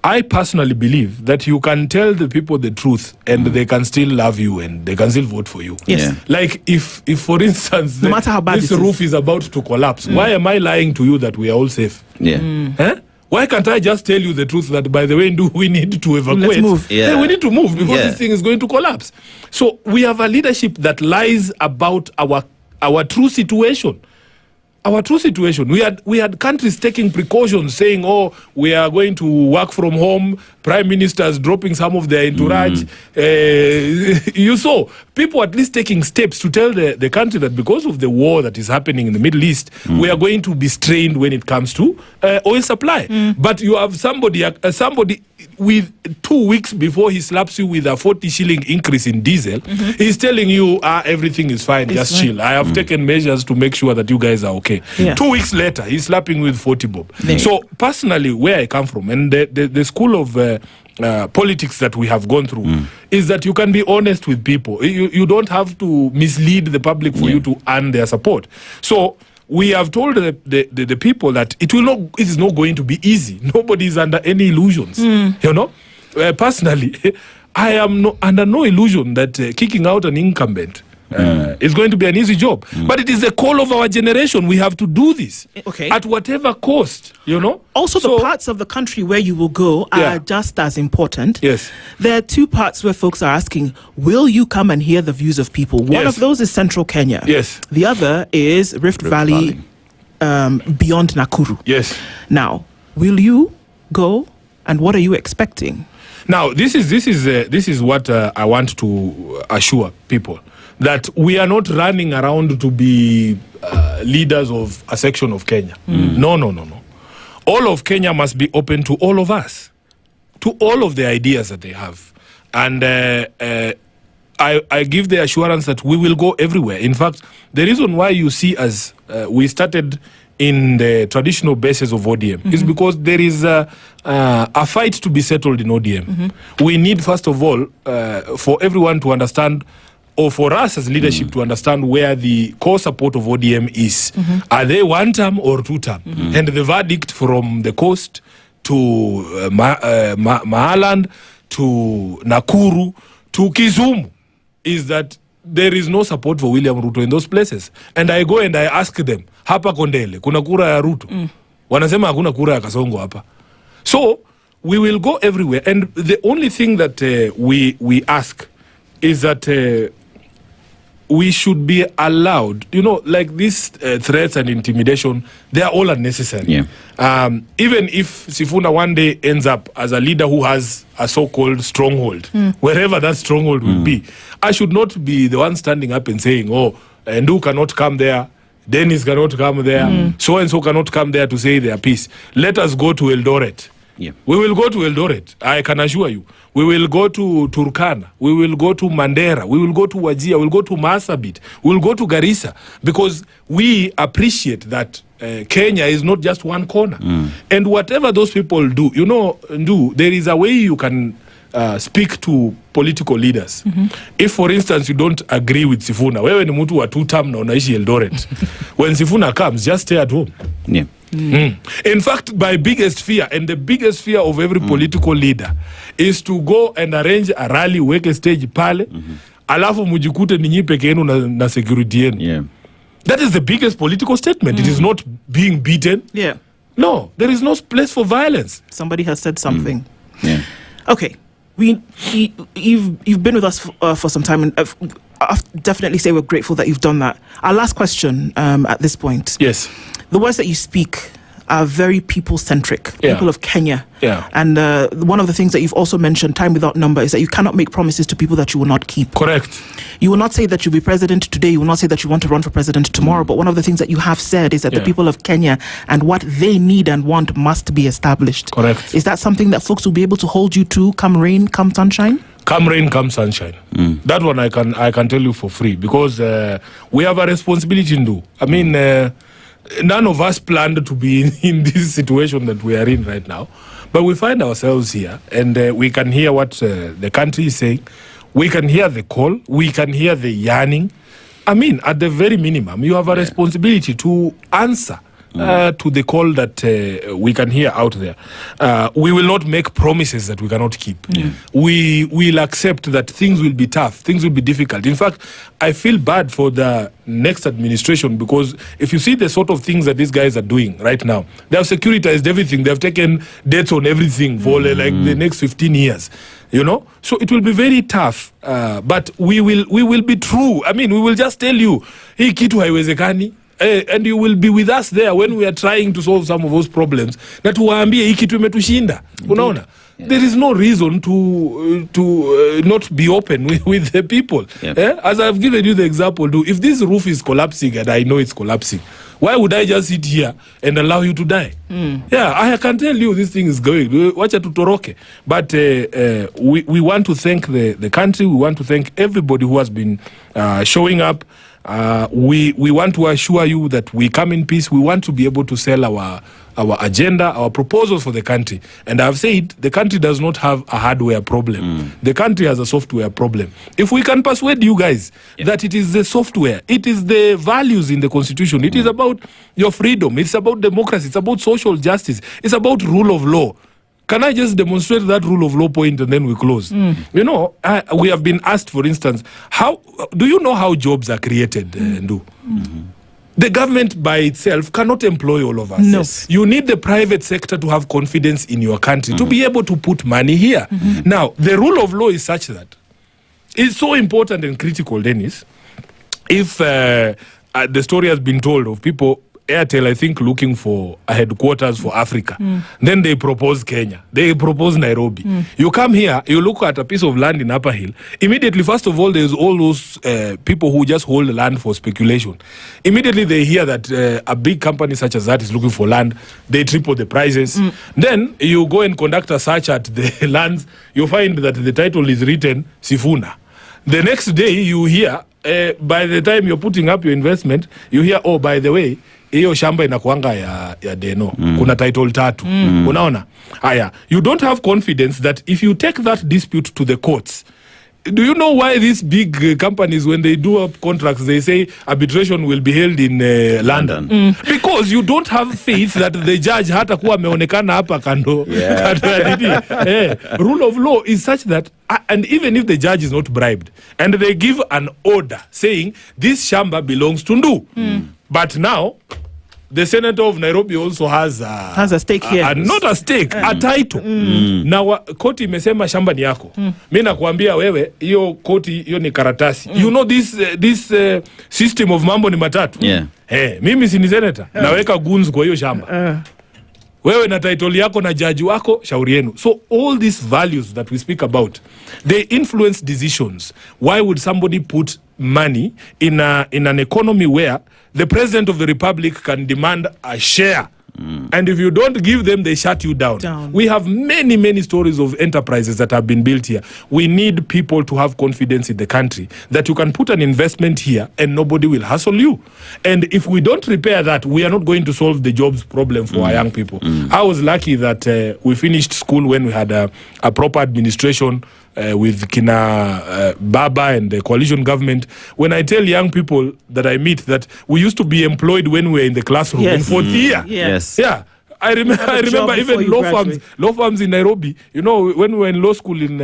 I personally believe that you can tell the people the truth and they can still love you and they can still vote for you. Yes. Yeah. Like if for instance, no matter how bad this roof is about to collapse, why am I lying to you that we are all safe? Yeah. Why can't I just tell you the truth that, by the way, we need to evacuate? Let's move. Yeah. We need to move because this thing is going to collapse. So we have a leadership that lies about our true situation. Our true situation. We had countries taking precautions, saying, "Oh, we are going to work from home." Prime ministers dropping some of their entourage. You saw people at least taking steps to tell the country that because of the war that is happening in the Middle East, we are going to be strained when it comes to oil supply. But you have somebody with 2 weeks before he slaps you with a 40 shilling increase in diesel, he's telling you everything is fine, just chill. I have taken measures to make sure that you guys are okay. 2 weeks later, he's slapping with 40 bob. So personally, where I come from, and the school of politics that we have gone through is that you can be honest with people. You don't have to mislead the public for you to earn their support. So we have told the people that it is not going to be easy. Nobody is under any illusions. You know, personally, I am under no illusion that kicking out an incumbent is going to be an easy job. But it is the call of our generation. We have to do this at whatever cost, you know. Also, the parts of the country where you will go are just as important. Yes. There are two parts where folks are asking, will you come and hear the views of people? One of those is central Kenya. Yes. The other is Rift Valley. Beyond Nakuru. Yes. Now, will you go, and what are you expecting? Now, this is what I want to assure people, that we are not running around to be leaders of a section of Kenya. No. All of Kenya must be open to all of us, to all of the ideas that they have. And I give the assurance that we will go everywhere. In fact, the reason why you see us, we started in the traditional bases of ODM is because there is a fight to be settled in ODM. We need, first of all, for everyone to understand, or for us as leadership to understand where the core support of ODM is. Are they one term or two term? And the verdict from the coast to Mahaland to Nakuru to Kisumu is that there is no support for William Ruto in those places. And I go and I ask them, hapa Kondele, kuna kura ya Ruto? Wanasema hakuna kura ya Kasongo hapa. So, we will go everywhere. And the only thing that we ask is that we should be allowed, you know, like these threats and intimidation, they are all unnecessary. Even if Sifuna one day ends up as a leader who has a so-called stronghold, wherever that stronghold will be, I should not be the one standing up and saying, oh, Ndu cannot come there, Dennis cannot come there, so-and-so cannot come there to say their piece. Let us go to Eldoret. We will go to Eldoret, I can assure you. We will go to Turkana. We will go to Mandera. We will go to Wajir. We will go to Marsabit. We will go to Garissa, because we appreciate that Kenya is not just one corner. And whatever those people do, you know, there is a way you can speak to political leaders. If, for instance, you don't agree with Sifuna, wewe ni mtu wa two-term na unaishi Eldoret. When Sifuna comes, just stay at home. In fact, my biggest fear, and the biggest fear of every political leader, is to go and arrange a rally, weke stage pale, alafu mujikute ninyi peke yenu na security yenu. That is the biggest political statement. It is not being beaten. No, there is no place for violence. Somebody has said something. Okay, you've been with us for some time, and I'll definitely say we're grateful that you've done that. Our last question at this point. Yes. The words that you speak are very people-centric, Yeah. people of Kenya. Yeah. And one of the things that you've also mentioned, time without number, is that you cannot make promises to people that you will not keep. Correct. You will not say that you'll be president today. You will not say that you want to run for president tomorrow. But one of the things that you have said is that the Yeah. people of Kenya and what they need and want must be established. Correct. Is that something that folks will be able to hold you to come rain, come sunshine? Come rain, come sunshine. That one I can tell you for free, because we have a responsibility to do. I mean, none of us planned to be in this situation that we are in right now, but we find ourselves here, and we can hear what the country is saying. We can hear the call. We can hear the yearning. I mean, at the very minimum, you have a responsibility to answer to the call that we can hear out there. We will not make promises that we cannot keep. We will accept that things will be tough, things will be difficult. In fact, I feel bad for the next administration, because if you see the sort of things that these guys are doing right now, they have securitized everything. They have taken debts on everything for like the next 15 years. You know, so it will be very tough, but we will be true. I mean, we will just tell you, hii kitu haiwezekani. And you will be with us there when we are trying to solve some of those problems. Na tuwaambie hii kitu imetushinda. Unaona? There is no reason to not be open with the people. As I've given you the example, if this roof is collapsing and I know it's collapsing, why would I just sit here and allow you to die? Yeah, I can tell you this thing is going. Wacha tutoroke. But we want to thank the country. We want to thank everybody who has been showing up. We want to assure you that we come in peace. We want to be able to sell our agenda, our proposals for the country. And I've said the country does not have a hardware problem. The country has a software problem. If we can persuade you guys that it is the software, it is the values in the constitution, it is about your freedom, it's about democracy, it's about social justice, it's about rule of law. Can I just demonstrate that rule of law point and then we close? You know, we have been asked, for instance, how do you know how jobs are created, Ndu? The government by itself cannot employ all of us. No. You need the private sector to have confidence in your country, to be able to put money here. Now, the rule of law is such that it's so important and critical, Dennis. If the story has been told of people, Airtel, I think, looking for a headquarters for Africa. Then they propose Kenya. They propose Nairobi. You come here, you look at a piece of land in Upper Hill. Immediately, first of all, there's all those people who just hold land for speculation. Immediately, they hear that a big company such as that is looking for land. They triple the prices. Then you go and conduct a search at the lands. You find that the title is written Sifuna. The next day, you hear, by the time you're putting up your investment, you hear, oh, by the way, hiyo shamba inakuanga ya Deno. Kuna title tatu. Unaona? Aya, you don't have confidence that if you take that dispute to the courts, do you know why these big companies, when they do up contracts, they say arbitration will be held in London? Because you don't have faith that the judge hata kuwa ameonekana hapa kando. Rule of law is such that, and even if the judge is not bribed, and they give an order saying this shamba belongs to Ndu, but now the senator of Nairobi also has a stake here. Not a stake, a title. Now, koti imesema shamba ni yako. Mimi nakwambia wewe, hiyo koti, hiyo ni karatasi. You know this system of mambo ni matatu. Mimi si ni senator. Naweka guns kwa hiyo shamba. Wewe na title yako na judge wako, shauri yenu. So all these values that we speak about, they influence decisions. Why would somebody put money in an economy where the president of the republic can demand a share, and if you don't give them, they shut you down. We have many stories of enterprises that have been built here. We need people to have confidence in the country that you can put an investment here and nobody will hassle you. And if we don't repair that, we are not going to solve the jobs problem for our young people. I was lucky that we finished school when we had a proper administration with Kina Baba and the coalition government. When I tell young people that I meet that we used to be employed when we were in the classroom in fourth year. Yeah. I remember even law firms in Nairobi. You know, when we were in law school in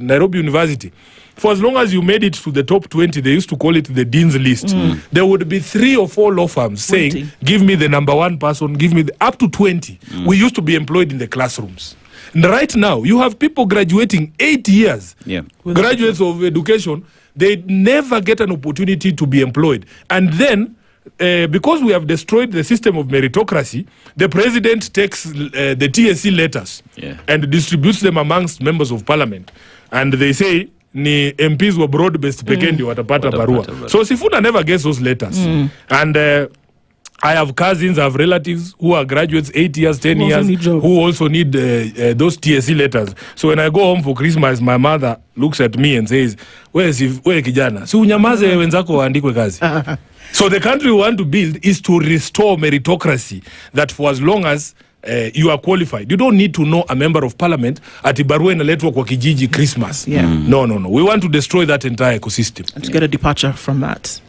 Nairobi University, for as long as you made it to the top 20, they used to call it the dean's list. There would be 3 or 4 law firms saying, give me the number one person, give me up to 20. We used to be employed in the classrooms. And right now, you have people graduating 8 years. Graduates of education, they never get an opportunity to be employed. And then because we have destroyed the system of meritocracy, the president takes the TSC letters and distributes them amongst members of parliament. And they say, ni MPs were broad-based pekee ndio watapata barua. So Sifuna never gets those letters. And I have cousins, I have relatives who are graduates 8 years, 10 years, who also need those TSC letters. So when I go home for Christmas, my mother looks at me and says, where kijana? Si unyamaze wenzako waandikwe kazi. So the country we want to build is to restore meritocracy, that for as long as you are qualified, you don't need to know a member of parliament ati barua inaletwa kwa kijiji Christmas. No. We want to destroy that entire ecosystem. And to get a departure from that.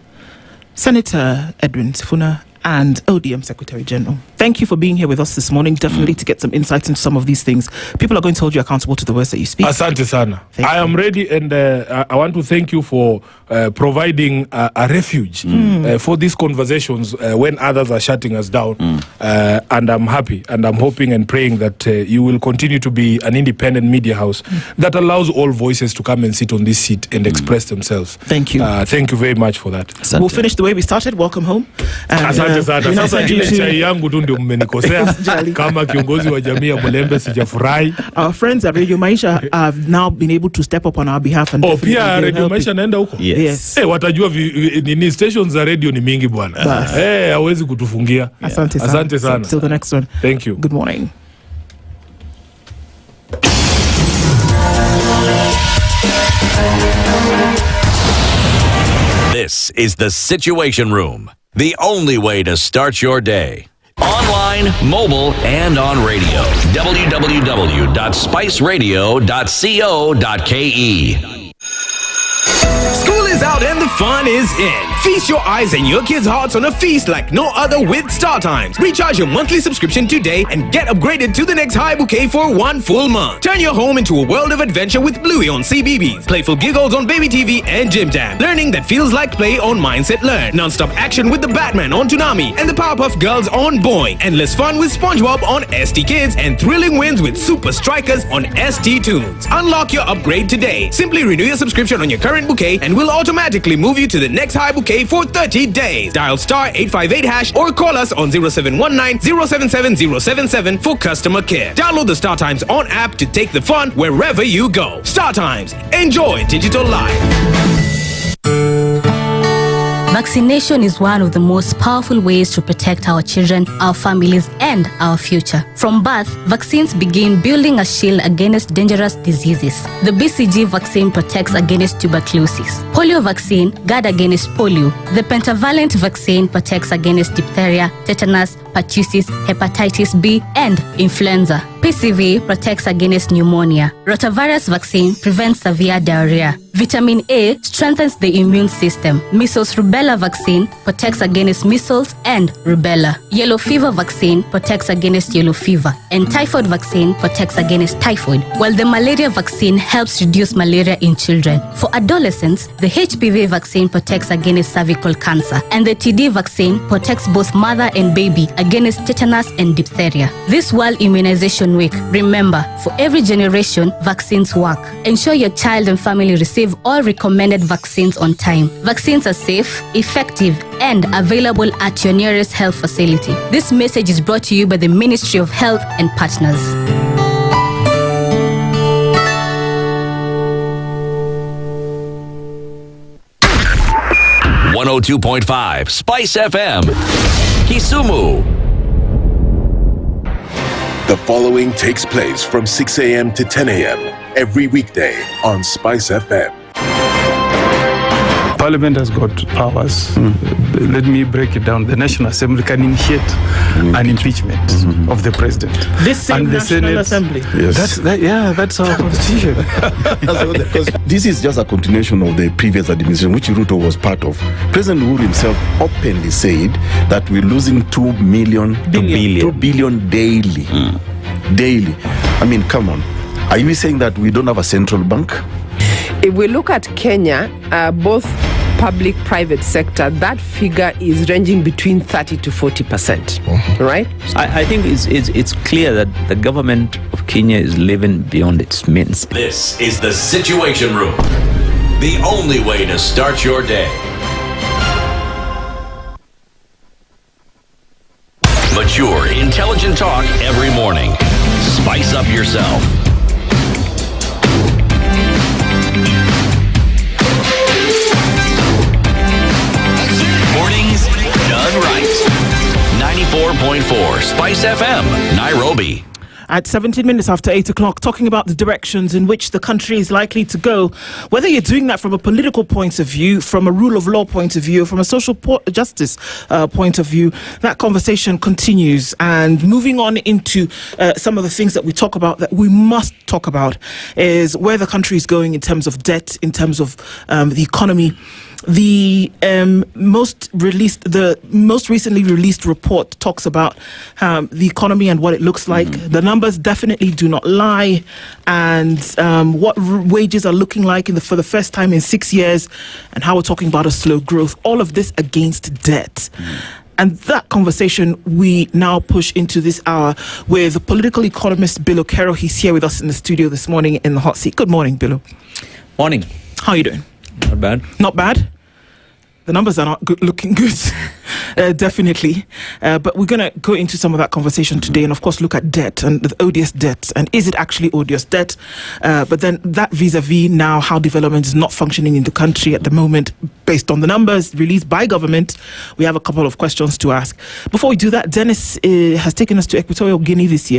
Senator Edwin Sifuna and ODM Secretary General, thank you for being here with us this morning, definitely to get some insights into some of these things. People are going to hold you accountable to the words that you speak. Asante sana. I am ready, and I want to thank you for providing a refuge for these conversations when others are shutting us down. And I'm happy, and I'm hoping and praying that you will continue to be an independent media house that allows all voices to come and sit on this seat and express themselves. Thank you. Thank you very much for that. We'll finish the way we started. Welcome home. And, sasa ile chai yangu tu ndio mmenikosea kama kiongozi wa jamii ya Mulembe sijafurahi. Our friends at Radio Maisha have now been able to step up on our behalf and pia Radio Maisha naenda huko. Yes. Watajua nini stations za radio ni mingi bwana. Hawezi kutufungia. Asante sana. Till the next one. Thank you. Good morning. This is the Situation Room, the only way to start your day. Online, mobile, and on radio. www.spiceradio.co.ke. School is out and the fun is in. Feast your eyes and your kids' hearts on a feast like no other with StarTimes. Recharge your monthly subscription today and get upgraded to the next high bouquet for 1 full month. Turn your home into a world of adventure with Bluey on CBBS, playful giggles on Baby TV and Jim Jam, learning that feels like play on Mindset Learn, non-stop action with the Batman on Toonami and the Powerpuff Girls on Boing, endless fun with SpongeBob on ST Kids, and thrilling wins with Super Strikers on ST Tunes. Unlock your upgrade today. Simply renew your subscription on your current bouquet and we'll automatically move you to the next high bouquet for 30 days. Dial *858# or call us on 0719 077 077 for customer care. Download the StarTimes on app to take the fun wherever you go. StarTimes. Enjoy digital life. Vaccination is one of the most powerful ways to protect our children, our families, and our future. From birth, vaccines begin building a shield against dangerous diseases. The BCG vaccine protects against tuberculosis. Polio vaccine guard against polio. The pentavalent vaccine protects against diphtheria, tetanus, pertussis, hepatitis B, and influenza. PCV protects against pneumonia. Rotavirus vaccine prevents severe diarrhea. Vitamin A strengthens the immune system. Measles rubella vaccine protects against measles and rubella. Yellow fever vaccine protects against yellow fever. And typhoid vaccine protects against typhoid. While the malaria vaccine helps reduce malaria in children. For adolescents, the HPV vaccine protects against cervical cancer. And the TD vaccine protects both mother and baby against tetanus and diphtheria. This World Immunization Week, remember, for every generation, vaccines work. Ensure your child and family receive all recommended vaccines on time. Vaccines are safe, effective, and available at your nearest health facility. This message is brought to you by the Ministry of Health and partners. .5 Spice FM, Kisumu. The following takes place from 6 a.m. to 10 a.m. every weekday on Spice FM. Parliament has got powers. Let me break it down. The National Assembly can initiate an impeachment of the president. This same National Assembly. Yes. That's our constitution. Because this is just a continuation of the previous administration, which Ruto was part of. President Uhuru himself openly said that we're losing 2 billion daily. Daily. I mean, come on. Are you saying that we don't have a central bank? If we look at Kenya, both public-private sector, that figure is ranging between 30 to 40%, right? I think it's clear that the government of Kenya is living beyond its means. This is the Situation Room, the only way to start your day. more intelligent talk every morning. Spice up yourself. Mornings done right. 94.4 Spice FM, Nairobi. At 17 minutes after 8 o'clock, talking about the directions in which the country is likely to go, whether you're doing that from a political point of view, from a rule of law point of view, from a social justice point of view, that conversation continues. And moving on into some of the things that we talk about, that we must talk about, is where the country is going in terms of debt, in terms of the economy. The most recently released report talks about the economy and what it looks like. The numbers definitely do not lie, and what wages are looking like for the first time in 6 years, and how we're talking about a slow growth. All of this against debt. And that conversation we now push into this hour with political economist Billow Kerrow. He's here with us in the studio this morning in the hot seat. Good morning, Billow. Morning. How are you doing? Not bad. Not bad? The numbers are not looking good, definitely. But we're going to go into some of that conversation today and, of course, look at debt and the odious debt. And is it actually odious debt? But then that vis-a-vis now how development is not functioning in the country at the moment based on the numbers released by government. We have a couple of questions to ask. Before we do that, Dennis has taken us to Equatorial Guinea this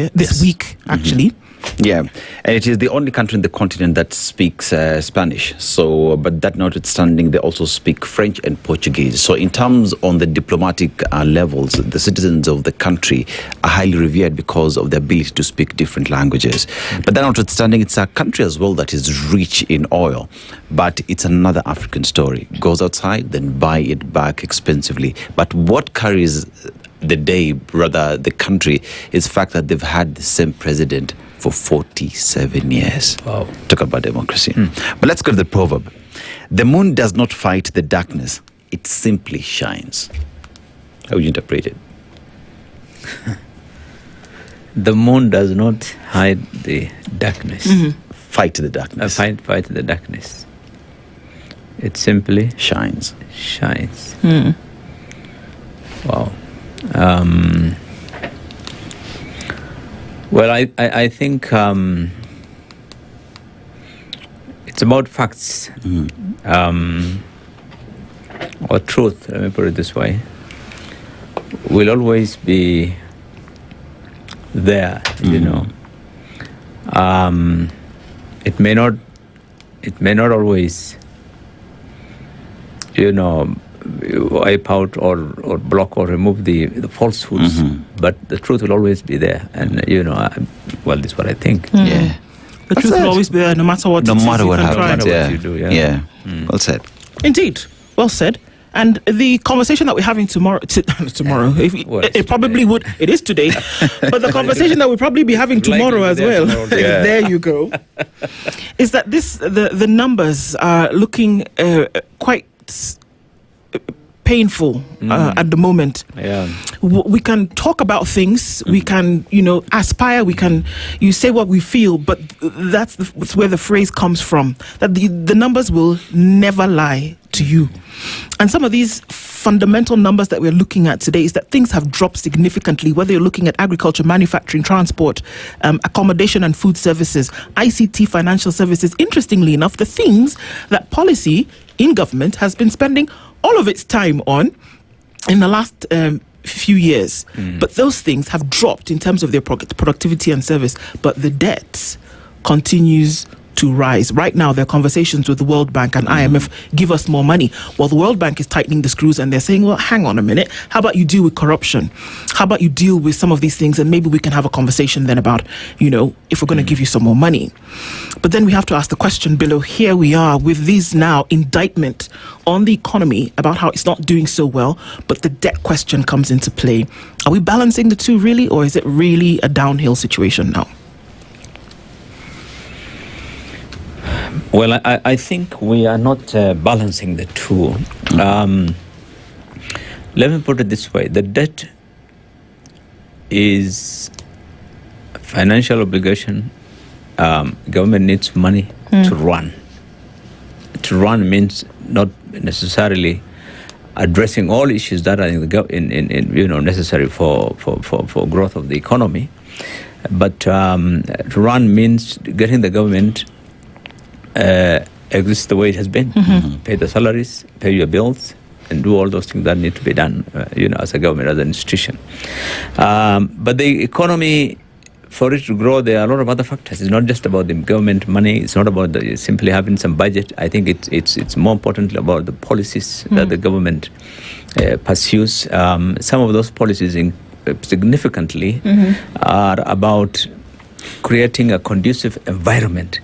week, actually. Yeah, and it is the only country in the continent that speaks Spanish. So, but that notwithstanding, they also speak French and Portuguese. So, in terms on the diplomatic levels, the citizens of the country are highly revered because of the ability to speak different languages. But that notwithstanding, it's a country as well that is rich in oil. But it's another African story. Goes outside, then buy it back expensively. But what carries the day, rather the country, is the fact that they've had the same president for 47 years. Wow. Talk about democracy. But let's go to the proverb. The moon does not fight the darkness, it simply shines. How would you interpret it? The moon does not hide the darkness. Fight the darkness. Fight the darkness. It simply shines. Wow. Well, I think it's about facts or truth, let me put it this way, will always be there, you know. It may not always, you know, wipe out or block or remove the falsehoods, but the truth will always be there. And you know, well, this is what I think. Yeah, the truth will always be there, no matter what. No matter what happens. Yeah. What you do. Well said. Indeed, well said. And the conversation that we're having tomorrow, it probably would. It is today, but the conversation that we'll probably be having tomorrow as well. There you go. Is that the numbers are looking quite painful at the moment. Yeah. We can talk about things, we can, you know, aspire, you say what we feel, but that's where the phrase comes from, that the numbers will never lie to you. And some of these fundamental numbers that we're looking at today is that things have dropped significantly, whether you're looking at agriculture, manufacturing, transport, accommodation and food services, ICT, financial services. Interestingly enough, the things that policy in government has been spending all of its time on in the last few years. But those things have dropped in terms of their productivity and service. But the debt continues to rise. Right now, there are conversations with the World Bank and IMF, give us more money. Well, the World Bank is tightening the screws and they're saying, well, hang on a minute. How about you deal with corruption? How about you deal with some of these things and maybe we can have a conversation then about, you know, if we're going to give you some more money. But then we have to ask the question, Billow, here we are with these now indictment on the economy about how it's not doing so well, but the debt question comes into play. Are we balancing the two really, or is it really a downhill situation now? Well, I think we are not balancing the two. Let me put it this way. The debt is a financial obligation. Government needs money to run. To run means not necessarily addressing all issues that are necessary for growth of the economy. But to run means getting the government exist the way it has been. Pay the salaries, pay your bills, and do all those things that need to be done, as a government, as an institution. But the economy, for it to grow, there are a lot of other factors. It's not just about the government money. It's not about simply having some budget. I think it's more important about the policies that the government pursues. Some of those policies significantly are about creating a conducive environment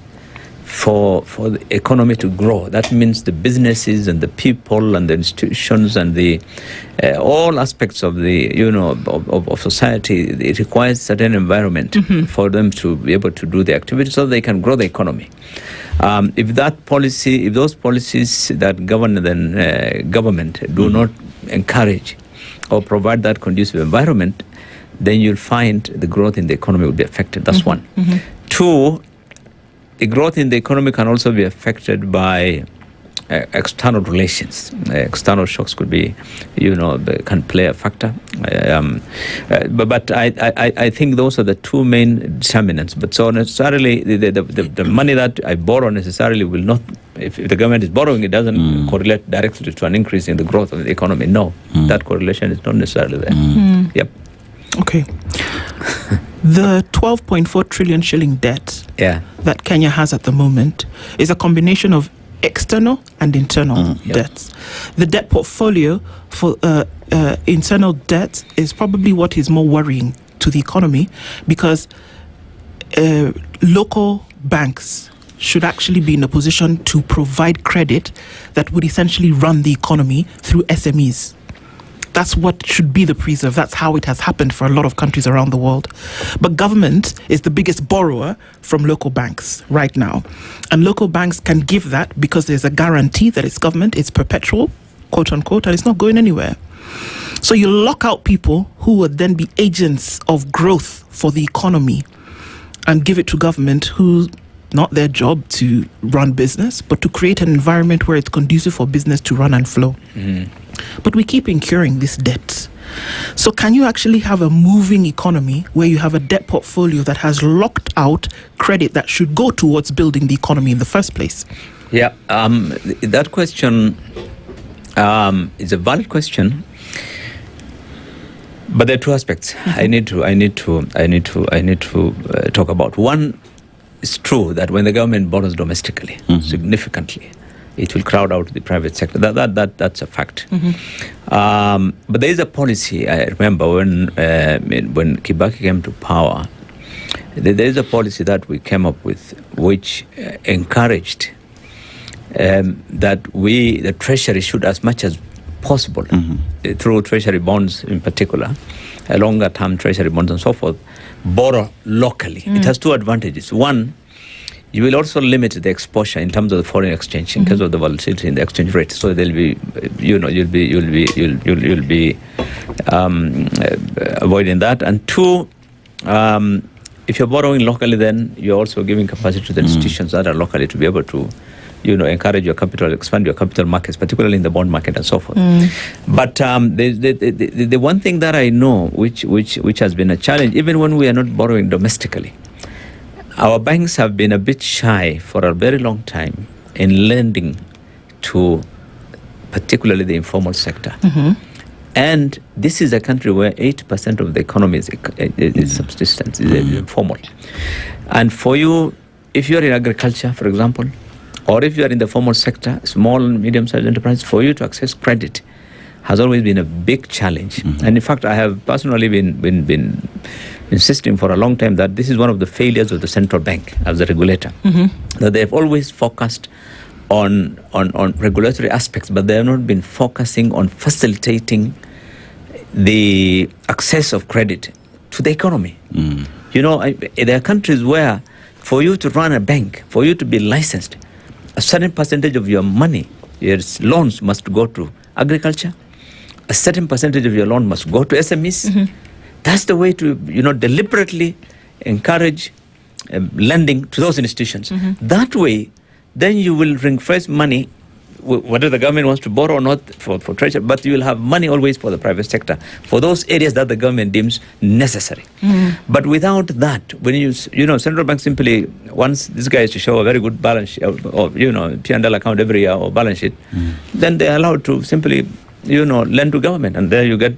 for the economy to grow. That means the businesses and the people and the institutions and the all aspects of the of society. It requires certain environment for them to be able to do the activities so they can grow the economy. If those policies that govern the government do not encourage or provide that conducive environment, then you'll find the growth in the economy will be affected. That's one. Two, the growth in the economy can also be affected by external relations. External shocks could be, can play a factor. But I think those are the two main determinants. But so necessarily, the money that I borrow necessarily will not, if the government is borrowing, it doesn't correlate directly to an increase in the growth of the economy. No, that correlation is not necessarily there. Yep. Okay. The 12.4 trillion shilling debt that Kenya has at the moment is a combination of external and internal debts. The debt portfolio for internal debt is probably what is more worrying to the economy, because local banks should actually be in a position to provide credit that would essentially run the economy through SMEs. That's what should be the preserve. That's how it has happened for a lot of countries around the world. But government is the biggest borrower from local banks right now. And local banks can give that because there's a guarantee that it's government, it's perpetual, quote unquote, and it's not going anywhere. So you lock out people who would then be agents of growth for the economy and give it to government who not their job to run business, but to create an environment where it's conducive for business to run and flow. But we keep incurring this debt. So can you actually have a moving economy where you have a debt portfolio that has locked out credit that should go towards building the economy in the first place? Yeah, that question is a valid question, but there are two aspects I need to talk about. One, it's true that when the government borrows domestically significantly, it will crowd out the private sector. That's a fact. But there is a policy. I remember when Kibaki came to power, there is a policy that we came up with which encouraged that the Treasury should, as much as possible, through Treasury bonds in particular, longer term Treasury bonds and so forth, borrow locally. It has two advantages. One, you will also limit the exposure in terms of the foreign exchange in case of the volatility in the exchange rate. So there'll be, you'll be avoiding that. And two, if you're borrowing locally, then you're also giving capacity to the institutions that are locally to be able to, encourage your capital, expand your capital markets, particularly in the bond market and so forth. But the one thing that I know, which has been a challenge, even when we are not borrowing domestically, our banks have been a bit shy for a very long time in lending to particularly the informal sector. And this is a country where 80% of the economy is subsistence, is informal. And for you, if you're in agriculture, for example, or if you are in the formal sector, small and medium-sized enterprise, for you to access credit has always been a big challenge. And in fact, I have personally been insisting for a long time that this is one of the failures of the central bank as a regulator, that they've always focused on regulatory aspects, but they have not been focusing on facilitating the access of credit to the economy. There are countries where for you to run a bank, for you to be licensed, a certain percentage of your money, your loans must go to agriculture, a certain percentage of your loan must go to SMEs. That's the way to, deliberately encourage lending to those institutions. That way, then you will ring-fence money whether the government wants to borrow or not for treasury, but you will have money always for the private sector for those areas that the government deems necessary. But without that, when you central bank simply wants these guys to show a very good balance sheet or P&L account every year or balance sheet, then they are allowed to simply lend to government, and there you get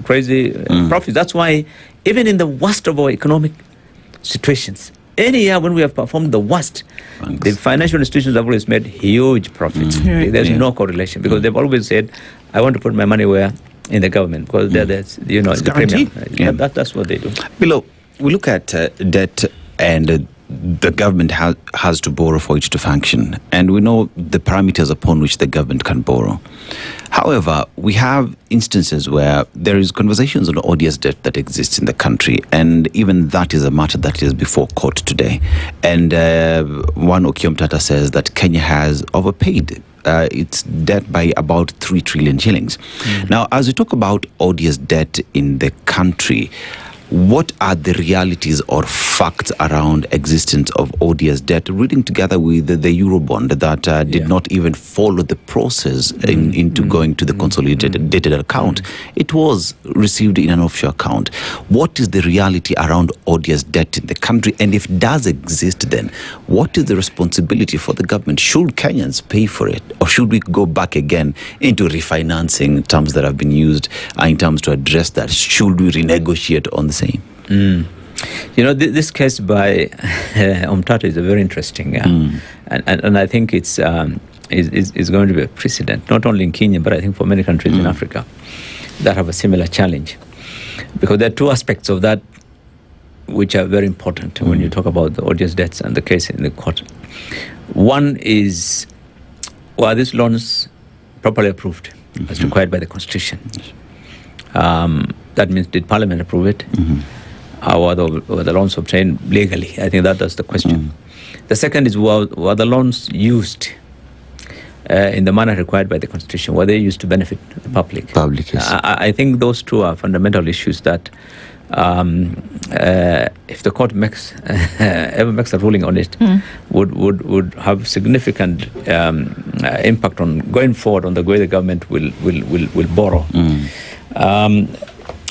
crazy profits. That's why even in the worst of our economic situations, any year when we have performed the worst, the financial institutions have always made huge profits. There's no correlation, because they've always said, I want to put my money where? In the government, because there's the premium. That's what they do. Billow, we look at debt, and the government has to borrow for it to function, and we know the parameters upon which the government can borrow. However, we have instances where there is conversations on odious debt that exists in the country, and even that is a matter that is before court today. And one Okoh Mtata says that Kenya has overpaid its debt by about 3 trillion shillings. Now, as we talk about odious debt in the country, what are the realities or facts around existence of odious debt, reading together with the Eurobond that did not even follow the process into going to the consolidated account? It was received in an offshore account. What is the reality around odious debt in the country? And if it does exist, then what is the responsibility for the government? Should Kenyans pay for it? Or should we go back again into refinancing terms that have been used in terms to address that? Should we renegotiate on the same? This case by Omtata is a very interesting, and I think it's is going to be a precedent, not only in Kenya, but I think for many countries in Africa that have a similar challenge, because there are two aspects of that which are very important when you talk about the odious debts and the case in the court. One is, were these loans properly approved as required by the Constitution? That means, did Parliament approve it? Or were the loans obtained legally? I think that's the question. The second is, were the loans used in the manner required by the Constitution? Were they used to benefit the public? Yes. I think those two are fundamental issues that if the court ever makes a ruling on it, would have significant impact on going forward on the way the government will borrow.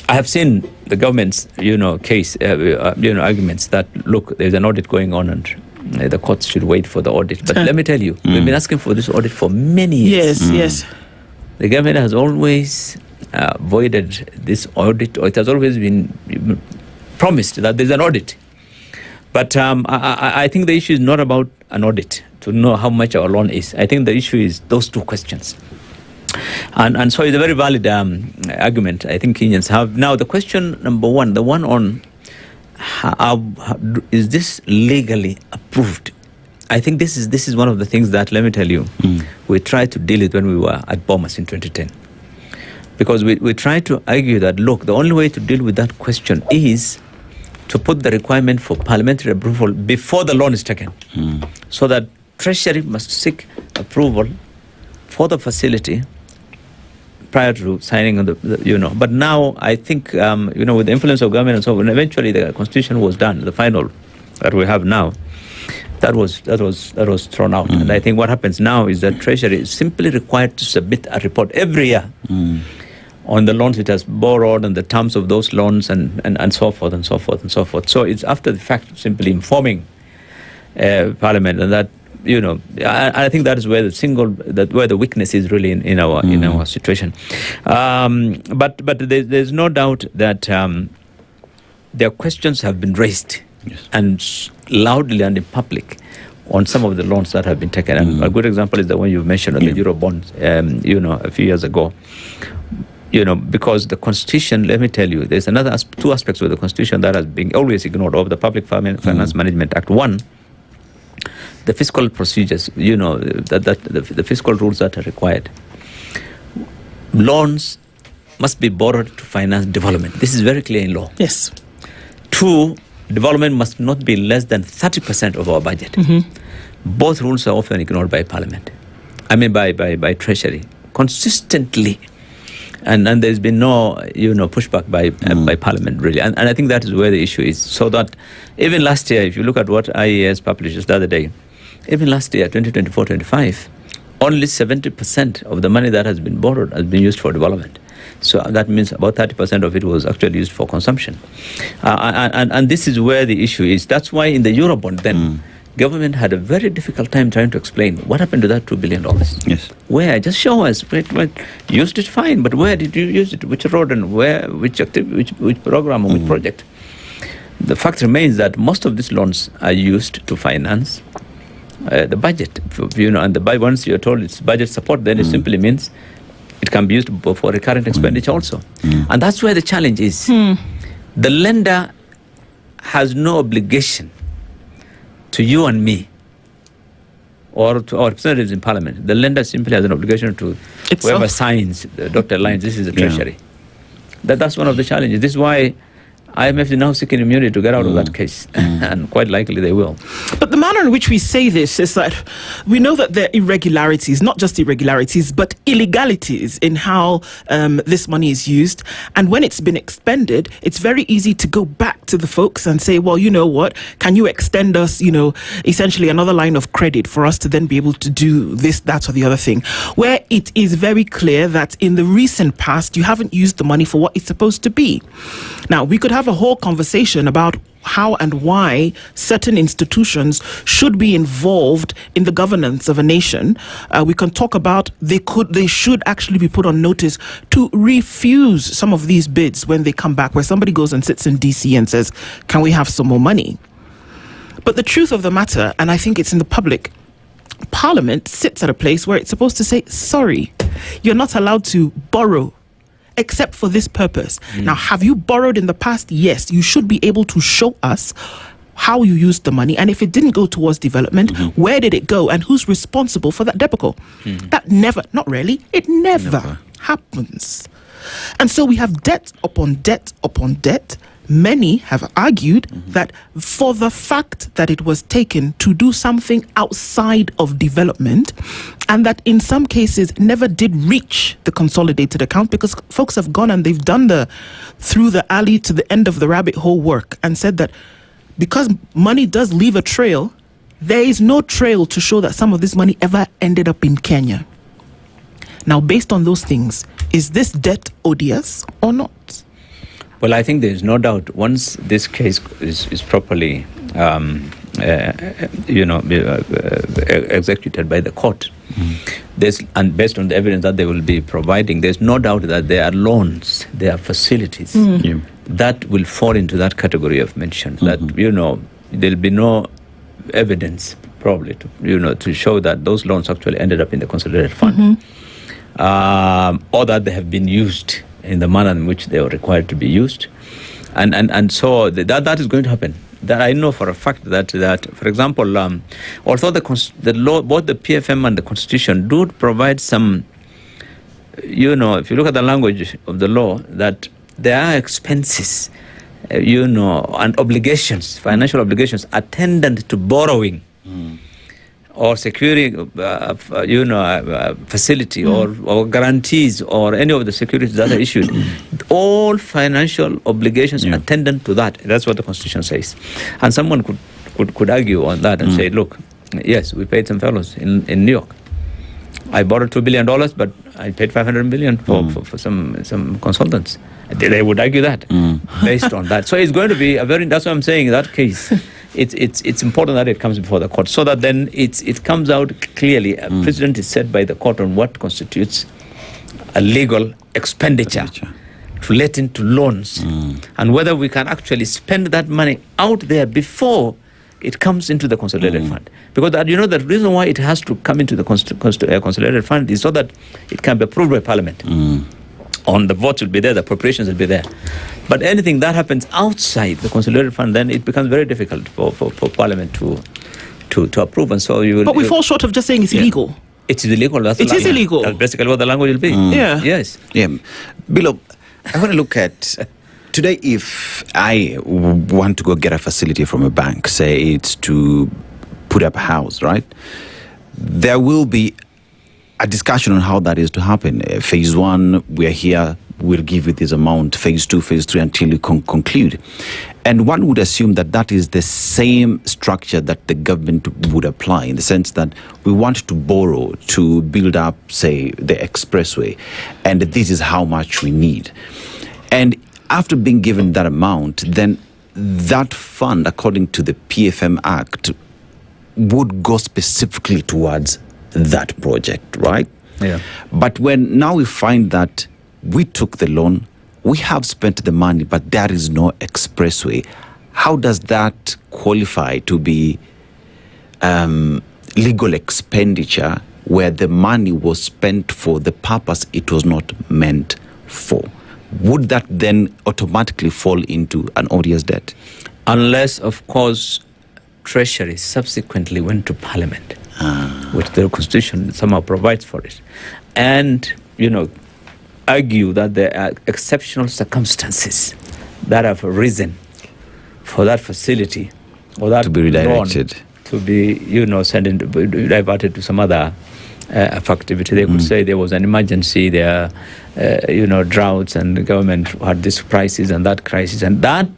I have seen the government's case arguments that, look, there's an audit going on and the courts should wait for the audit. But let me tell you, we've been asking for this audit for many years. Yes. The government has always avoided this audit, or it has always been promised that there's an audit. But I think the issue is not about an audit to know how much our loan is. I think the issue is those two questions. And so it's a very valid argument I think Kenyans have. Now, the question number one, the one on how is this legally approved? I think this is one of the things that, let me tell you, we tried to deal with when we were at Bomas in 2010. Because we tried to argue that, look, the only way to deal with that question is to put the requirement for parliamentary approval before the loan is taken. So that Treasury must seek approval for the facility prior to signing on the. But now I think with the influence of government and so on, eventually the Constitution was done, the final that we have now. That was thrown out. And I think what happens now is that Treasury is simply required to submit a report every year on the loans it has borrowed and the terms of those loans and so forth and so forth and so forth. So it's after the fact simply informing Parliament, and that I think that is where where the weakness is really in our situation. But there's no doubt that their questions have been raised. Yes. And loudly and in public on some of the loans that have been taken. And a good example is the one you mentioned, the Eurobond, a few years ago. Because the Constitution, let me tell you, there's two aspects of the Constitution that has been always ignored of the Public Finance Management Act. One, the fiscal procedures, the fiscal rules that are required. Loans must be borrowed to finance development. This is very clear in law. Yes. Two, development must not be less than 30% of our budget. Both rules are often ignored by Parliament. By Treasury consistently, and there's been no pushback by Parliament really. And I think that is where the issue is. So that even last year, if you look at what IAS published the other day, even last year, 2024-25, only 70% of the money that has been borrowed has been used for development. So that means about 30% of it was actually used for consumption. And this is where the issue is. That's why in the Eurobond then, government had a very difficult time trying to explain what happened to that $2 billion. Yes. Where? Just show us. Used it fine, but where did you use it? Which road and where? Which program or which project? The fact remains that most of these loans are used to finance the budget. And once you're told it's budget support, then it simply means it can be used for recurrent expenditure also. And that's where the challenge is. The lender has no obligation to you and me or to our representatives in Parliament. The lender simply has an obligation to whoever signs the dotted lines. This is the Treasury. That's one of the challenges. This is why IMF is now seeking immunity to get out of that case, and quite likely they will. But the manner in which we say this is that we know that there are irregularities, not just irregularities, but illegalities in how this money is used. And when it's been expended, it's very easy to go back to the folks and say, well, you know what, can you extend us, essentially another line of credit for us to then be able to do this, that, or the other thing, where it is very clear that in the recent past, you haven't used the money for what it's supposed to be. Now, we could have a whole conversation about how and why certain institutions should be involved in the governance of a nation. We can talk about they should actually be put on notice to refuse some of these bids when they come back, where somebody goes and sits in DC and says, can we have some more money? But the truth of the matter, and I think it's in the public, Parliament sits at a place where it's supposed to say, sorry, you're not allowed to borrow except for this purpose. Now, have you borrowed in the past? Yes. You should be able to show us how you used the money, and if it didn't go towards development, where did it go, and who's responsible for that debacle? That never happens. And so we have debt upon debt upon debt. Many have argued that for the fact that it was taken to do something outside of development, and that in some cases never did reach the consolidated account, because folks have gone and they've done the through the alley to the end of the rabbit hole work and said that because money does leave a trail, there is no trail to show that some of this money ever ended up in Kenya. Now, based on those things, is this debt odious or not? Well, I think there is no doubt once this case is properly, executed by the court, and based on the evidence that they will be providing, there's no doubt that there are loans, there are facilities that will fall into that category of mention. That there'll be no evidence probably to show that those loans actually ended up in the consolidated fund, or that they have been used in the manner in which they were required to be used, and so that is going to happen. That I know for a fact that for example, although the law, both the PFM and the Constitution do provide some, if you look at the language of the law, that there are expenses, and obligations, financial obligations attendant to borrowing. Or securing, facility or guarantees or any of the securities that are issued. All financial obligations attendant to that. That's what the Constitution says. And someone could argue on that and say, look, yes, we paid some fellows in New York. I borrowed $2 billion, but I paid $500 million for some consultants. They would argue that based on that. So it's going to be that's what I'm saying, in that case. It's important that it comes before the court, so that then it comes out clearly. A precedent is set by the court on what constitutes a legal expenditure relating to loans, and whether we can actually spend that money out there before it comes into the consolidated fund. Because the reason why it has to come into the consolidated fund is so that it can be approved by Parliament. On the votes will be there, the appropriations will be there. But anything that happens outside the consolidated fund, then it becomes very difficult for Parliament to approve. And so you will. But we fall short of just saying it's illegal. It is illegal. It is illegal. That's basically what the language will be. Yeah. Yes. Yeah. Billow, I want to look at today. If I want to go get a facility from a bank, say it's to put up a house, right? There will be a discussion on how that is to happen. Phase 1, we're here, we'll give you this amount. Phase 2, phase 3, until you conclude. And one would assume that that is the same structure that the government would apply, in the sense that we want to borrow to build up, say, the expressway, and this is how much we need. And after being given that amount, then that fund, according to the PFM Act, would go specifically towards that project, right? Yeah. But when now we find that we took the loan, we have spent the money, but there is no expressway, how does that qualify to be legal expenditure where the money was spent for the purpose it was not meant for? Would that then automatically fall into an odious debt? Unless, of course, Treasury subsequently went to Parliament, which the Constitution somehow provides for it, and, argue that there are exceptional circumstances that have arisen for that facility or that to be redirected, loan to be, diverted to some other activity. They could say there was an emergency, there are, droughts, and the government had this crisis and that crisis, and that,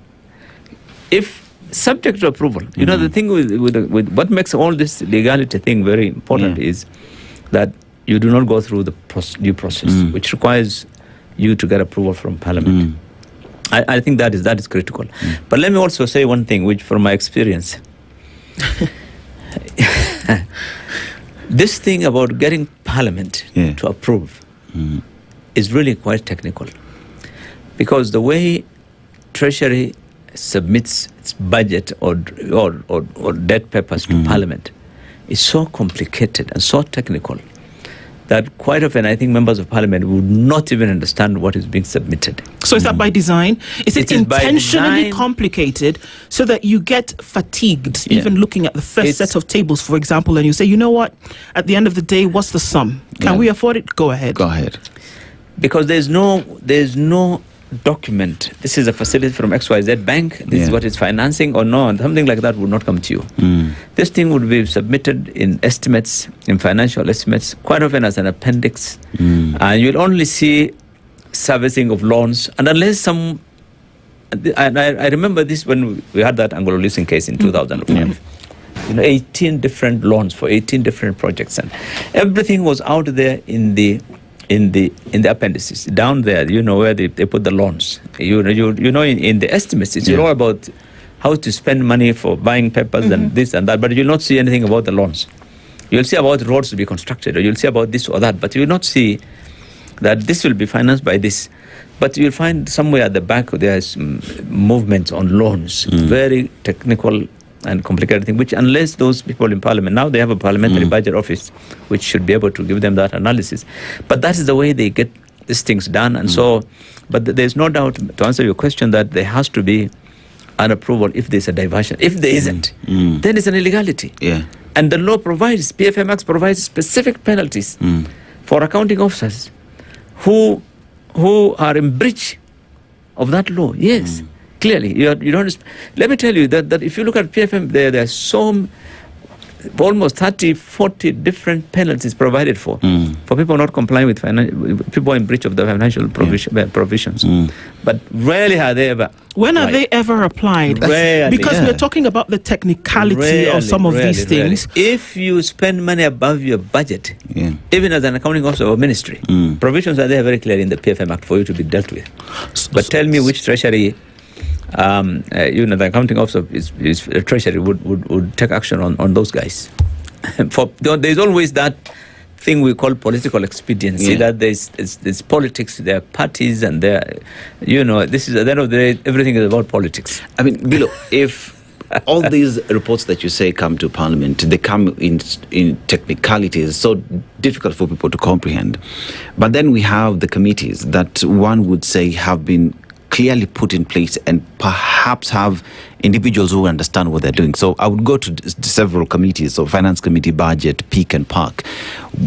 if subject to approval, the thing with what makes all this legality thing very important is that you do not go through the due process, which requires you to get approval from Parliament. I think that is critical. But let me also say one thing, which from my experience, this thing about getting Parliament to approve is really quite technical, because the way Treasury submits its budget or debt papers to Parliament is so complicated and so technical that quite often I think members of Parliament would not even understand what is being submitted. So is that by design? Is it intentionally complicated so that you get fatigued even looking at the first set of tables, for example, and you say, you know what, at the end of the day, what's the sum? Can we afford it? Go ahead. Go ahead. Because there's no document. This is a facility from XYZ bank. This is what it's financing or no. Something like that would not come to you. This thing would be submitted in estimates, in financial estimates, quite often as an appendix. And you'll only see servicing of loans. And unless and I remember this when we had that Anglo leasing case in 2005. 18 different loans for 18 different projects. And everything was out there in the appendices down there, where they put the loans. In the estimates, it's all about how to spend money for buying papers and this and that, but you'll not see anything about the loans. You'll see about roads to be constructed, or you'll see about this or that, but you will not see that this will be financed by this. But you'll find somewhere at the back there's movements on loans, very technical and complicated thing, which unless those people in Parliament, now they have a Parliamentary budget office, which should be able to give them that analysis. But that is the way they get these things done. And so, but there's no doubt, to answer your question, that there has to be an approval if there's a diversion. If there isn't, then it's an illegality. And the law provides, PFM Act provides specific penalties for accounting officers who are in breach of that law. Clearly, you don't. Let me tell you that if you look at PFM, there are almost 30, 40 different penalties provided for people not complying with people in breach of the financial provisions. But rarely are they ever. When are they ever applied? Rarely. Because we're talking about the technicality of some of these things. If you spend money above your budget, even as an accounting officer or ministry, provisions are there very clear in the PFM Act for you to be dealt with. But tell me which Treasury. The accounting officer is Treasury would take action on those guys. There's always that thing we call political expediency, that there's politics, there are parties, and this is at the end of the day, everything is about politics. I mean, Billow, if all these reports that you say come to Parliament, they come in technicalities, so difficult for people to comprehend. But then we have the committees that one would say have been clearly put in place and perhaps have individuals who understand what they're doing. So I would go to several committees, so Finance Committee, Budget, Peak and Park.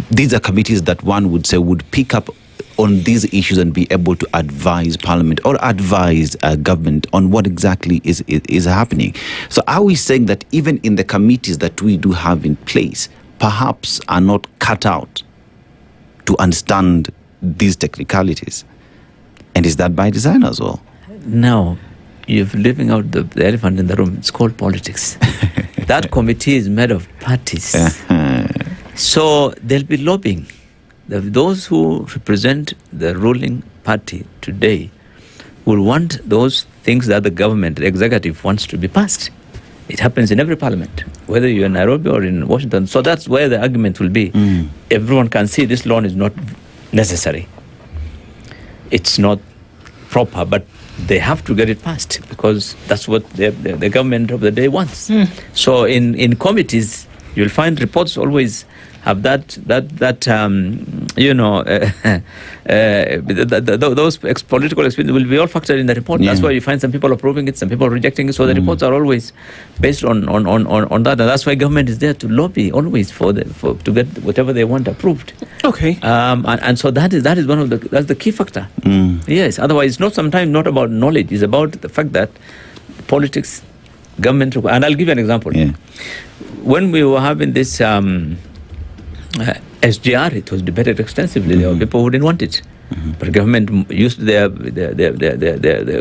These are committees that one would say would pick up on these issues and be able to advise Parliament or advise government on what exactly is happening. So are we saying that even in the committees that we do have in place, perhaps are not cut out to understand these technicalities? And is that by design as well? No. you're leaving out the elephant in the room. It's called politics. That committee is made of parties. So they'll be lobbying. Those who represent the ruling party today will want those things that the government, the executive, wants to be passed. It happens in every parliament, whether you're in Nairobi or in Washington. So that's where the argument will be. Everyone can see this loan is not necessary. It's not proper, but they have to get it passed because that's what the government of the day wants. So in committees, you'll find reports always have those political experience will be all factored in the report. That's why you find some people approving it, some people rejecting it. So the reports are always based on that, and that's why government is there to lobby always to get whatever they want approved. Okay. And so that is that's the key factor. Yes. Otherwise, it's not sometimes not about knowledge. It's about the fact that politics, government. And I'll give you an example. When we were having this. SGR, it was debated extensively. There were people who didn't want it, but government used their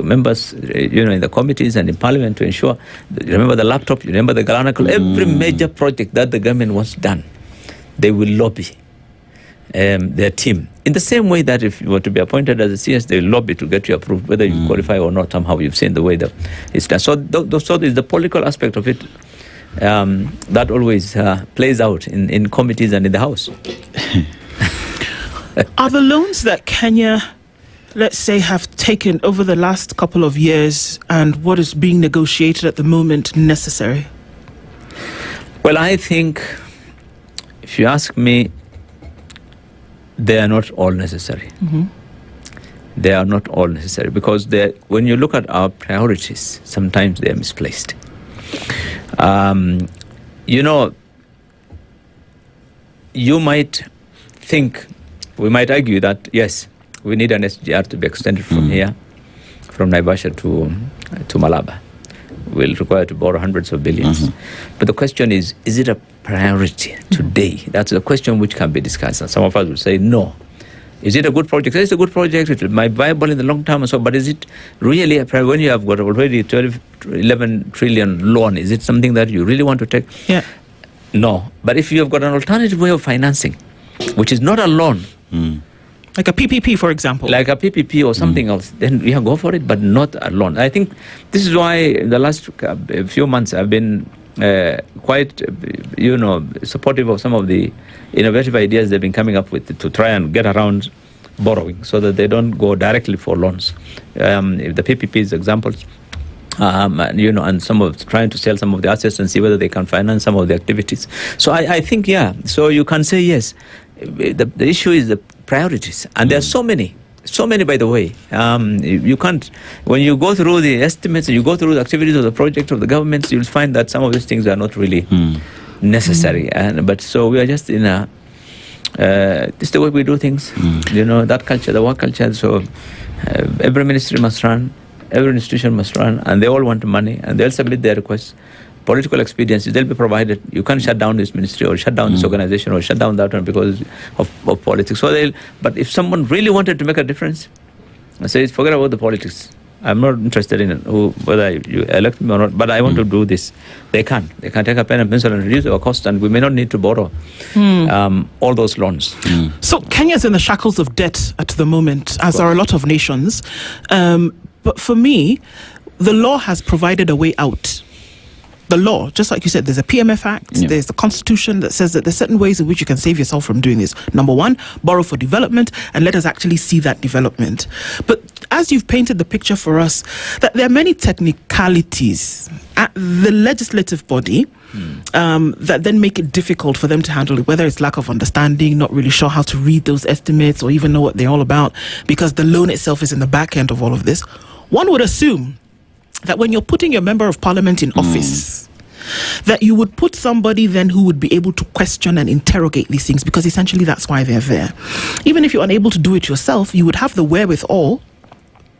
members, in the committees and in Parliament to ensure. Remember the laptop? You remember the Galanacle? Every major project that the government wants done, they will lobby their team. In the same way that if you were to be appointed as a CS, they will lobby to get you approved, whether you qualify or not. Somehow you've seen the way that it's done. So is the political aspect of it. That always plays out in committees and in the House. Are the loans that Kenya, let's say, have taken over the last couple of years and what is being negotiated at the moment necessary? Well, I think, if you ask me, they are not all necessary. They are not all necessary because when you look at our priorities, sometimes they are misplaced. You might think, we might argue that, yes, we need an SGR to be extended from here, from Naivasha to Malaba. We'll require to borrow hundreds of billions. But the question is it a priority today? That's a question which can be discussed. And some of us will say, no. Is it a good project? It's a good project. It might be viable in the long term and so, but is it really a priority? When you have got already 11 trillion loan, is it something that you really want to take? No. But if you have got an alternative way of financing, which is not a loan, like a PPP, for example. Like a PPP or something else, then go for it, but not a loan. I think this is why in the last few months I've been quite, supportive of some of the innovative ideas they've been coming up with to try and get around borrowing so that they don't go directly for loans. The PPP's examples, and some of trying to sell some of the assets and see whether they can finance some of the activities. So I think, so you can say yes. The issue is the priorities, and there are so many, by the way. You can't, when you go through the estimates and you go through the activities of the project of the governments, you'll find that some of these things are not really necessary. But so we are just in this is the way we do things. That culture, the work culture. So every ministry must run, every institution must run, and they all want money, and they'll submit their requests. Political expediencies, they'll be provided. You can't shut down this ministry or shut down this organization or shut down that one because of politics. So but if someone really wanted to make a difference, I say, forget about the politics. I'm not interested in whether you elect me or not, but I want to do this. They can take a pen and pencil and reduce our cost, and we may not need to borrow all those loans. So Kenya's in the shackles of debt at the moment, as are a lot of nations. But for me, the law has provided a way out. The law, just like you said, there's a PMF Act, there's the Constitution that says that there's certain ways in which you can save yourself from doing this. Number one, borrow for development, and let us actually see that development. But as you've painted the picture for us, that there are many technicalities at the legislative body that then make it difficult for them to handle it, whether it's lack of understanding, not really sure how to read those estimates or even know what they're all about, because the loan itself is in the back end of all of this. One would assume that when you're putting your member of parliament in office, that you would put somebody then who would be able to question and interrogate these things, because essentially that's why they're there. Even if you're unable to do it yourself, you would have the wherewithal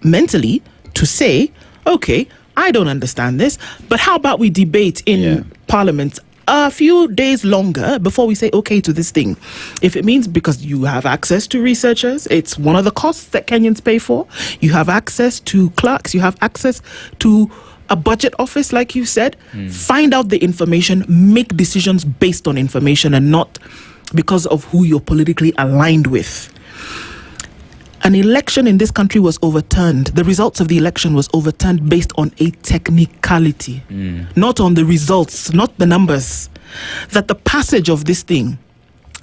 mentally to say, okay, I don't understand this, but how about we debate in Parliament a few days longer before we say okay to this thing. If it means because you have access to researchers, it's one of the costs that Kenyans pay for. You have access to clerks, you have access to a budget office, like you said. Find out the information, make decisions based on information and not because of who you're politically aligned with. An election in this country was overturned. The results of the election was overturned based on a technicality, not on the results, not the numbers. That the passage of this thing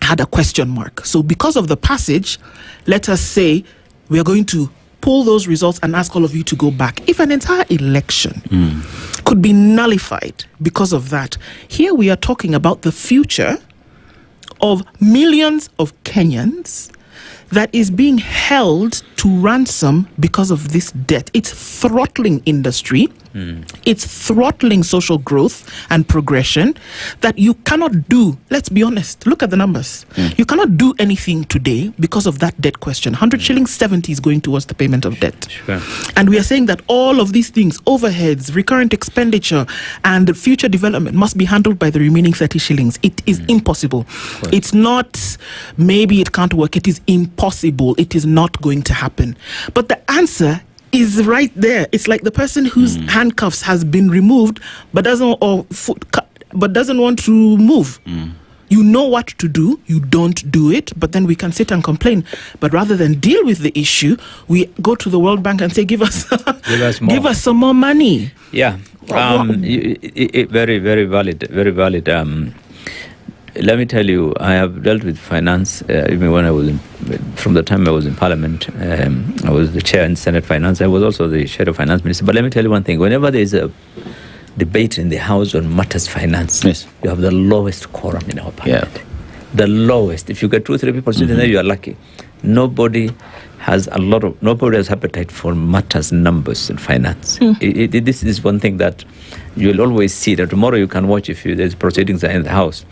had a question mark. So because of the passage, let us say we are going to pull those results and ask all of you to go back. If an entire election could be nullified because of that, here we are talking about the future of millions of Kenyans that is being held to ransom because of this debt. It's throttling industry. It's throttling social growth and progression that you cannot do. Let's be honest. Look at the numbers. You cannot do anything today because of that debt question. 100 shillings, 70 is going towards the payment of debt. Sure. And we are saying that all of these things, overheads, recurrent expenditure, and the future development must be handled by the remaining 30 shillings. It is impossible. It's not, maybe it can't work. It is impossible. It is not going to happen. But the answer is right there. It's like the person whose handcuffs has been removed but doesn't want to move. You know what to do, you don't do it, but then we can sit and complain. But rather than deal with the issue, we go to the World Bank and say, give us more. Give us some more money. Yeah. Very, very valid. Very valid. Let me tell you, I have dealt with finance even when I was from the time I was in Parliament. I was the chair in Senate Finance. I was also the shadow finance minister. But let me tell you one thing. Whenever there is a debate in the House on matters finance, you have the lowest quorum in our Parliament. The lowest. If you get 2 or 3 people sitting there, you are lucky. Nobody has appetite for matters, numbers, and finance. This is one thing that you'll always see. That tomorrow you can watch if there's proceedings in the House.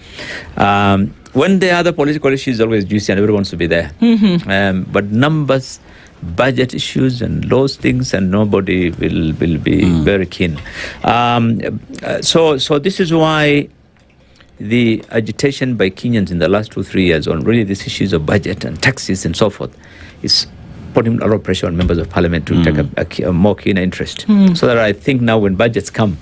When the other political issues always juicy and everyone wants to be there. But numbers, budget issues, and those things, and nobody will be very keen. So this is why the agitation by Kenyans in the last 2-3 years on really these issues of budget and taxes and so forth is putting a lot of pressure on members of Parliament to take a more keen interest. So that I think now when budgets come,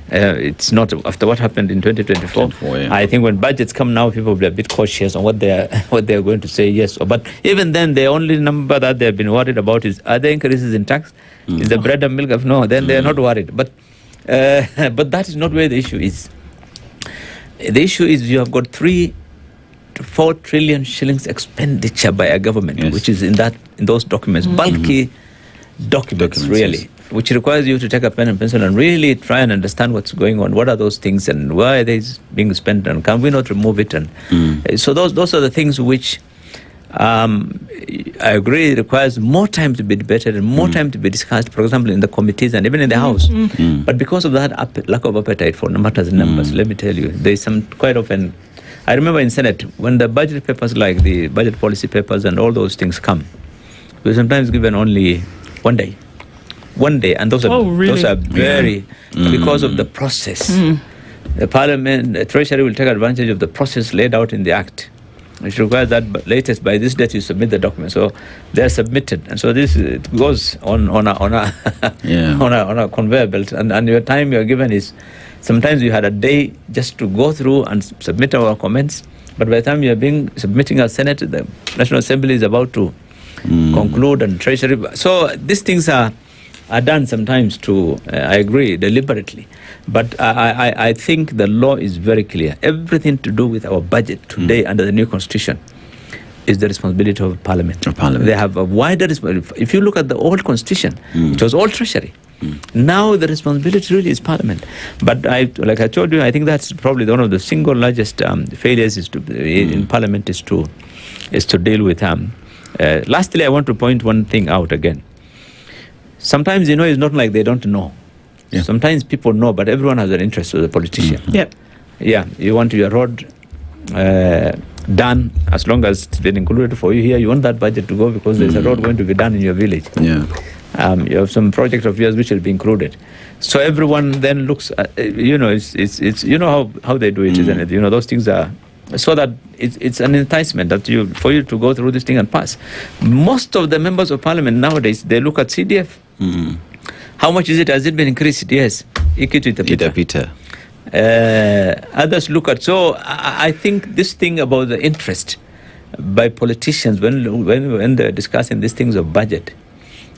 it's not after what happened in 2024. I think when budgets come now, people will be a bit cautious on what they're going to say yes or. But even then, the only number that they've been worried about is, are there increases in tax? Is the bread and milk of no? Then they're not worried. But that is not where the issue is. The issue is you have got 3 to 4 trillion shillings expenditure by a government, which is in those documents, bulky documents really, which requires you to take a pen and pencil and really try and understand what's going on. What are those things and why are they being spent, and can we not remove it? And so those are the things which I agree it requires more time to be debated and more time to be discussed, for example, in the committees and even in the House. But because of that lack of appetite for matters and numbers, let me tell you, there's some quite often. I remember in Senate, when the budget papers like the budget policy papers and all those things come, we're sometimes given only 1 day. 1 day, and those are very, because of the process. The Parliament, the Treasury will take advantage of the process laid out in the Act, which requires that latest by this date you submit the document. So they're submitted, and so it goes on a conveyor belt, and your time you're given is. Sometimes you had a day just to go through and submit our comments, but by the time you're submitting a Senate, the National Assembly is about to conclude, and Treasury. So these things are done sometimes I agree, deliberately. But I think the law is very clear. Everything to do with our budget today under the new constitution is the responsibility of Parliament. They have a wider responsibility. If you look at the old constitution, it was all Treasury. Now the responsibility really is Parliament. But like I told you, I think that's probably one of the single largest failures in Parliament is to deal with. Lastly, I want to point one thing out again. Sometimes, it's not like they don't know. Sometimes people know, but everyone has an interest with the politician. Yeah, you want your road done, as long as it's been included for you here, you want that budget to go because there's a road going to be done in your village. You have some project of yours which will be included. So everyone then looks at, it's you know how they do it, isn't it? Those things are, so that it's an enticement that for you to go through this thing and pass. Most of the members of parliament nowadays, they look at CDF. How much is it? Has it been increased? Yes. Peter. Others look at, so I think this thing about the interest by politicians when they're discussing these things of budget,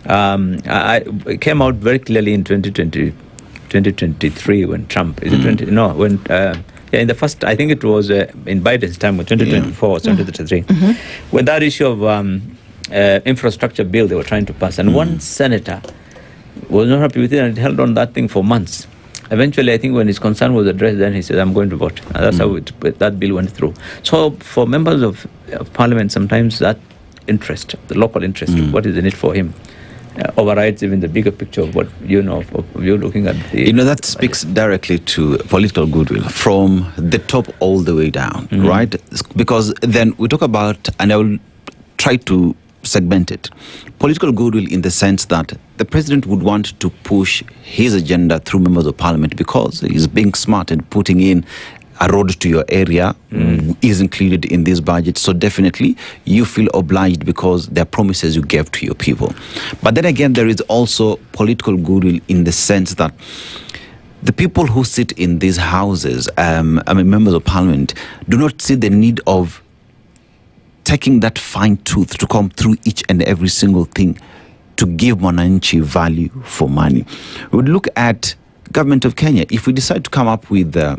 it came out very clearly in 2023 when Trump, in the first, I think it was in Biden's time, 2024 or 2023, when that issue of infrastructure bill they were trying to pass, and one senator was not happy with it and held on that thing for months. Eventually, I think when his concern was addressed, then he said, I'm going to vote. And that's how that bill went through. So for members of parliament, sometimes that interest, the local interest, what is in it for him, overrides even the bigger picture of what you're looking at. That speaks directly to political goodwill from the top all the way down, right? Because then we talk about, and I will try to segment it, political goodwill in the sense that the president would want to push his agenda through members of parliament because he's being smart and putting in a road to your area is included in this budget. So definitely you feel obliged because there are promises you gave to your people. But then again, there is also political goodwill in the sense that the people who sit in these houses, members of parliament, do not see the need of taking that fine tooth to come through each and every single thing to give Mwananchi value for money. We would look at government of Kenya. If we decide to come up with a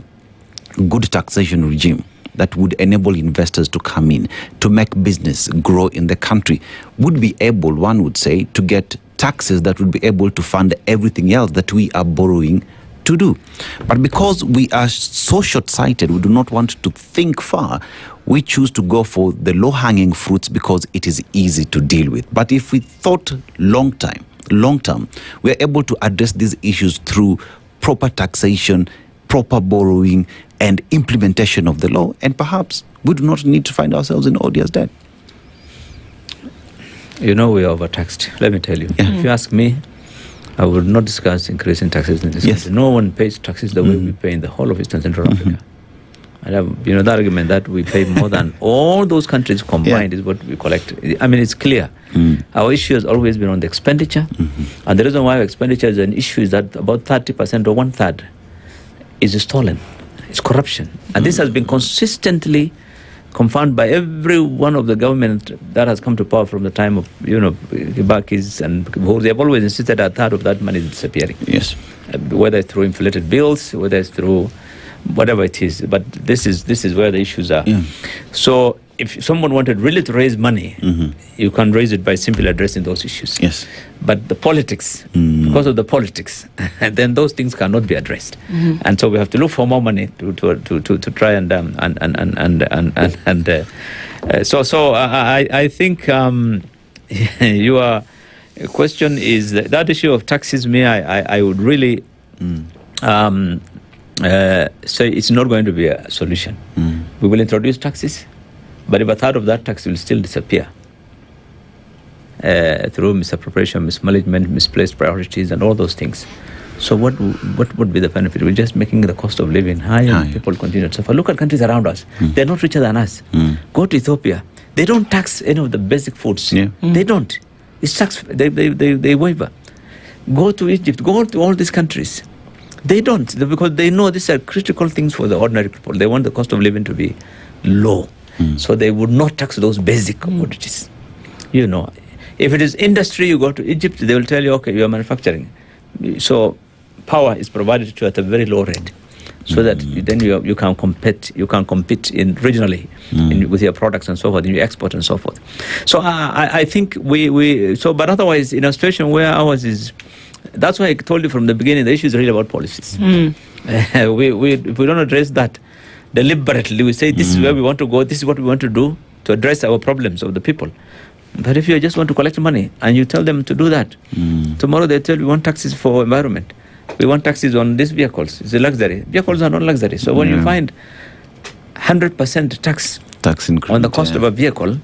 good taxation regime that would enable investors to come in, to make business grow in the country, would be able, one would say, to get taxes that would be able to fund everything else that we are borrowing to do. But because we are so short-sighted, we do not want to think far, we choose to go for the low-hanging fruits because it is easy to deal with. But if we thought long term, we are able to address these issues through proper taxation, proper borrowing, and implementation of the law, and perhaps we do not need to find ourselves in odious debt. We are overtaxed. Let me tell you. If you ask me, I would not discuss increasing taxes in this country. No one pays taxes the way we pay in the whole of Eastern Central Africa. I have, that argument that we pay more than all those countries combined is what we collect. I mean, it's clear. Our issue has always been on the expenditure. And the reason why expenditure is an issue is that about 30% or 1/3 is stolen. It's corruption. And this has been consistently confirmed by every one of the government that has come to power from the time of, Kibakis and they have always insisted that 1/3 of that money is disappearing. Yes. Whether it's through inflated bills, whether it's through whatever it is. But this is where the issues are. So if someone wanted really to raise money, you can raise it by simply addressing those issues. Yes. But the politics, because of the politics, then those things cannot be addressed. And so we have to look for more money to try and so I think your question is that issue of taxes. I would really say it's not going to be a solution. We will introduce taxes, but if 1/3 of that tax will still disappear through misappropriation, mismanagement, misplaced priorities, and all those things. So what would be the benefit? We're just making the cost of living higher and people continue to suffer. Look at countries around us. They're not richer than us. Go to Ethiopia. They don't tax any of the basic foods. They don't. It's tax. They waiver. Go to Egypt. Go to all these countries. They don't, because they know these are critical things for the ordinary people. They want the cost of living to be low. So they would not tax those basic commodities. If it is industry, you go to Egypt, they will tell you, okay, you are manufacturing. So power is provided to you at a very low rate, so that then you can compete. You can compete regionally with your products and so forth, and you export and so forth. So I think but otherwise, in a situation where ours is, that's why I told you from the beginning, the issue is really about policies. If we don't address that deliberately, we say this is where we want to go, this is what we want to do to address our problems of the people. But if you just want to collect money and you tell them to do that, tomorrow they tell you we want taxes for environment. We want taxes on these vehicles. It's a luxury. Vehicles are not luxury. So when you find 100% tax increment on the cost of a vehicle,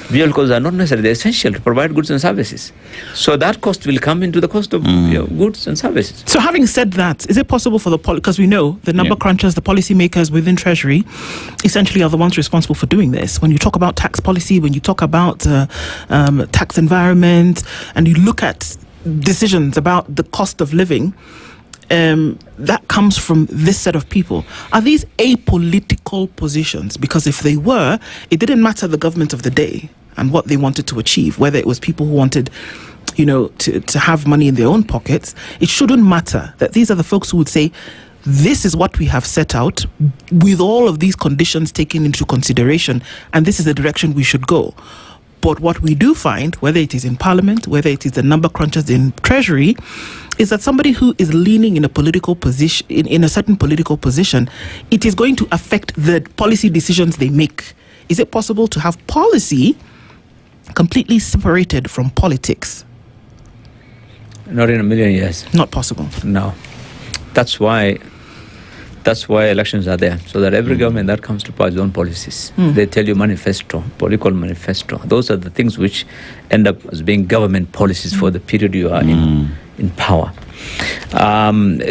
vehicles are not necessarily essential to provide goods and services. So that cost will come into the cost of goods and services. So having said that, is it possible for the because we know the number crunchers, the policymakers within Treasury, essentially are the ones responsible for doing this. When you talk about tax policy, when you talk about tax environment, and you look at decisions about the cost of living, that comes from this set of people. Are these apolitical positions? Because if they were, it didn't matter the government of the day and what they wanted to achieve, whether it was people who wanted, to have money in their own pockets. It shouldn't matter that these are the folks who would say, this is what we have set out with all of these conditions taken into consideration, and this is the direction we should go. But what we do find, whether it is in Parliament, whether it is the number crunchers in Treasury, is that somebody who is leaning in a political position, in a certain political position, it is going to affect the policy decisions they make. Is it possible to have policy completely separated from politics? Not in a million years. Not possible. No. That's why elections are there, so that every government that comes to power has its own policies. They tell you manifesto, political manifesto. Those are the things which end up as being government policies for the period you are in power. But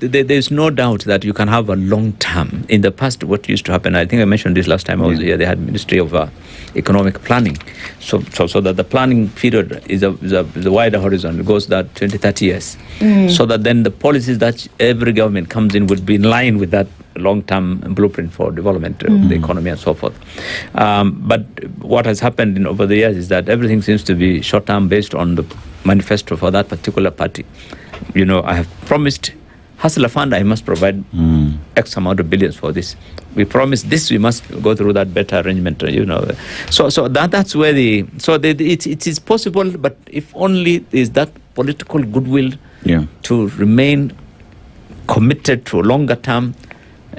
there's no doubt that you can have a long term. In the past, what used to happen, I think I mentioned this last time I was here, they had Ministry of Economic Planning. So that the planning period is a wider horizon. It goes that 20, 30 years. So that then the policies that every government comes in would be in line with that long-term blueprint for development of the economy and so forth. But what has happened over the years is that everything seems to be short-term based on the manifesto for that particular party. I have promised Hustler Fund, I must provide X amount of billions for this. We promised this, we must go through that better arrangement, So that's where it is possible, but if only is that political goodwill to remain committed to a longer term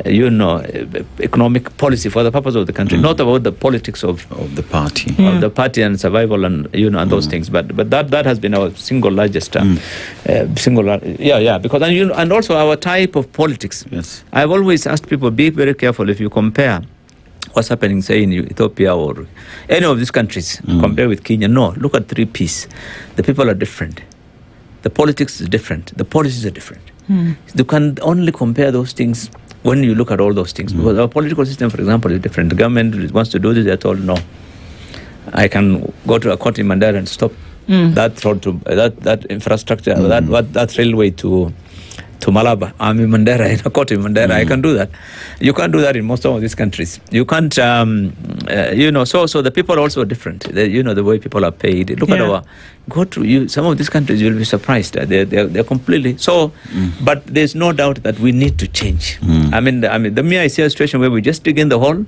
economic policy for the purpose of the country, not about the politics of the party, of the party and survival and and those things. But that has been our single largest because and also our type of politics. Yes, I've always asked people, be very careful if you compare what's happening, say, in Ethiopia or any of these countries, compare with Kenya. No, look at 3 Ps. The people are different. The politics is different. The policies are different. You can only compare those things when you look at all those things, because our political system, for example, is different. The government wants to do this, they're told no. I can go to a court in Mandera and stop that road to that infrastructure, that railway to Malaba. I'm in Mandera, in a court in Mandera. I can do that. You can't do that in most of these countries. You can't, so the people are also different. The way people are paid. Look at some of these countries, you'll be surprised. They're completely so. But there's no doubt that we need to change. I mean, the mere I see a situation where we just dig in the hole,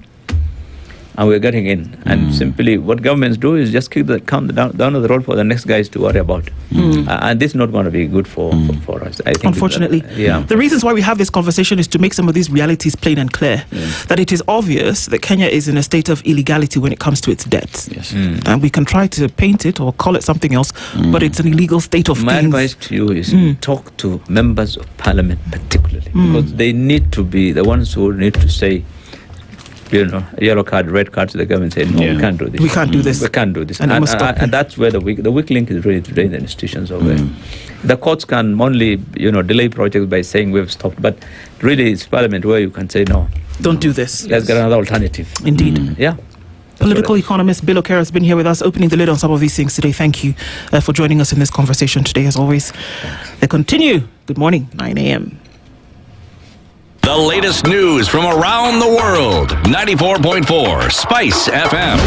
and we're getting in. And simply what governments do is just kick the can down the road for the next guys to worry about. And this is not going to be good for us, I think. Unfortunately. The reasons why we have this conversation is to make some of these realities plain and clear. That it is obvious that Kenya is in a state of illegality when it comes to its debts. And we can try to paint it or call it something else, but it's an illegal state of My things. advice to you is talk to members of parliament particularly, because they need to be the ones who need to say, yellow card, red card to the government, say, no, we can't do this. We can't do this. We can't do this. And that's where the weak link is really today in the institutions of the courts can only, delay projects by saying we've stopped. But really, it's parliament where you can say, no. Don't do this. Let's get another alternative. Indeed. Political economist Billow Kerrow has been here with us, opening the lid on some of these things today. Thank you for joining us in this conversation today, as always. They continue. Good morning, 9 a.m. The latest news from around the world. 94.4 Spice FM.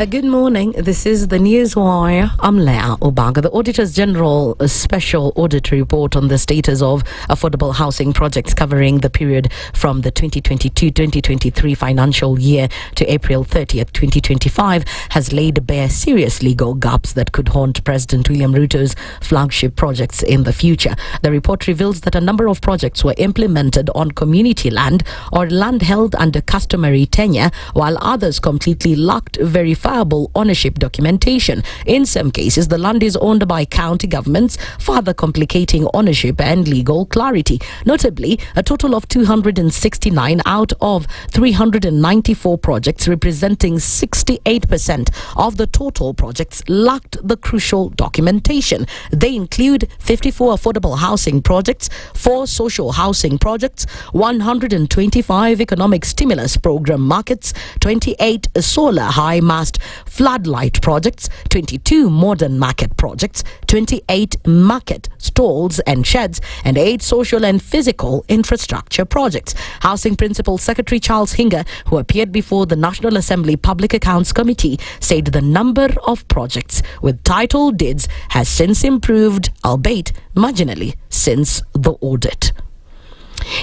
Good morning. This is the Newswire. I'm Leah Obaga. The Auditor's General Special Audit Report on the status of affordable housing projects covering the period from the 2022-2023 financial year to April 30th, 2025 has laid bare serious legal gaps that could haunt President William Ruto's flagship projects in the future. The report reveals that a number of projects were implemented on community land or land held under customary tenure, while others completely lacked verifiable verifiable ownership documentation. In some cases, the land is owned by county governments, further complicating ownership and legal clarity. Notably, a total of 269 out of 394 projects, representing 68% of the total projects, lacked the crucial documentation. They include 54 affordable housing projects, 4 social housing projects, 125 economic stimulus program markets, 28 solar high-mast floodlight projects, 22 modern market projects, 28 market stalls and sheds, and 8 social and physical infrastructure projects. Housing Principal Secretary Charles Hinga, who appeared before the National Assembly Public Accounts Committee, said the number of projects with title deeds has since improved, albeit marginally, since the audit.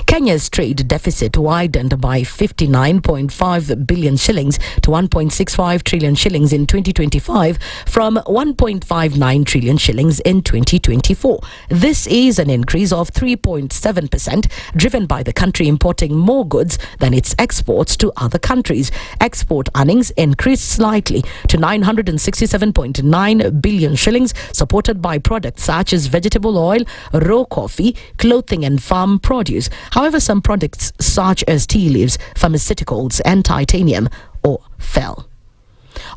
Kenya's trade deficit widened by 59.5 billion shillings to 1.65 trillion shillings in 2025 from 1.59 trillion shillings in 2024. This is an increase of 3.7%, driven by the country importing more goods than its exports to other countries. Export earnings increased slightly to 967.9 billion shillings, supported by products such as vegetable oil, raw coffee, clothing and farm produce. However, some products such as tea leaves, pharmaceuticals and titanium fell.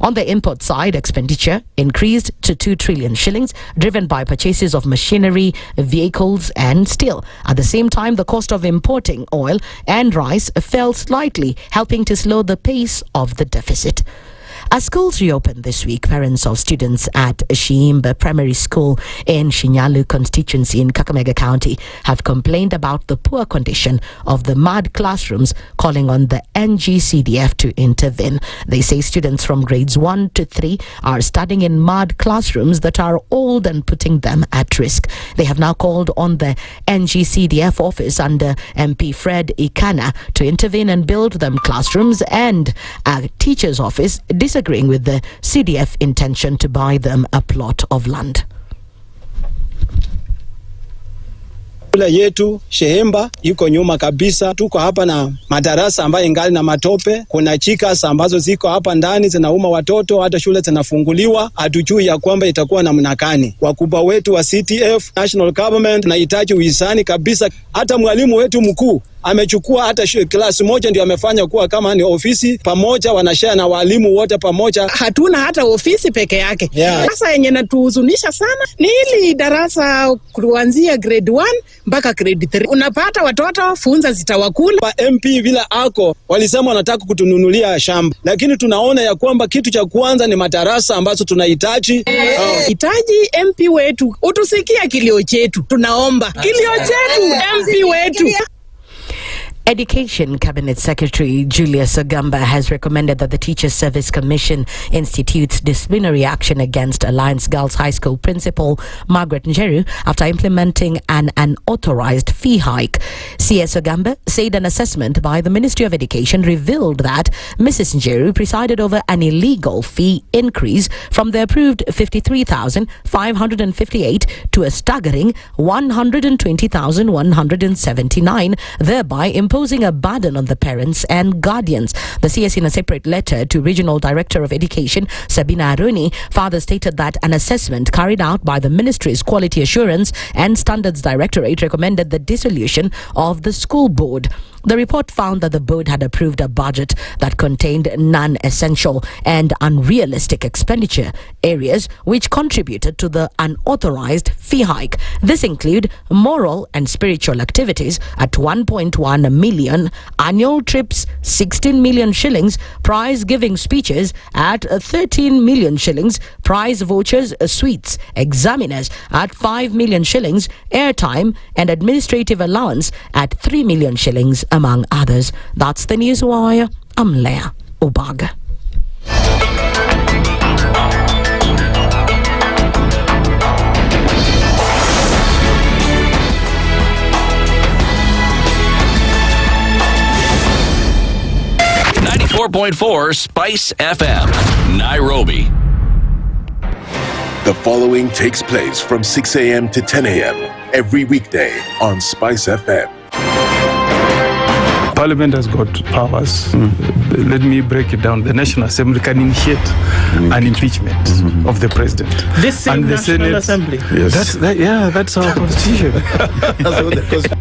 On the import side, expenditure increased to 2 trillion shillings, driven by purchases of machinery, vehicles and steel. At the same time, the cost of importing oil and rice fell slightly, helping to slow the pace of the deficit. As schools reopened this week, parents of students at Shiimba Primary School in Shinyalu constituency in Kakamega County have complained about the poor condition of the mud classrooms, calling on the NGCDF to intervene. They say students from grades 1 to 3 are studying in mud classrooms that are old and putting them at risk. They have now called on the NGCDF office under MP Fred Ikana to intervene and build them classrooms, and a teacher's office disagreeing with the CDF intention to buy them a plot of land. Shule yetu Shehemba iko nyuma kabisa. Tuko hapa na madarasa ambayo ingali na matope. Kuna chikas ambazo ziko hapa ndani zinauma watoto, hata shule zinafunguliwa. Hatujui ya kwamba itakuwa namna gani. Wakubwa wetu wa CTF, National Government, tunahitaji uhisani kabisa. Hata mwalimu wetu mkuu amechukua hata klasi moja ndio amefanya kuwa kama ni ofisi pamoja, wanashare na walimu wote pamoja. Hatuna hata ofisi peke yake. Sasa yenye natuhuzunisha sana ni hili darasa kuanzia grade 1 mpaka grade 3. Unapata watoto funza zitawakula. MP vila ako walisema wanataka kutununulia shamba, lakini tunaona ya kwamba kitu cha kwanza ni madarasa ambazo tunahitaji. Hitaji MP wetu utusikia kilio chetu, tunaomba kilio chetu MP wetu. Education Cabinet Secretary Julius Ogamba has recommended that the Teachers Service Commission institutes disciplinary action against Alliance Girls High School principal Margaret Njeri after implementing an unauthorized fee hike. CS Ogamba said an assessment by the Ministry of Education revealed that Mrs. Njeri presided over an illegal fee increase from the approved 53,558 to a staggering 120,179, thereby imposing a burden on the parents and guardians. The CS, in a separate letter to Regional Director of Education Sabina Aruni, further stated that an assessment carried out by the Ministry's Quality Assurance and Standards Directorate recommended the dissolution of the school board. The report found that the board had approved a budget that contained non-essential and unrealistic expenditure areas which contributed to the unauthorized fee hike. This include moral and spiritual activities at 1.1 million, annual trips 16 million shillings, prize giving speeches at 13 million shillings, prize vouchers, suites, examiners at 5 million shillings, airtime and administrative allowance at 3 million shillings, among others. That's the News Wire. I'm Leah Obaga. .4 Spice FM, Nairobi. The following takes place from 6 a.m. to 10 a.m. every weekday on Spice FM. Parliament has got powers. Let me break it down. The National Assembly can initiate an impeachment of the president. This same National Assembly. Yes. That's our constitution.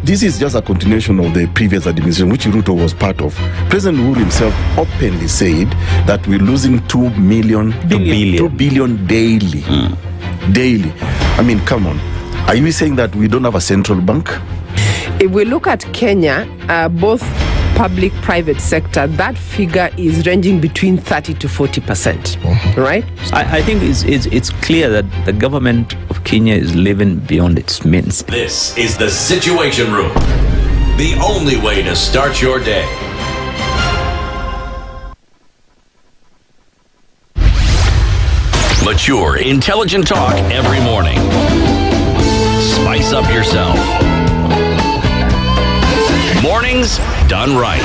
This is just a continuation of the previous administration, which Ruto was part of. President Uhuru himself openly said that we're losing 2 billion daily. Daily. I mean, come on. Are you saying that we don't have a central bank? If we look at Kenya, both public-private sector, that figure is ranging between 30 to 40%, right? I think it's clear that the government of Kenya is living beyond its means. This is the Situation Room, the only way to start your day. Mature, intelligent talk every morning. Spice up yourself. Mornings done right.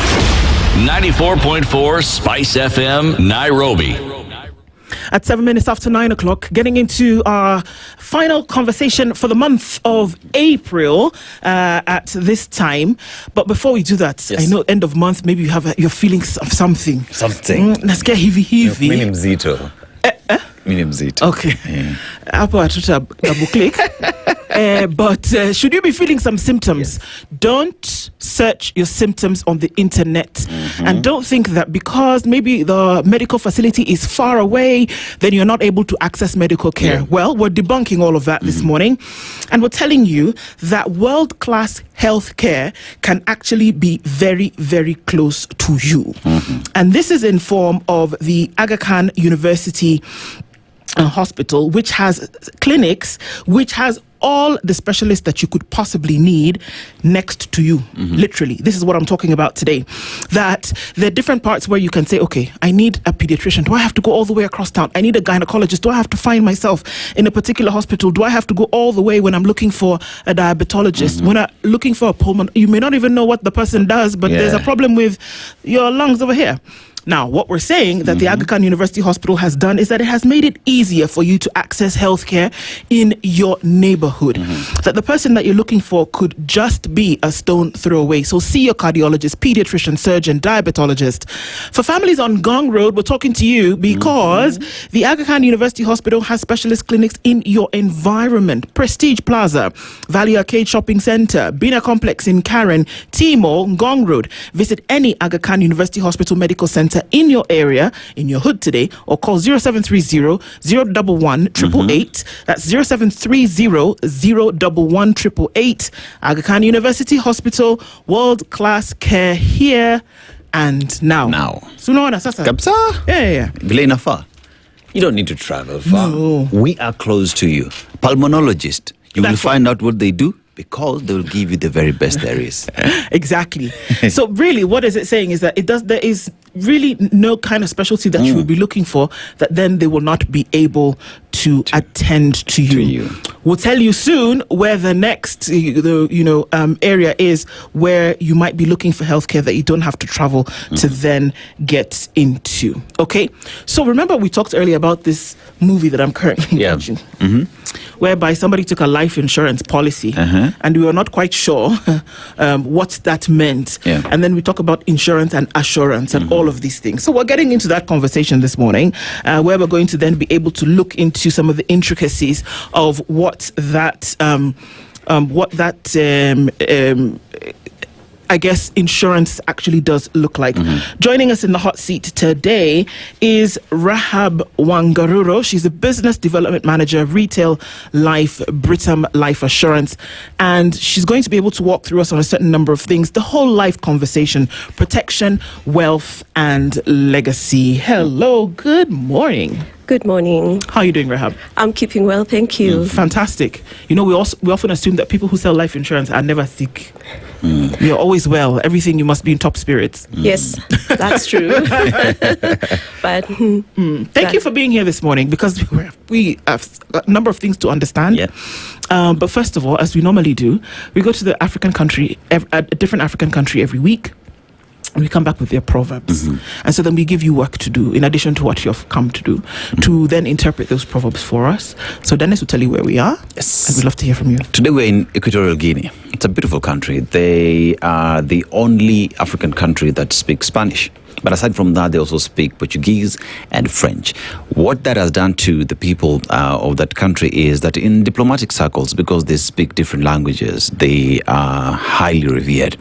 94.4 Spice FM, Nairobi. At 7 minutes after 9 o'clock, getting into our final conversation for the month of April at this time. But before we do that, I know end of month, maybe you have your feelings of something. Let's get heavy. Mimi mzito. Mimi mzito. Okay. Hapo atuta double click. But should you be feeling some symptoms, don't search your symptoms on the internet. And don't think that because maybe the medical facility is far away, then you're not able to access medical care. Well, we're debunking all of that this morning. And we're telling you that world-class health care can actually be very, very close to you. And this is in form of the Aga Khan University Hospital, which has clinics, which has all the specialists that you could possibly need next to you. Literally, this is what I'm talking about today. That there are different parts where you can say, okay, I need a pediatrician. Do I have to go all the way across town? I need a gynecologist. Do I have to find myself in a particular hospital? Do I have to go all the way when I'm looking for a diabetologist? When I'm looking for a pulmonary, you may not even know what the person does, but there's a problem with your lungs over here. Now, what we're saying that the Aga Khan University Hospital has done is that it has made it easier for you to access healthcare in your neighborhood. That the person that you're looking for could just be a stone throw away. So see your cardiologist, pediatrician, surgeon, diabetologist. For families on Gong Road, we're talking to you because the Aga Khan University Hospital has specialist clinics in your environment. Prestige Plaza, Valley Arcade Shopping Center, Bina Complex in Karen, T-Mall, Gong Road. Visit any Aga Khan University Hospital Medical Center in your area, in your hood today, or call 0730 011 888. That's 0730 011 888. Aga Khan University Hospital, world-class care here and now. Sunaona sasa? Kabisa? Yeah. Vile inafaa. You don't need to travel far. No. We are close to you. Pulmonologist. You will find out what they do because they will give you the very best there is. Exactly. So really, what is it saying is that there is really no kind of specialty that you will be looking for that then they will not be able to attend to you. We'll tell you soon where the next area is where you might be looking for healthcare that you don't have to travel to then get into. Okay? So remember we talked earlier about this movie that I'm currently watching, whereby somebody took a life insurance policy and we were not quite sure what that meant. And then we talk about insurance and assurance and all of these things. So we're getting into that conversation this morning where we're going to then be able to look into some of the intricacies of what that I guess insurance actually does look like. Joining us in the hot seat today is Rahab Wangaruro. She's a business development manager, retail life, Britam Life Assurance, and she's going to be able to walk through us on a certain number of things, the whole life conversation, protection, wealth, and legacy. Hello, good morning. Good morning. How are you doing, Rahab? I'm keeping well, thank you. Fantastic. You know, we often assume that people who sell life insurance are never sick. You're always well. Everything, you must be in top spirits. Yes, that's true. But thank you for being here this morning because we have a number of things to understand. But first of all, as we normally do, we go to the African country, a different African country every week. and we come back with their proverbs. And so then we give you work to do in addition to what you've come to do, to then interpret those proverbs for us. So Dennis will tell you where we are. Yes. And we'd love to hear from you. Today we're in Equatorial Guinea. It's a beautiful country. They are the only African country that speaks Spanish. But aside from that, they also speak Portuguese and French. What that has done to the people of that country is that in diplomatic circles, because they speak different languages, they are highly revered.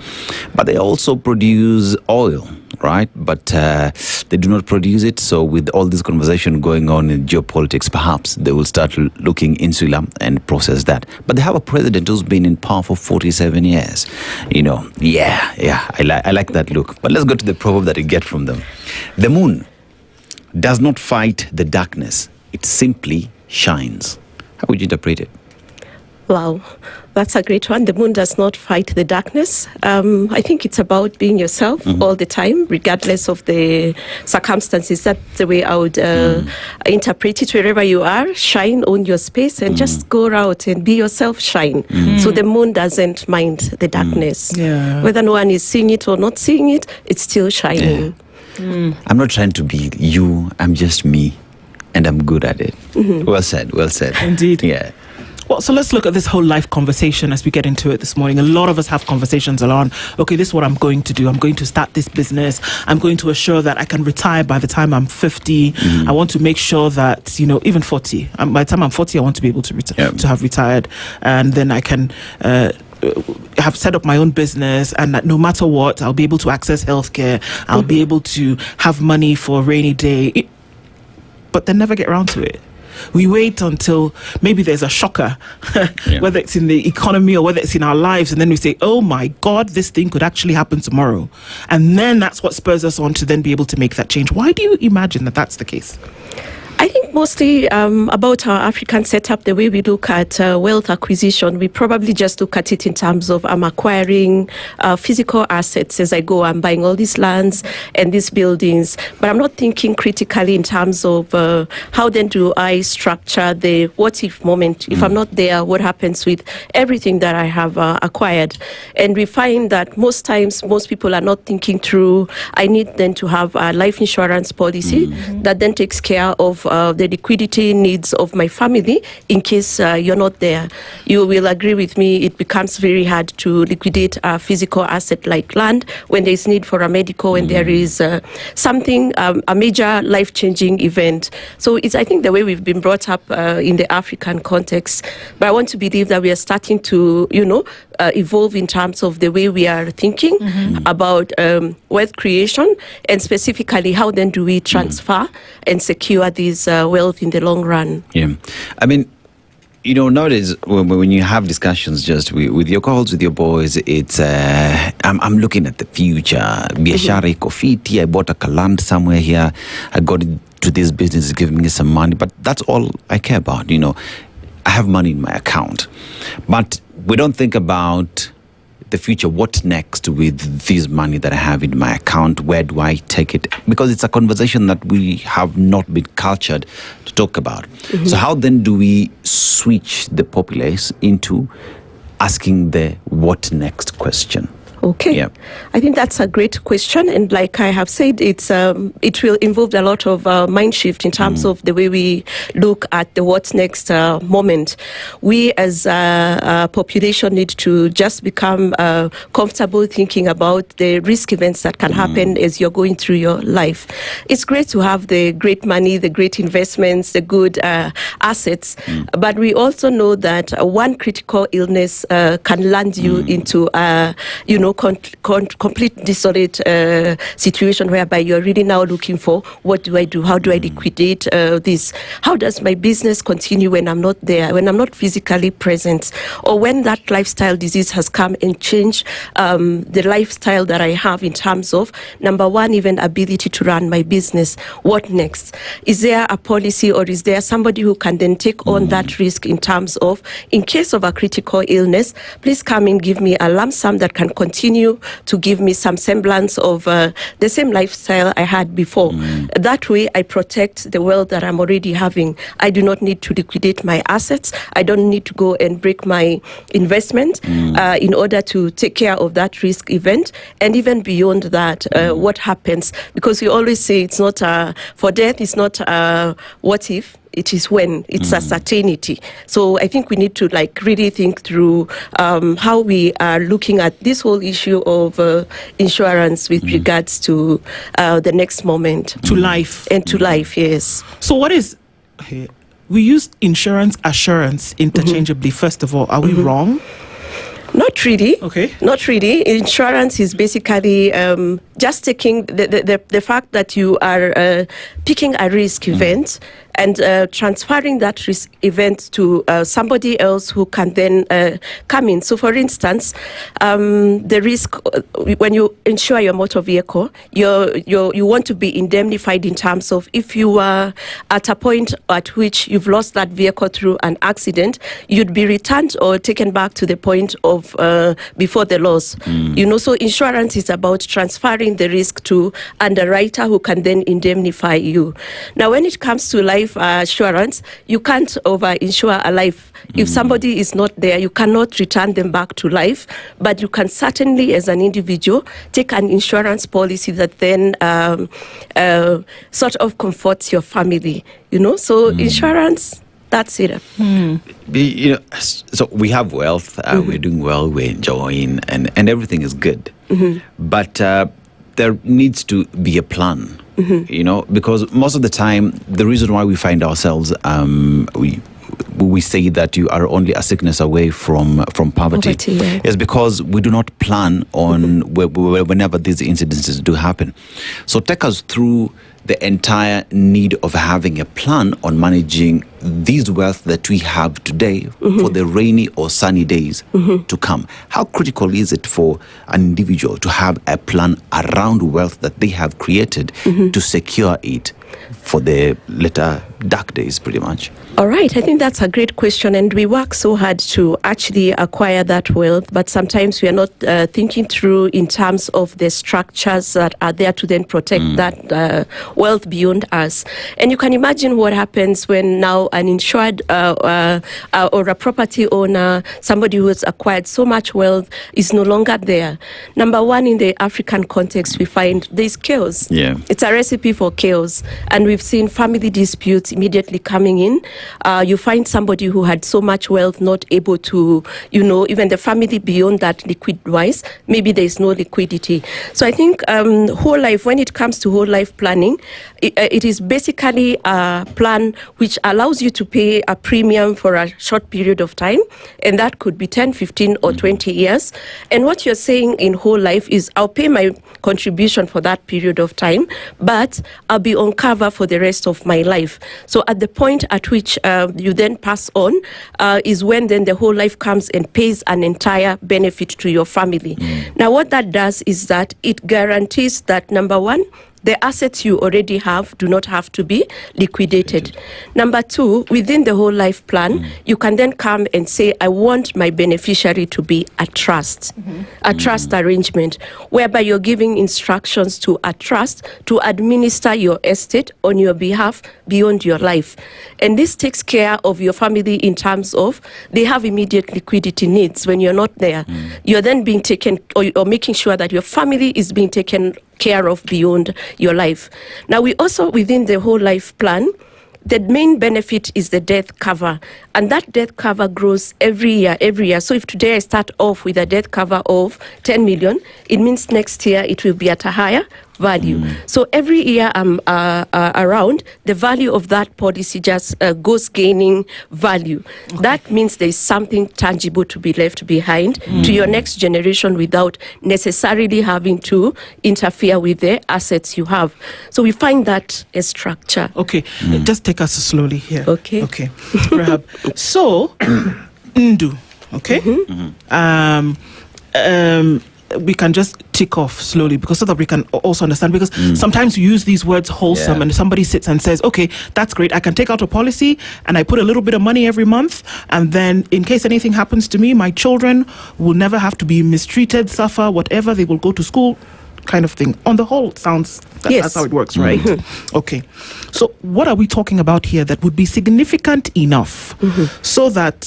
But they also produce oil, right? But they do not produce it. So with all this conversation going on in geopolitics, perhaps they will start looking insular and process that. But they have a president who's been in power for 47 years. I like that look. But let's go to the proverb that we get from them. The moon does not fight the darkness. It simply shines. How would you interpret it? Wow, that's a great one. The moon does not fight the darkness. I think it's about being yourself all the time, regardless of the circumstances. That's the way I would interpret it. Wherever you are, shine on your space and just go out and be yourself, shine. So the moon doesn't mind the darkness. Whether no one is seeing it or not seeing it, it's still shining. I'm not trying to be you. I'm just me, and I'm good at it. Well said. Well said. Indeed. Yeah. Well, so let's look at this whole life conversation as we get into it this morning. A lot of us have conversations around, okay, this is what I'm going to do. I'm going to start this business. I'm going to assure that I can retire by the time I'm 50. I want to make sure that, even 40. By the time I'm 40, I want to be able to to have retired. And then I can have set up my own business, and that no matter what, I'll be able to access healthcare. I'll be able to have money for a rainy day. But then never get around to it. We wait until maybe there's a shocker, whether it's in the economy or whether it's in our lives, and then we say, oh my God, this thing could actually happen tomorrow. And then that's what spurs us on to then be able to make that change. Why do you imagine that that's the case? I think mostly about our African setup, the way we look at wealth acquisition, we probably just look at it in terms of I'm acquiring physical assets as I go. I'm buying all these lands and these buildings, but I'm not thinking critically in terms of how then do I structure the what if moment. If I'm not there, what happens with everything that I have acquired? And we find that most times, most people are not thinking through, I need then to have a life insurance policy that then takes care of the liquidity needs of my family in case you're not there. You will agree with me, it becomes very hard to liquidate a physical asset like land when there's need for a medical, when there is something, a major life-changing event. So it's, I think, the way we've been brought up in the African context. But I want to believe that we are starting to, evolve in terms of the way we are thinking about wealth creation, and specifically how then do we transfer and secure these wealth in the long run. I mean, nowadays when you have discussions just with your calls, with your boys, it's I'm looking at the future. Biashara iko fiti, I bought a land somewhere here, I got into this business, it's giving me some money, but that's all I care about. I have money in my account, but we don't think about the future. What next with this money that I have in my account? Where do I take it? Because it's a conversation that we have not been cultured to talk about. So how then do we switch the populace into asking the what next question? Okay. I think that's a great question, and like I have said, it will involve a lot of mind shift in terms of the way we look at the what's next moment. We as a population need to just become comfortable thinking about the risk events that can happen as you're going through your life. It's great to have the great money, the great investments, the good assets, but we also know that one critical illness can land you into complete desolate situation whereby you're really now looking for, what do I do? How do I liquidate this? How does my business continue when I'm not there, when I'm not physically present, or when that lifestyle disease has come and changed the lifestyle that I have in terms of, number one, even ability to run my business. What next? Is there a policy, or is there somebody who can then take on that risk in terms of, in case of a critical illness, please come and give me a lump sum that can continue continue to give me some semblance of the same lifestyle I had before. That way, I protect the wealth that I'm already having. I do not need to liquidate my assets. I don't need to go and break my investment in order to take care of that risk event. And even beyond that, what happens? Because we always say it's not for death, it's not what if, it is when. It's a certainty. So I think we need to really think through how we are looking at this whole issue of insurance with regards to the next moment. To life. And to life, yes. So what is... We use insurance assurance interchangeably. First of all, are we wrong? Not really. Okay. Not really. Insurance is basically just taking the fact that you are picking a risk event and transferring that risk event to somebody else who can then come in. So, for instance, the risk when you insure your motor vehicle, you want to be indemnified in terms of if you are at a point at which you've lost that vehicle through an accident, you'd be returned or taken back to the point of before the loss. So insurance is about transferring the risk to underwriter who can then indemnify you. Now, when it comes to life assurance, you can't over-insure a life. If somebody is not there, you cannot return them back to life, but you can certainly, as an individual, take an insurance policy that then sort of comforts your family, So insurance, that's it. So we have wealth, we're doing well, we're enjoying, and everything is good. But there needs to be a plan, because most of the time, the reason why we find ourselves, we say that you are only a sickness away from poverty is because we do not plan on whenever these incidences do happen. So take us through the entire need of having a plan on managing these wealth that we have today for the rainy or sunny days to come. How critical is it for an individual to have a plan around wealth that they have created to secure it for the later dark days, pretty much? All right, I think that's a great question, and we work so hard to actually acquire that wealth, but sometimes we are not thinking through in terms of the structures that are there to then protect that wealth beyond us. And you can imagine what happens when now an insured or a property owner, somebody who has acquired so much wealth, is no longer there. Number one, in the African context, we find there's chaos. It's a recipe for chaos, and we've seen family disputes immediately coming in. You find somebody who had so much wealth not able to, even the family beyond that liquid-wise, maybe there's no liquidity. So I think whole life, when it comes to whole life planning, it is basically a plan which allows you to pay a premium for a short period of time, and that could be 10, 15 or 20 years. And what you're saying in whole life is I'll pay my contribution for that period of time, but I'll be on cover for the rest of my life. So at the point at which you then pass on is when then the whole life comes and pays an entire benefit to your family. Now, what that does is that it guarantees that, number one, the assets you already have do not have to be liquidated. Number two, within the whole life plan, you can then come and say, I want my beneficiary to be a trust, a trust arrangement, whereby you're giving instructions to a trust to administer your estate on your behalf beyond your life. And this takes care of your family in terms of they have immediate liquidity needs when you're not there. You're then being taken, or making sure that your family is being taken care of beyond your life. Now, we also, within the whole life plan, the main benefit is the death cover, and that death cover grows every year. So if today I start off with a death cover of 10 million, it means next year it will be at a higher value. So every year I'm around, the value of that policy just goes gaining value. That means there is something tangible to be left behind to your next generation without necessarily having to interfere with the assets you have. So we find that a structure. Okay, just take us slowly here. Okay. Rahab. So, Ndu, okay? we can just tick off slowly, because so that we can also understand, because sometimes you use these words wholesome and somebody sits and says, okay, that's great, I can take out a policy and I put a little bit of money every month, and then in case anything happens to me, my children will never have to be mistreated, suffer, whatever, they will go to school, kind of thing. On the whole, it sounds that's how it works, right? Okay, so what are we talking about here that would be significant enough so that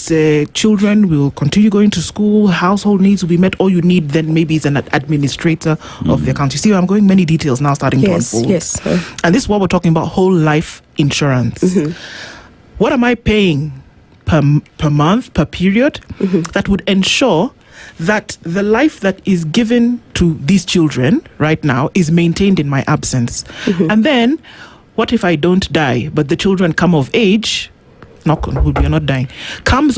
children will continue going to school, household needs will be met? All you need then maybe is an administrator of the account. You see, I'm going many details now, starting to unfold. And this is what we're talking about: whole life insurance. What am I paying per month, per period, that would ensure that the life that is given to these children right now is maintained in my absence? And then, what if I don't die, but the children come of age, knock on wood, we are not dying, come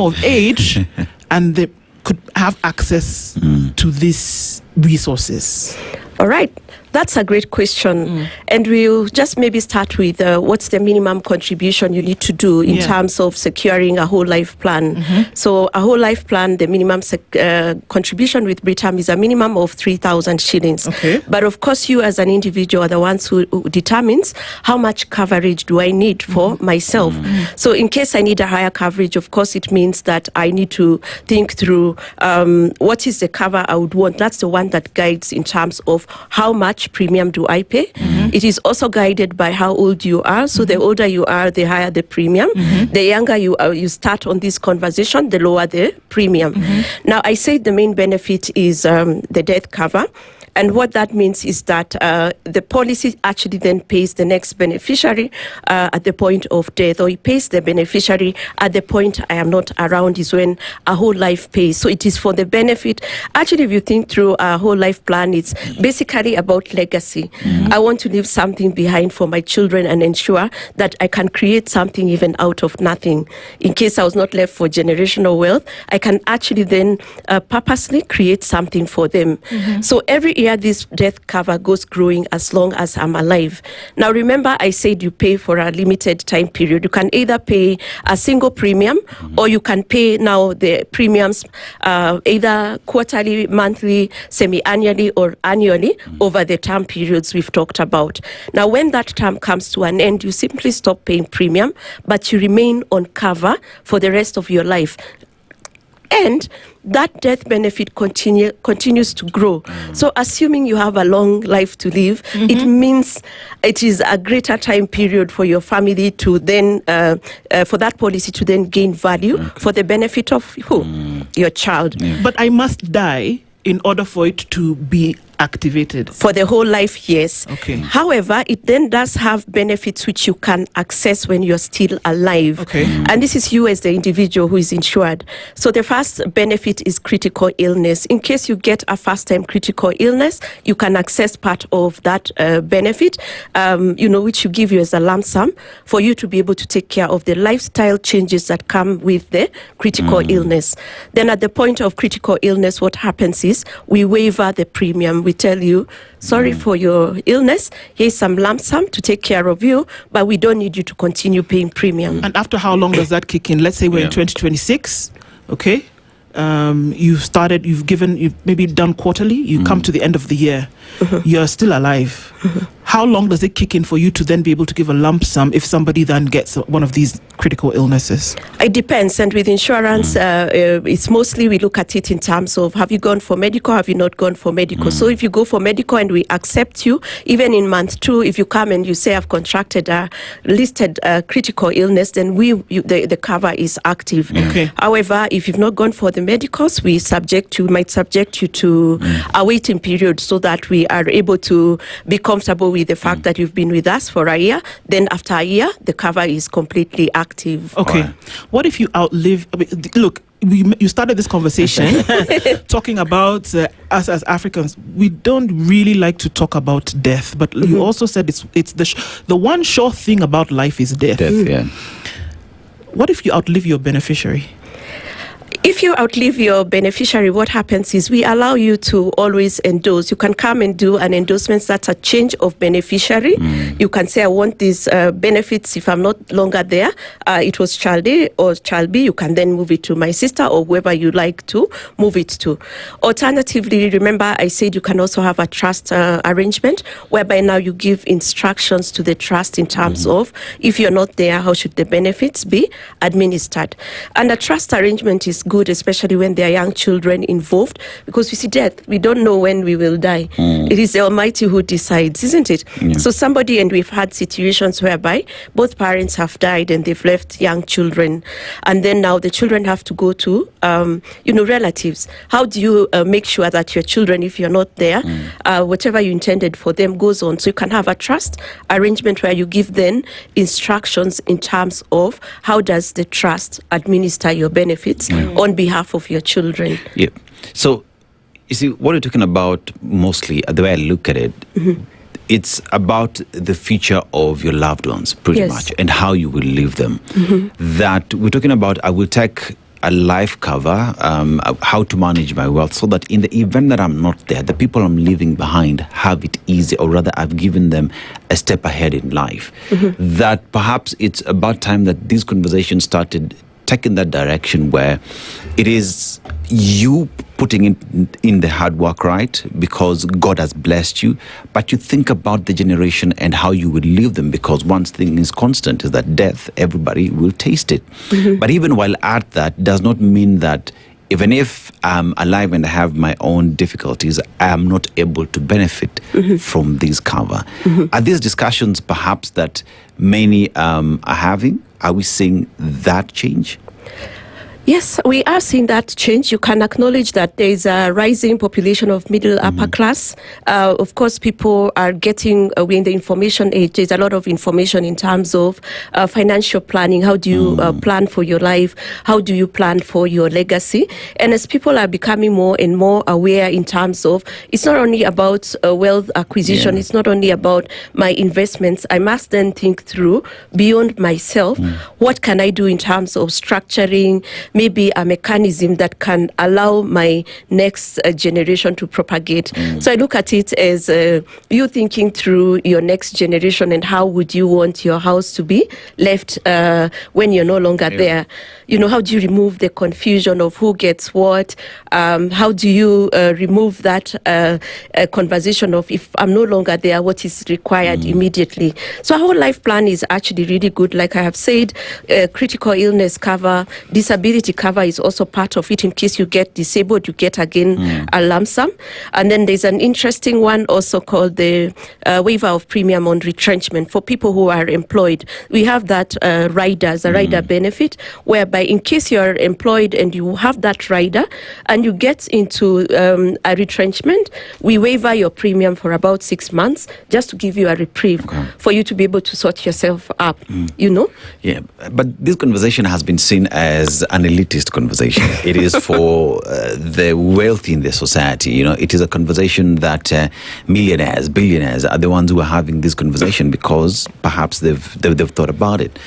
of age, and they could have access to these resources? All right. That's a great question. And we'll just maybe start with what's the minimum contribution you need to do in terms of securing a whole life plan. So a whole life plan, the minimum contribution with Britam is a minimum of 3,000 shillings. But of course, you as an individual are the ones who determines how much coverage do I need for myself. So in case I need a higher coverage, of course, it means that I need to think through what is the cover I would want. That's the one that guides in terms of how much premium do I pay. It is also guided by how old you are. So the older you are, the higher the premium. The younger you start on this conversation, the lower the premium. Now, I say the main benefit is the death cover. And what that means is that the policy actually then pays the next beneficiary at the point of death, or it pays the beneficiary at the point I am not around, is when a whole life pays. So it is for the benefit. Actually, if you think through a whole life plan, it's basically about legacy. I want to leave something behind for my children and ensure that I can create something even out of nothing. In case I was not left for generational wealth, I can actually then purposely create something for them. So every year, this death cover goes growing as long as I'm alive. Now, remember, I said you pay for a limited time period. You can either pay a single premium, or you can pay now the premiums either quarterly, monthly, semi-annually, or annually over the term periods we've talked about. Now, when that term comes to an end, you simply stop paying premium, but you remain on cover for the rest of your life. And that death benefit continues to grow. So assuming you have a long life to live, it means it is a greater time period for your family to then, for that policy to then gain value for the benefit of who? Your child. But I must die in order for it to be activated. For the whole life, yes. Okay. However, it then does have benefits which you can access when you're still alive. Okay. And this is you as the individual who is insured. So the first benefit is critical illness. In case you get a first-time critical illness, you can access part of that benefit, which you give you as a lump sum for you to be able to take care of the lifestyle changes that come with the critical illness. Then at the point of critical illness, what happens is we waiver the premium. We tell you, sorry for your illness, here's some lump sum to take care of you, but we don't need you to continue paying premium. And after how long does that kick in? Let's say we're in 2026, okay? You've maybe done quarterly, you come to the end of the year, you're still alive. How long does it kick in for you to then be able to give a lump sum if somebody then gets one of these critical illnesses? It depends. And with insurance, it's mostly we look at it in terms of, have you gone for medical, have you not gone for medical? So if you go for medical and we accept you, even in month 2, if you come and you say I've contracted a listed critical illness, then the cover is active. However, if you've not gone for the medicals, we might subject you to a waiting period so that we are able to be comfortable with the fact that you've been with us for a year. Then after a year, the cover is completely active. Okay. What if you outlive? Look, you started this conversation talking about us as Africans. We don't really like to talk about death, but you also said it's the one sure thing about life is death. Yeah. What if you outlive your beneficiary? If you outlive your beneficiary, what happens is we allow you to always endorse. You can come and do an endorsement that's a change of beneficiary. You can say, I want these benefits if I'm not longer there. It was child A or child B. You can then move it to my sister or whoever you like to move it to. Alternatively, remember I said you can also have a trust arrangement whereby now you give instructions to the trust in terms of if you're not there, how should the benefits be administered. And a trust arrangement is good, especially when there are young children involved, because we see death. We don't know when we will die. It is the Almighty who decides, isn't it? Yeah. So somebody, and we've had situations whereby both parents have died and they've left young children, and then now the children have to go to, relatives. How do you make sure that your children, if you're not there, whatever you intended for them goes on? So you can have a trust arrangement where you give them instructions in terms of how does the trust administer your benefits on behalf of your children. Yeah. So, you see, what we're talking about mostly, the way I look at it, it's about the future of your loved ones, pretty much, and how you will leave them. That we're talking about, I will take a life cover, how to manage my wealth, so that in the event that I'm not there, the people I'm leaving behind have it easy, or rather I've given them a step ahead in life. That perhaps it's about time that these conversations started taking that direction where it is you putting in the hard work, right? Because God has blessed you, but you think about the generation and how you would leave them, because one thing is constant is that death, everybody will taste it. But even while at that, does not mean that even if I'm alive and I have my own difficulties, I am not able to benefit from this cover. Are these discussions perhaps that many are having? Are we seeing that change? Yes, we are seeing that change. You can acknowledge that there is a rising population of middle upper class. Of course, people are getting, we're in the information age. There's a lot of information in terms of financial planning. How do you plan for your life? How do you plan for your legacy? And as people are becoming more and more aware in terms of, it's not only about wealth acquisition, it's not only about my investments. I must then think through beyond myself. What can I do in terms of structuring maybe a mechanism that can allow my next generation to propagate. So I look at it as you thinking through your next generation and how would you want your house to be left when you're no longer there. You know, how do you remove the confusion of who gets what? How do you remove that conversation of if I'm no longer there, what is required immediately? So our whole life plan is actually really good. Like I have said, critical illness cover, disability cover is also part of it. In case you get disabled, you get again a lump sum. And then there's an interesting one also called the waiver of premium on retrenchment for people who are employed. We have that rider as a rider benefit, whereby in case you're employed and you have that rider and you get into a retrenchment, we waiver your premium for about 6 months just to give you a reprieve for you to be able to sort yourself up, you know? Yeah, but this conversation has been seen as an elitist conversation. It is for the wealthy in the society. You know, it is a conversation that millionaires, billionaires are the ones who are having this conversation because perhaps they've thought about it.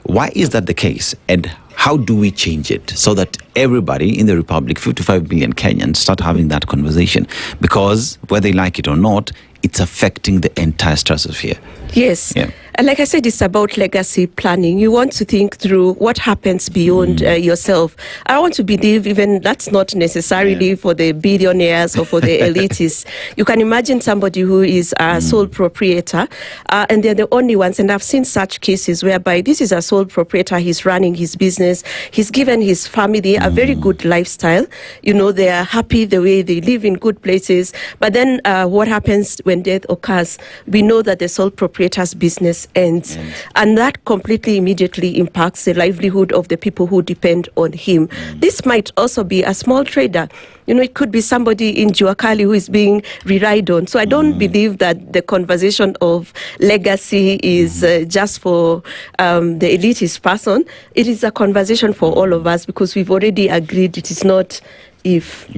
Why is that the case? And how do we change it so that everybody in the Republic, 55 million Kenyans, start having that conversation? Because whether they like it or not, it's affecting the entire stratosphere. Yes. Yeah. And like I said, it's about legacy planning. You want to think through what happens beyond yourself. I want to believe even that's not necessarily for the billionaires or for the elitists. You can imagine somebody who is a sole proprietor and they're the only ones. And I've seen such cases whereby this is a sole proprietor. He's running his business. He's given his family a very good lifestyle. You know, they are happy the way they live in good places. But then what happens when death occurs? We know that the sole proprietor's business ends. And that completely immediately impacts the livelihood of the people who depend on him. This might also be a small trader. You know, it could be somebody in Juakali who is being relied on. So I don't believe that the conversation of legacy is just for the elitist person. It is a conversation for all of us because we've already agreed it is not if,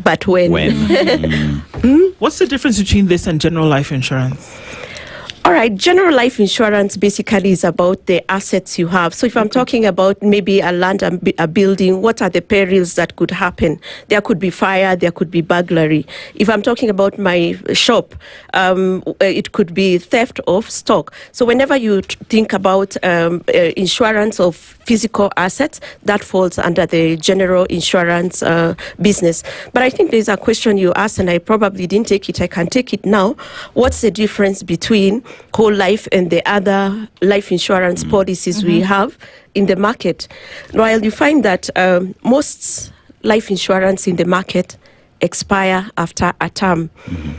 but when. What's the difference between this and general life insurance? All right, general life insurance basically is about the assets you have. So if I'm talking about maybe a land and a building, what are the perils that could happen? There could be fire, there could be burglary. If I'm talking about my shop, it could be theft of stock. So whenever you think about insurance of physical assets, that falls under the general insurance business. But I think there's a question you asked, and I probably didn't take it. I can take it now. What's the difference between whole life and the other life insurance policies we have in the market? While you find that most life insurance in the market expire after a term.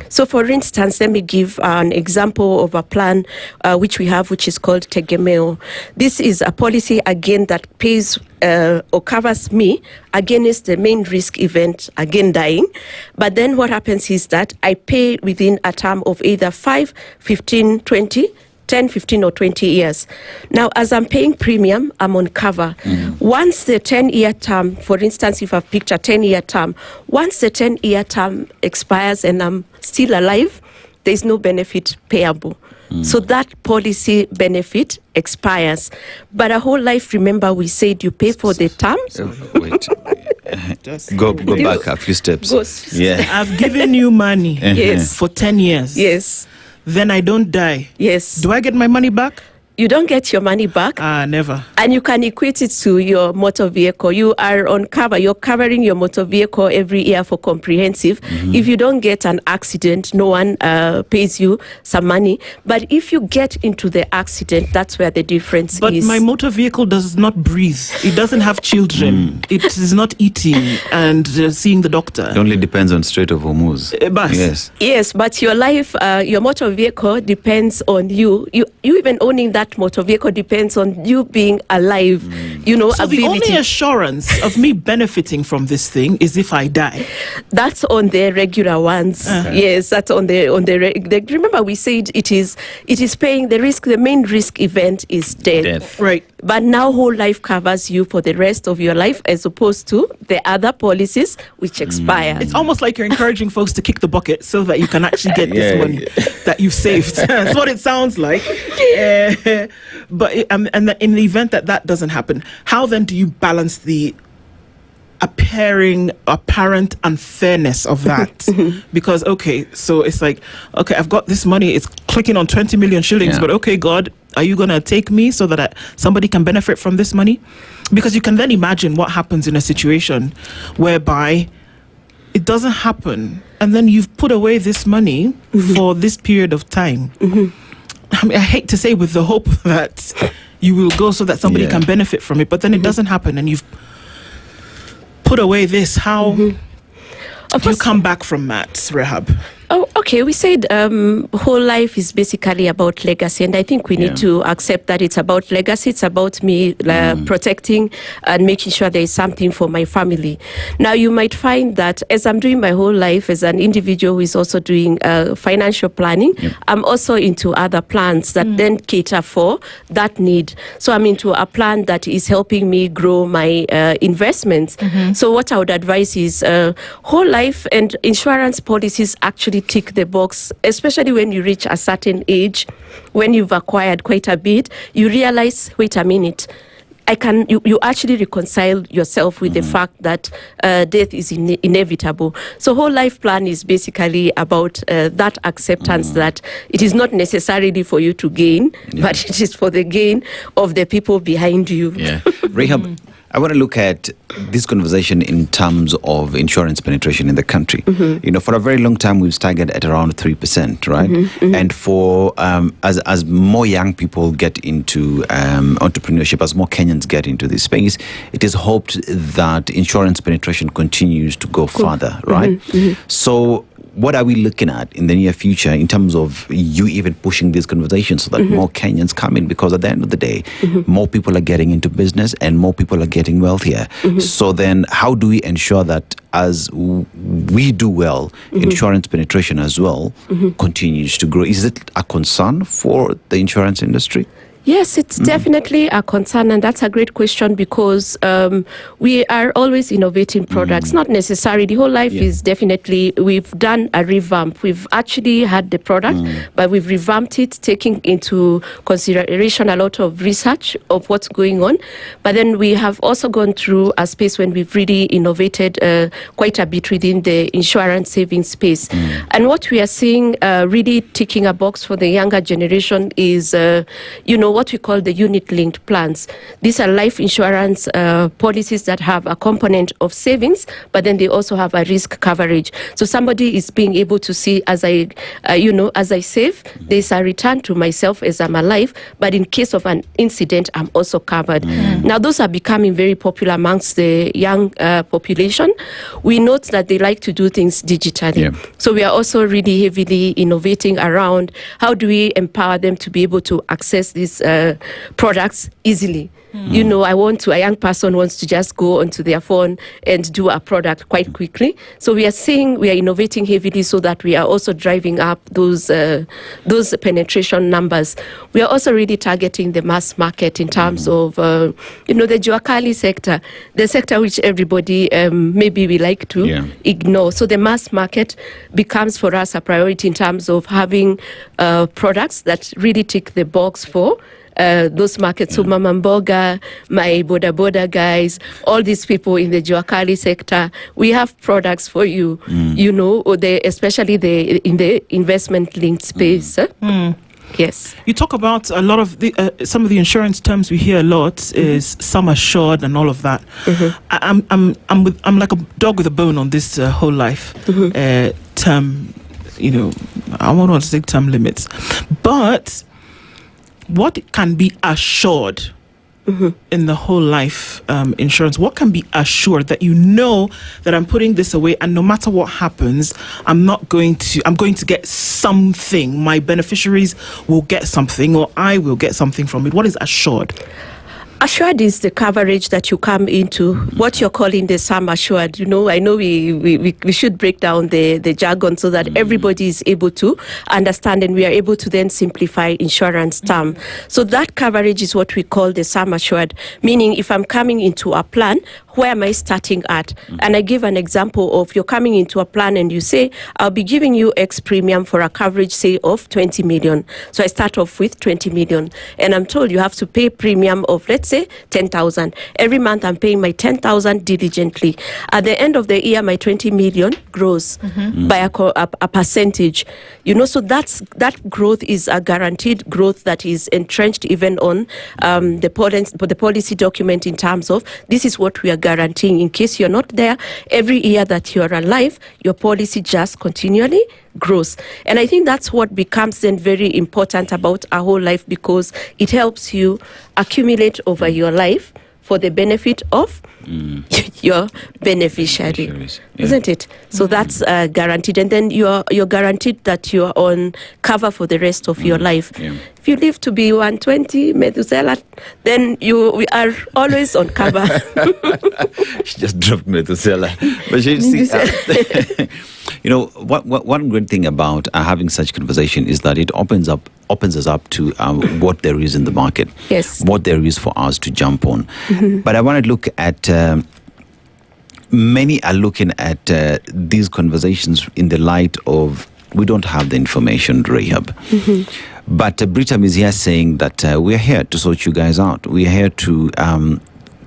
So for instance, let me give an example of a plan which we have, which is called Tegemeo. This is a policy, again, that pays or covers me against the main risk event, again dying. But then what happens is that I pay within a term of either 5, 15, 20, 10, 15 or 20 years. Now, as I'm paying premium, I'm on cover. Once the 10-year term, for instance, if I've picked a 10-year term, once the 10-year term expires and I'm still alive, there's no benefit payable. So that policy benefit expires. But a whole life, remember, we said you pay for the terms. Wait. Go back a few steps. Yeah. I've given you money for 10 years. Yes. Then I don't die. Yes. Do I get my money back? You don't get your money back. Never. And you can equate it to your motor vehicle. You are on cover. You're covering your motor vehicle every year for comprehensive. If you don't get an accident, no one pays you some money. But if you get into the accident, that's where the difference is. But my motor vehicle does not breathe. It doesn't have children. It is not eating and seeing the doctor. It only depends on Strait of Hormuz. Yes. Yes, but your life, your motor vehicle depends on you. You even owning that motor vehicle depends on you being alive. You know, so the only assurance of me benefiting from this thing is if I die. That's on the regular ones. Yes, that's on the remember we said it is paying the risk. The main risk event is death. Right. But now whole life covers you for the rest of your life, as opposed to the other policies which expire. It's almost like you're encouraging folks to kick the bucket so that you can actually get this money that you've saved. That's what it sounds like. But in the event that doesn't happen, how then do you balance the apparent unfairness of that? Because so it's like, I've got this money, it's clicking on 20 million shillings, but God, are you gonna take me so that somebody can benefit from this money? Because you can then imagine what happens in a situation whereby it doesn't happen, and then you've put away this money for this period of time. I mean, I hate to say, with the hope that you will go so that somebody can benefit from it, but then it doesn't happen, and you've put away this. How do you come back from that, Rehab? Oh, okay. We said whole life is basically about legacy, and I think we need to accept that it's about legacy. It's about me protecting and making sure there is something for my family. Now, you might find that as I'm doing my whole life as an individual who is also doing financial planning, I'm also into other plans that then cater for that need. So I'm into a plan that is helping me grow my investments. So what I would advise is whole life and insurance policies actually tick the box, especially when you reach a certain age, when you've acquired quite a bit, you realize, wait a minute, you actually reconcile yourself with the fact that death is inevitable. So whole life plan is basically about that acceptance that it is not necessarily for you to gain, but it is for the gain of the people behind you. Rehab, I want to look at this conversation in terms of insurance penetration in the country. You know, for a very long time, we've staggered at around 3%, right? And for as more young people get into entrepreneurship, as more Kenyans get into this space, it is hoped that insurance penetration continues to go further, right? So what are we looking at in the near future in terms of you even pushing these conversations so that more Kenyans come in? Because at the end of the day, more people are getting into business and more people are getting wealthier. So then how do we ensure that as we do well, insurance penetration as well continues to grow? Is it a concern for the insurance industry? Yes, it's definitely a concern, and that's a great question because we are always innovating products. Not necessarily. The whole life is definitely, we've done a revamp. We've actually had the product, but we've revamped it, taking into consideration a lot of research of what's going on. But then we have also gone through a space when we've really innovated quite a bit within the insurance savings space. And what we are seeing really ticking a box for the younger generation is, what we call the unit-linked plans. These are life insurance policies that have a component of savings, but then they also have a risk coverage. So somebody is being able to see, as I save, there's a return to myself as I'm alive, but in case of an incident, I'm also covered. Now, those are becoming very popular amongst the young population. We note that they like to do things digitally. So we are also really heavily innovating around how do we empower them to be able to access these products easily. A young person wants to just go onto their phone and do a product quite quickly. So we are innovating heavily so that we are also driving up those penetration numbers. We are also really targeting the mass market in terms of, the Juakali sector, the sector which everybody maybe we like to ignore. So the mass market becomes for us a priority in terms of having products that really tick the box for those markets. So Mama Mboga, my Boda guys, all these people in the Juakali sector, we have products for you, especially in the investment linked space. Yes. You talk about a lot of some of the insurance terms we hear a lot is sum assured and all of that. I'm like a dog with a bone on this whole life term. I won't want to say term limits, but what can be assured in the whole life insurance? What can be assured that that I'm putting this away, and no matter what happens, I'm going to get something. My beneficiaries will get something, or I will get something from it. What is assured? Assured is the coverage that you come into, what you're calling the sum assured. I know we should break down the jargon so that everybody is able to understand, and we are able to then simplify insurance term. So that coverage is what we call the sum assured, meaning if I'm coming into a plan, where am I starting at? And I give an example of you're coming into a plan and you say, I'll be giving you X premium for a coverage, say, of 20 million. So I start off with 20 million. And I'm told you have to pay premium of, let's say, 10,000. Every month I'm paying my 10,000 diligently. At the end of the year, my 20 million grows by a percentage. So that growth is a guaranteed growth that is entrenched even on the policy document in terms of this is what we are guaranteeing. In case you're not there, every year that you're alive, your policy just continually grows. And I think that's what becomes then very important about our whole life, because it helps you accumulate over your life for the benefit of your beneficiaries, isn't it? So that's guaranteed, and then you're guaranteed that you're on cover for the rest of your life. If you live to be 120 Methuselah, then we are always on cover. She just dropped Methuselah. But you see, one great thing about having such conversation is that it opens us up to what there is in the market, what there is for us to jump on. But I want to look at many are looking at these conversations in the light of we don't have the information, Rahab. But Britam is here saying that we are here to sort you guys out. We are here to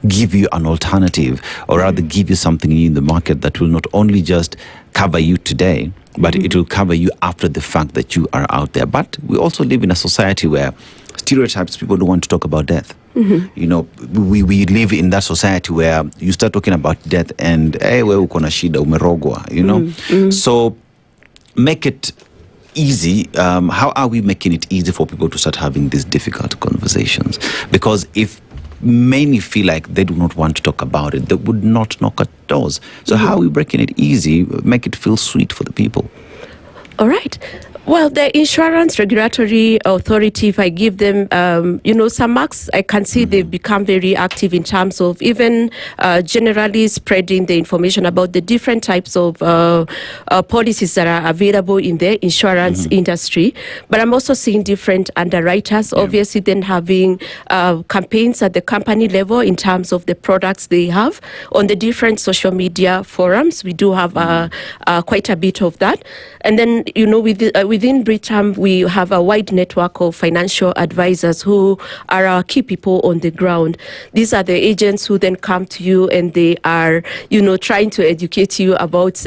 give you an alternative, or rather give you something in the market that will not only just cover you today, but it will cover you after the fact that you are out there. But we also live in a society where stereotypes, people don't want to talk about death. We live in that society where you start talking about death and hey, we uko na shida umerogwa, So make it easy. How are we making it easy for people to start having these difficult conversations? Because if many feel like they do not want to talk about it, they would not knock at doors. So how are we breaking it easy, make it feel sweet for the people? All right. Well, the Insurance Regulatory Authority, if I give them, some marks, I can see they've become very active in terms of even generally spreading the information about the different types of policies that are available in the insurance industry. But I'm also seeing different underwriters, obviously then having campaigns at the company level in terms of the products they have on the different social media forums. We do have quite a bit of that. And then, within Britam, we have a wide network of financial advisors who are our key people on the ground. These are the agents who then come to you and they are, trying to educate you about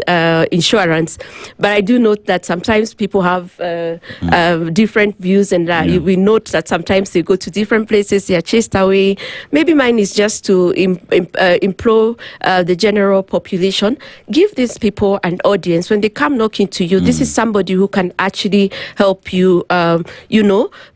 insurance. But I do note that sometimes people have different views, and we note that sometimes they go to different places, they are chased away. Maybe mine is just to implore the general population. Give these people an audience. When they come knocking to you, this is somebody who can actually help you,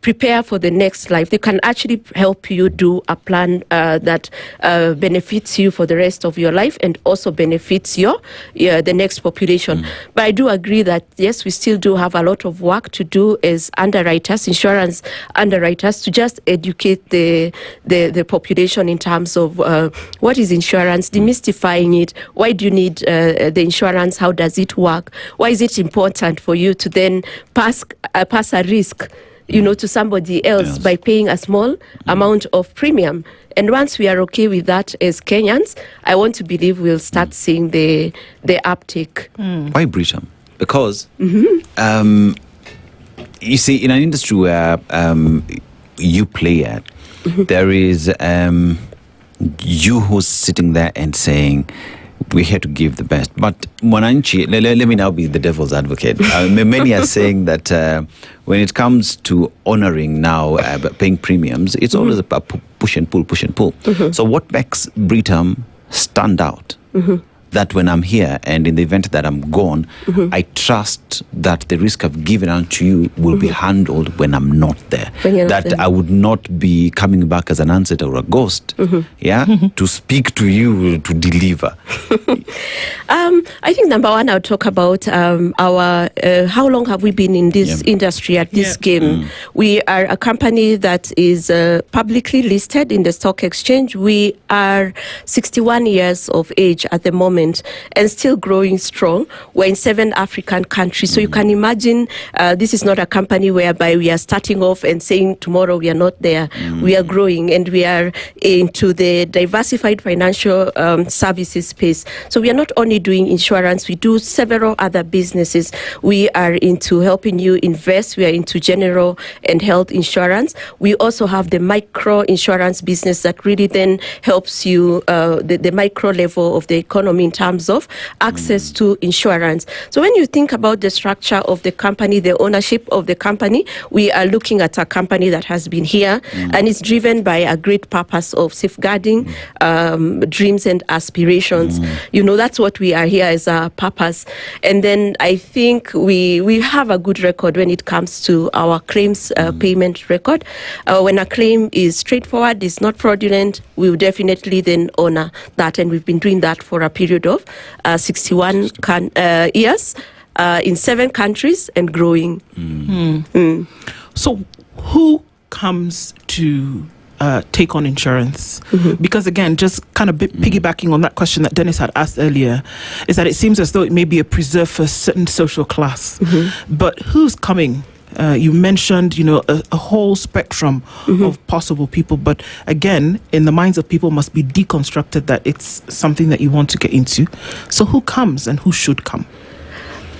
prepare for the next life. They can actually help you do a plan that benefits you for the rest of your life and also benefits the next population. But I do agree that, yes, we still do have a lot of work to do as underwriters, insurance underwriters, to just educate the population in terms of what is insurance, demystifying it. Why do you need the insurance? How does it work? Why is it important for you to then pass a risk, to somebody else by paying a small amount of premium? And once we are okay with that as Kenyans, I want to believe we'll start seeing the uptake. Why Britam? Because you see, in an industry where you play at, there is you who's sitting there and saying, we're here to give the best. But Mwananchi, let me now be the devil's advocate. Many are saying that when it comes to honoring now paying premiums, it's always a push and pull. So what makes Britam stand out? That when I'm here and in the event that I'm gone, I trust that the risk I've given out to you will be handled when I'm not there. I would not be coming back as an ancestor or a ghost, to speak to you, to deliver. I think number one, I'll talk about our how long have we been in this industry at this game. We are a company that is publicly listed in the stock exchange. We are 61 years of age at the moment and still growing strong. We're in 7 African countries. So you can imagine this is not a company whereby we are starting off and saying tomorrow we are not there. We are growing and we are into the diversified financial services space. So we are not only doing insurance, we do several other businesses. We are into helping you invest. We are into general and health insurance. We also have the micro insurance business that really then helps you the micro level of the economy in terms of access to insurance. So when you think about the structure of the company, the ownership of the company, we are looking at a company that has been here and is driven by a great purpose of safeguarding dreams and aspirations. That's what we are here as a purpose. And then I think we have a good record when it comes to our claims payment record. When a claim is straightforward, it's not fraudulent, we will definitely then honor that. And we've been doing that for a period of 61 years in 7 countries and growing. So who comes to take on insurance? Because again, just kind of piggybacking on that question that Dennis had asked earlier, is that it seems as though it may be a preserve for a certain social class. But who's coming? You mentioned, a whole spectrum of possible people. But again, in the minds of people must be deconstructed that it's something that you want to get into. So who comes and who should come?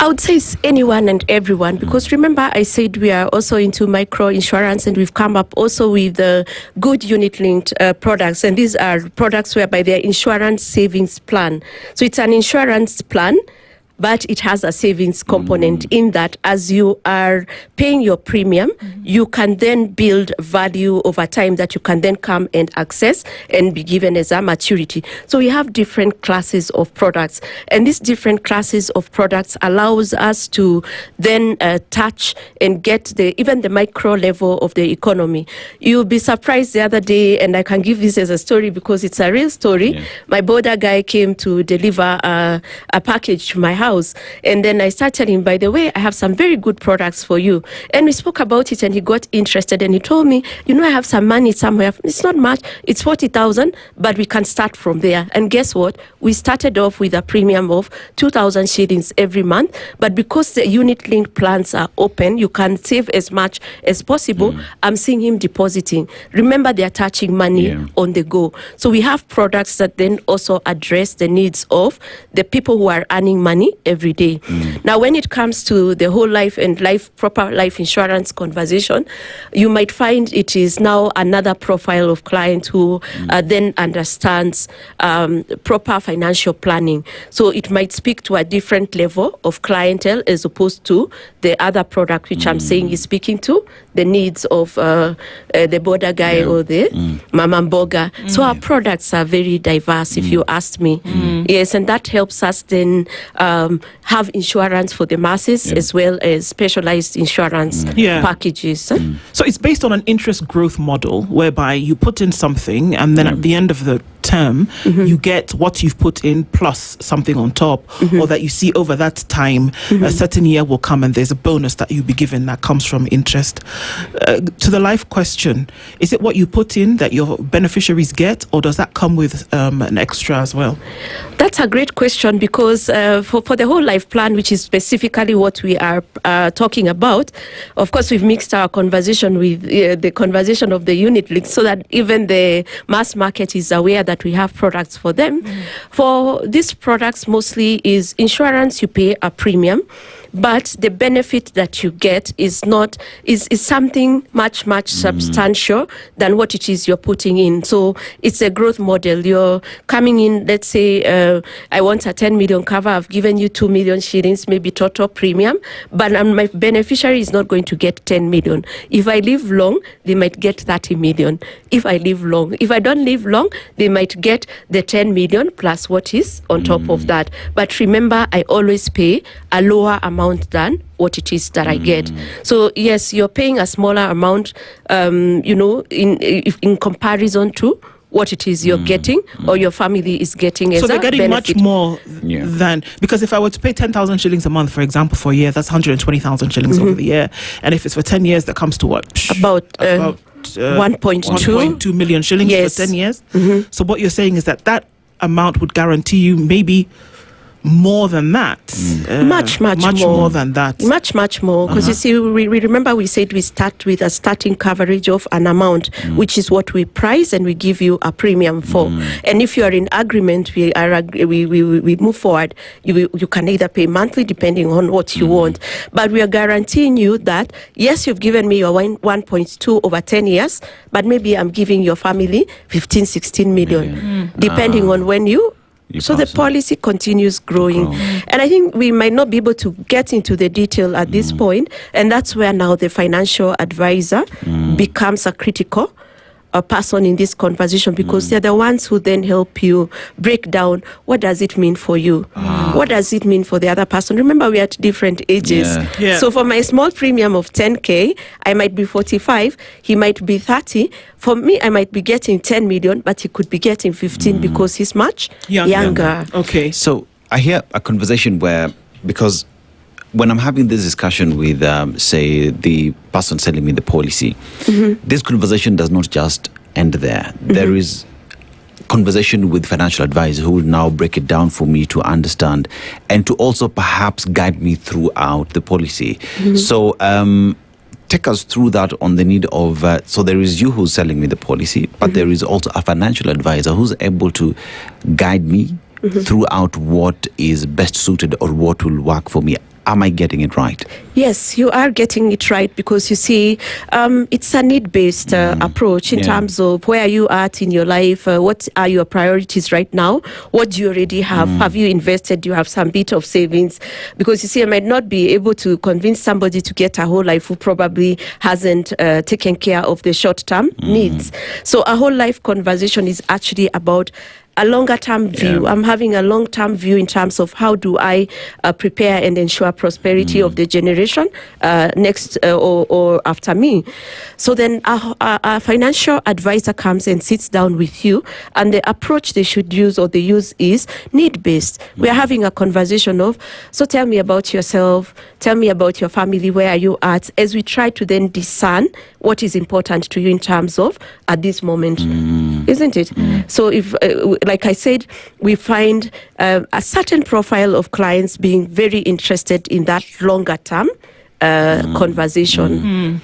I would say it's anyone and everyone, because remember I said we are also into micro insurance and we've come up also with the good unit-linked products. And these are products whereby they're insurance savings plan. So it's an insurance plan, but it has a savings component in that. As you are paying your premium, you can then build value over time that you can then come and access and be given as a maturity. So we have different classes of products, and these different classes of products allows us to then touch and get even the micro level of the economy. You'll be surprised the other day, and I can give this as a story because it's a real story. My border guy came to deliver a package to my house. house. And then I started telling him, by the way, I have some very good products for you. And we spoke about it and he got interested and he told me, I have some money somewhere. It's not much. It's 40,000, but we can start from there. And guess what? We started off with a premium of 2,000 shillings every month. But because the unit-linked plans are open, you can save as much as possible. I'm seeing him depositing. Remember, they are touching money on the go. So we have products that then also address the needs of the people who are earning money every day. Now, when it comes to the whole life and proper life insurance conversation, you might find it is now another profile of client who then understands proper financial planning. So it might speak to a different level of clientele as opposed to the other product, which I'm saying is speaking to the needs of the border guy or the mama mboga. So our products are very diverse, if you ask me. Yes, and that helps us then have insurance for the masses as well as specialized insurance packages. So it's based on an interest growth model whereby you put in something and then at the end of the term you get what you've put in plus something on top, or that you see over that time a certain year will come and there's a bonus that you'll be given that comes from interest. To the life question, is it what you put in that your beneficiaries get, or does that come with an extra as well? That's a great question, because for the whole life plan, which is specifically what we are talking about, of course we've mixed our conversation with the conversation of the unit link, so that even the mass market is aware that we have products for them. For these products, mostly is insurance, you pay a premium, but the benefit that you get is something much substantial than what it is you're putting in. So it's a growth model. You're coming in, let's say I want a 10 million cover, I've given you 2 million shillings, maybe total premium, but my beneficiary is not going to get 10 million. If I live long, they might get 30 million. If I live long, if I don't live long, they might get the 10 million plus what is on top of that. But remember, I always pay a lower amount than what it is that I get. So yes, you're paying a smaller amount, in comparison to what it is you're getting or your family is getting as a benefit. So they're getting much more than, because if I were to pay 10,000 shillings a month, for example, for a year, that's 120,000 shillings over the year. And if it's for 10 years, that comes to what? About 1.2 million shillings for 10 years. So what you're saying is that amount would guarantee you maybe more than that. Much more than that. Much more. Because you see, we remember we said we start with a starting coverage of an amount, which is what we price and we give you a premium for. And if you are in agreement, we move forward. You can either pay monthly depending on what you want. But we are guaranteeing you that, yes, you've given me your 1.2 over 10 years, but maybe I'm giving your family 15, 16 million, depending on when you. So the policy continues growing. And I think we might not be able to get into the detail at this point. And that's where now the financial advisor becomes a critical person in this conversation, because they're the ones who then help you break down what does it mean for you, what does it mean for the other person. Remember, we're at different ages. So for my small premium of 10k, I might be 45, he might be 30. For me, I might be getting 10 million, but he could be getting 15 because he's much younger. Okay. So I hear a conversation where, because when I'm having this discussion with, say, the person selling me the policy, this conversation does not just end there. There is conversation with financial advisor who will now break it down for me to understand and to also perhaps guide me throughout the policy. So take us through that on the need of, so there is you who's selling me the policy, but there is also a financial advisor who's able to guide me throughout what is best suited or what will work for me. Am I getting it right? Yes, you are getting it right, because you see, it's a need-based approach in terms of where you are at in your life, what are your priorities right now, what do you already have, have you invested, do you have some bit of savings? Because you see, I might not be able to convince somebody to get a whole life who probably hasn't taken care of the short-term needs. So a whole life conversation is actually about a longer term view. I'm having a long term view in terms of how do I prepare and ensure prosperity of the generation next or after me. So then a financial advisor comes and sits down with you, and the approach they should use or they use is need-based. We are having a conversation of, so tell me about yourself, tell me about your family, where are you at, as we try to then discern what is important to you in terms of at this moment, isn't it? So if, like I said, we find a certain profile of clients being very interested in that longer term conversation.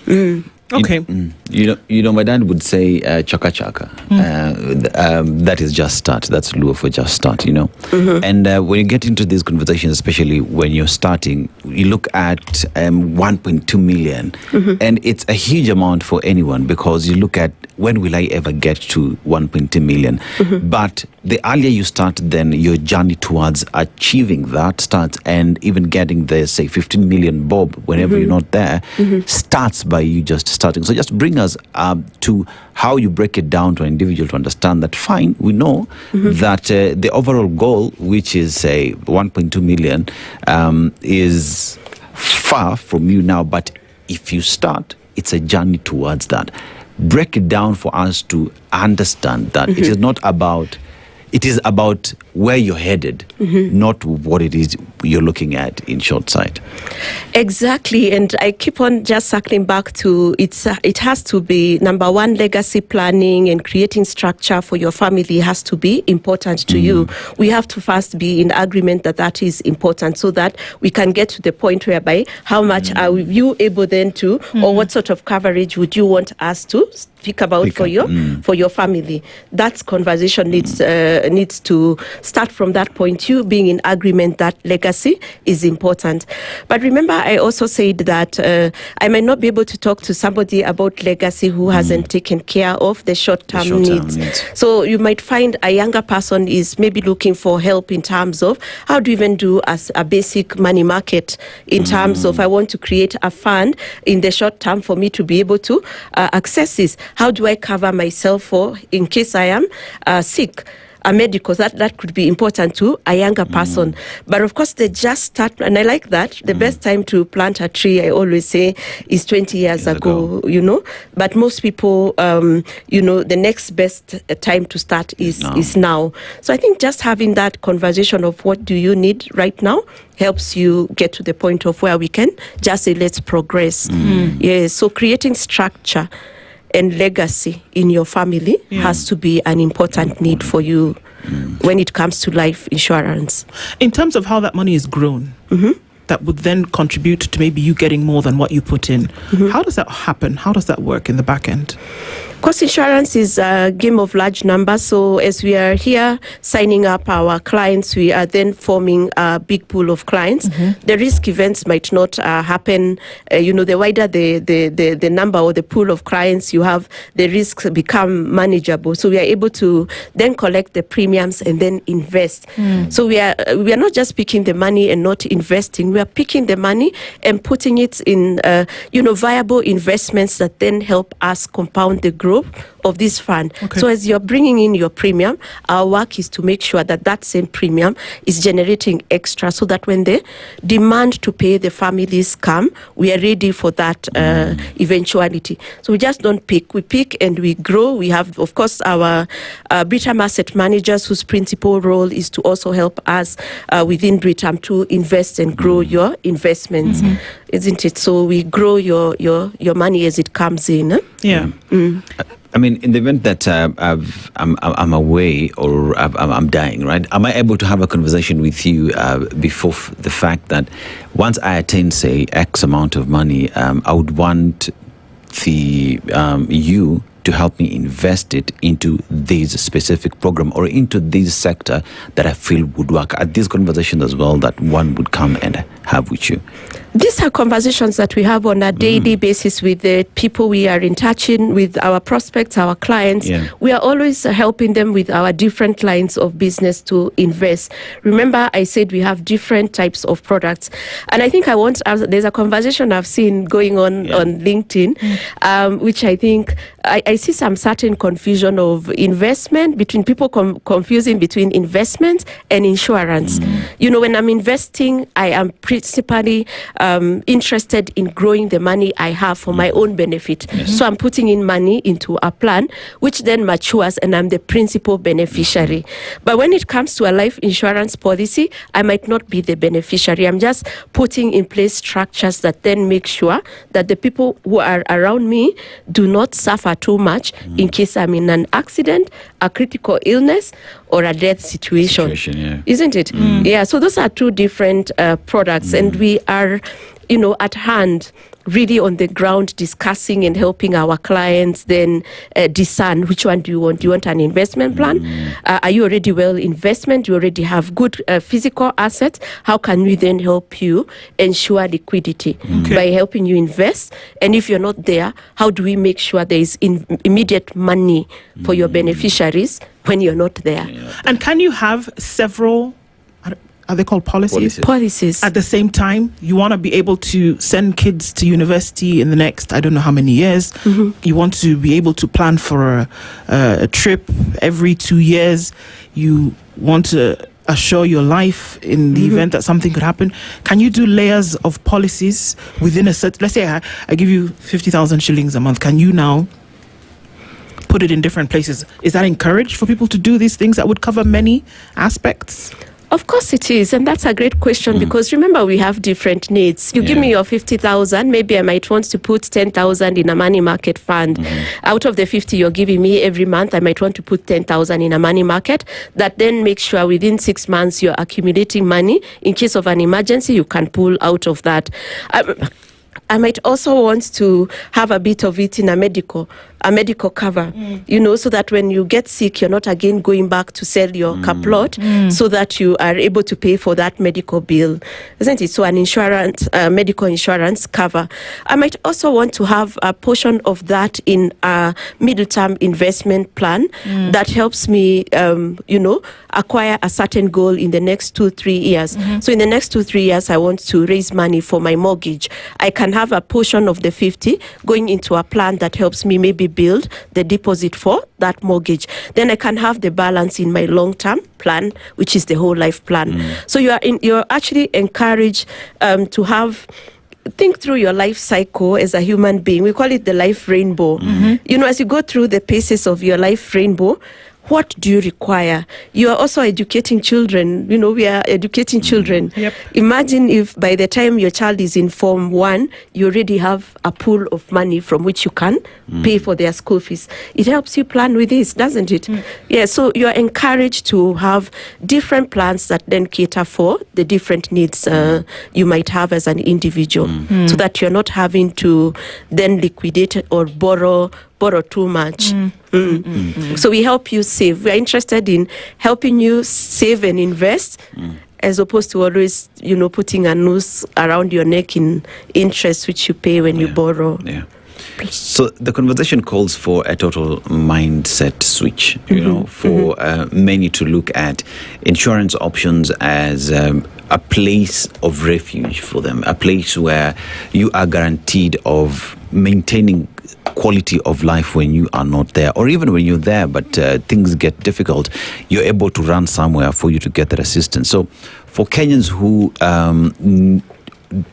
Okay. You know, my dad would say chaka chaka. That is just start. That's Luo for just start, you know. And when you get into these conversations, especially when you're starting, you look at 1.2 million. And it's a huge amount for anyone, because you look at, when will I ever get to 1.2 million? But the earlier you start, then your journey towards achieving that starts, and even getting the, say, 15 million bob whenever you're not there, starts by you just starting. So just bring us to how you break it down to an individual to understand that, fine, we know that the overall goal, which is, say, 1.2 million, is far from you now, but if you start, it's a journey towards that. Break it down for us to understand that it is not about, it is about where you're headed, not what it is you're looking at in short sight. Exactly, and I keep on just circling back to it has to be, number one, legacy planning and creating structure for your family has to be important to you. We have to first be in agreement that that is important, so that we can get to the point whereby how much are you able then to, or what sort of coverage would you want us to speak about for your family. That conversation needs to start from that point, you being in agreement that legacy is important. But remember, I also said that I might not be able to talk to somebody about legacy who hasn't taken care of the short-term needs. So you might find a younger person is maybe looking for help in terms of how do you even do as a basic money market in terms of, I want to create a fund in the short term for me to be able to access this. How do I cover myself for in case I am sick? A medical, that could be important to a younger person. But of course, they just start, and I like that. The best time to plant a tree, I always say, is 20 years ago, you know. But most people, you know, the next best time to start is now. So I think just having that conversation of what do you need right now helps you get to the point of where we can just say, let's progress. Yes, so creating structure and legacy in your family has to be an important need for you when it comes to life insurance. In terms of how that money is grown, that would then contribute to maybe you getting more than what you put in. How does that happen? How does that work in the back end? Cost insurance is a game of large numbers. So as we are here signing up our clients, we are then forming a big pool of clients. The risk events might not happen. You know, the wider the number or the pool of clients you have, the risks become manageable. So we are able to then collect the premiums and then invest. So we are not just picking the money and not investing. We are picking the money and putting it in you know, viable investments that then help us compound the growth of this fund. So as you're bringing in your premium, our work is to make sure that that same premium is generating extra, so that when the demand to pay the families come, we are ready for that eventuality. So we just don't pick, we pick and we grow. We have, of course, our Britam asset managers, whose principal role is to also help us within Britam to invest and grow your investments, isn't it? So we grow your money as it comes in. I mean, in the event that I'm away or I'm dying, right? Am I able to have a conversation with you before the fact that once I attain, say, X amount of money, I would want you to help me invest it into this specific program or into this sector that I feel would work? At this conversation as well, that one would come and have with you? These are conversations that we have on a daily basis with the people we are in touch with, our prospects, our clients. Yeah. We are always helping them with our different lines of business to invest. Remember, I said we have different types of products. And I think there's a conversation I've seen going on LinkedIn, which I think I see some certain confusion of investment between people confusing between investment and insurance. You know, when I'm investing, I am principally interested in growing the money I have for my own benefit. So I'm putting in money into a plan, which then matures, and I'm the principal beneficiary. But when it comes to a life insurance policy, I might not be the beneficiary. I'm just putting in place structures that then make sure that the people who are around me do not suffer too much in case I'm in an accident, a critical illness, or a death situation. Isn't it? Yeah, so those are two different products, and we are, at hand, really on the ground discussing and helping our clients then discern which one do you want. Do you want an investment plan? Are you already well investment? Do you already have good physical assets? How can we then help you ensure liquidity by helping you invest? And if you're not there, how do we make sure there is immediate money for your beneficiaries when you're not there? And can you have several, are they called policies? Policies. At the same time, you want to be able to send kids to university in the next, I don't know how many years. You want to be able to plan for a trip every 2 years. You want to assure your life in the event that something could happen. Can you do layers of policies within a set? Let's say I give you 50,000 shillings a month. Can you now put it in different places? Is that encouraged for people to do these things that would cover many aspects? Of course it is, and that's a great question because remember we have different needs. You give me your 50,000, maybe I might want to put 10,000 in a money market fund. Out of the 50 you're giving me every month, I might want to put 10,000 in a money market. That then makes sure within 6 months you're accumulating money. In case of an emergency, you can pull out of that. I might also want to have a bit of it in a medical cover, so that when you get sick, you're not again going back to sell your car plot, so that you are able to pay for that medical bill, isn't it? So an insurance, medical insurance cover. I might also want to have a portion of that in a middle-term investment plan that helps me, acquire a certain goal in the next 2-3 years. So in the next 2-3 years, I want to raise money for my mortgage. I can have a portion of the 50 going into a plan that helps me maybe build the deposit for that mortgage. Then I can have the balance in my long-term plan, which is the whole life plan. So you're actually encouraged to think through your life cycle as a human being. We call it the life rainbow. As you go through the paces of your life rainbow, what do you require? You are also educating children. We are educating children. Imagine if by the time your child is in Form 1, you already have a pool of money from which you can pay for their school fees. It helps you plan with this, doesn't it? Yeah, so you are encouraged to have different plans that then cater for the different needs you might have as an individual, so that you're not having to then liquidate or borrow too much. So we help you save. We are interested in helping you save and invest, as opposed to always, putting a noose around your neck in interest which you pay when you borrow. So the conversation calls for a total mindset switch, for many to look at insurance options as a place of refuge for them, a place where you are guaranteed of maintaining quality of life when you are not there, or even when you're there but things get difficult, you're able to run somewhere for you to get that assistance. So for Kenyans who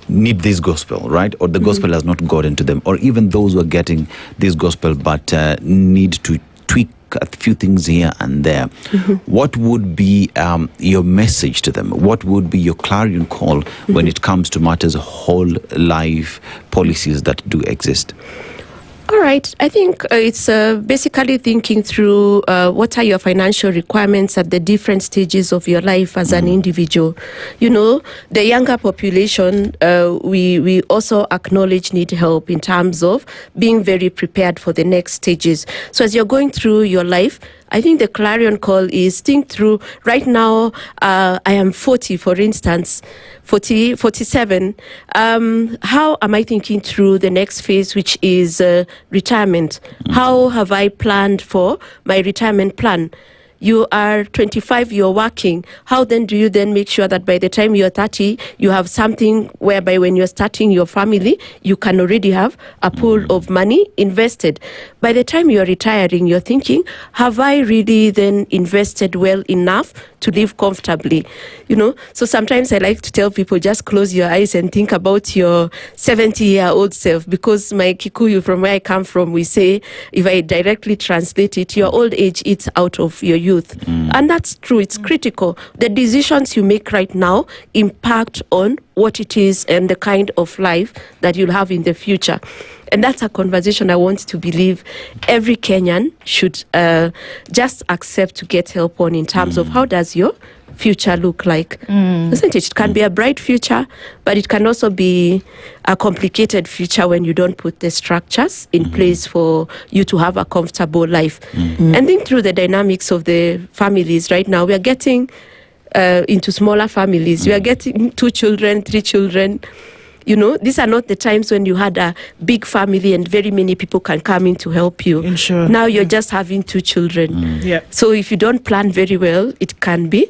need this gospel, right, or the gospel has not gotten to them, or even those who are getting this gospel but need to tweak a few things here and there, what would be your message to them? What would be your clarion call when it comes to matters of whole life policies that do exist? All right. I think it's basically thinking through what are your financial requirements at the different stages of your life as an individual. The younger population, we also acknowledge need help in terms of being very prepared for the next stages. So as you're going through your life, I think the clarion call is think through. Right now, I am 40, for instance, 47. How am I thinking through the next phase, which is retirement? How have I planned for my retirement plan? You are 25, you're working. How then do you then make sure that by the time you're 30, you have something whereby when you're starting your family, you can already have a pool of money invested? By the time you're retiring, you're thinking, have I really then invested well enough to live comfortably? You know, so sometimes I like to tell people, just close your eyes and think about your 70-year-old self, because my Kikuyu, from where I come from, we say, if I directly translate it, your old age eats out of your youth. And that's true. It's critical. The decisions you make right now impact on what it is and the kind of life that you'll have in the future. And that's a conversation I want to believe every Kenyan should just accept to get help on, in terms of how does your future look like, isn't it? It can be a bright future, but it can also be a complicated future when you don't put the structures in place for you to have a comfortable life. And think through the dynamics of the families. Right now, we are getting into smaller families. We are getting 2 children, 3 children. You know, these are not the times when you had a big family and very many people can come in to help you. Now you're just having 2 children. So if you don't plan very well, it can be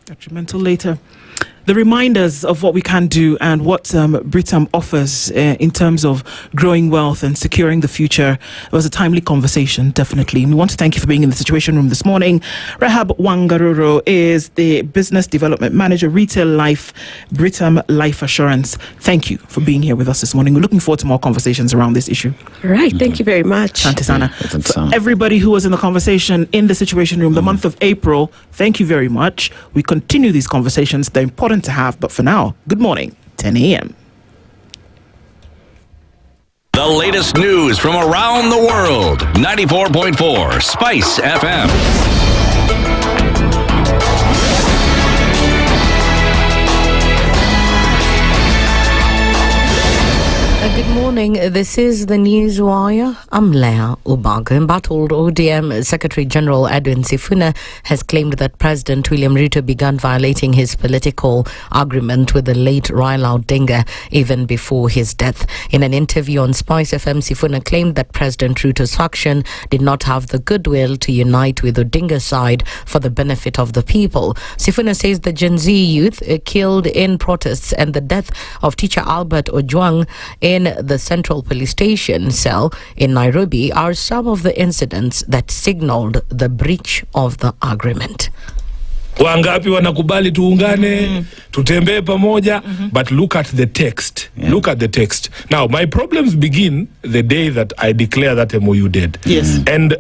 detrimental later. The reminders of what we can do and what Britam offers in terms of growing wealth and securing the future. It was a timely conversation, definitely. We want to thank you for being in the Situation Room this morning. Rahab Wangaroro is the Business Development Manager, Retail Life, Britam Life Assurance. Thank you for being here with us this morning. We're looking forward to more conversations around this issue. Right, thank you very much. Santisana. For everybody who was in the conversation in the Situation Room, the month of April, thank you very much. We continue these conversations. They're important to have, but for now, good morning, 10 a.m. The latest news from around the world. 94.4 Spice FM. Good morning. This is the Newswire. I'm Leah Ubaga. Embattled ODM Secretary General Edwin Sifuna has claimed that President William Ruto began violating his political agreement with the late Raila Odinga even before his death. In an interview on SpiceFM, Sifuna claimed that President Ruto's faction did not have the goodwill to unite with Odinga's side for the benefit of the people. Sifuna says the Gen Z youth killed in protests and the death of teacher Albert Ojwang in the Central Police Station cell in Nairobi are some of the incidents that signaled the breach of the agreement. Wangapi wanakubali tuungane, tutembee pamoja, but look at the text. Look at the text. Now, my problems begin the day that I declare that MOU dead. Yes. And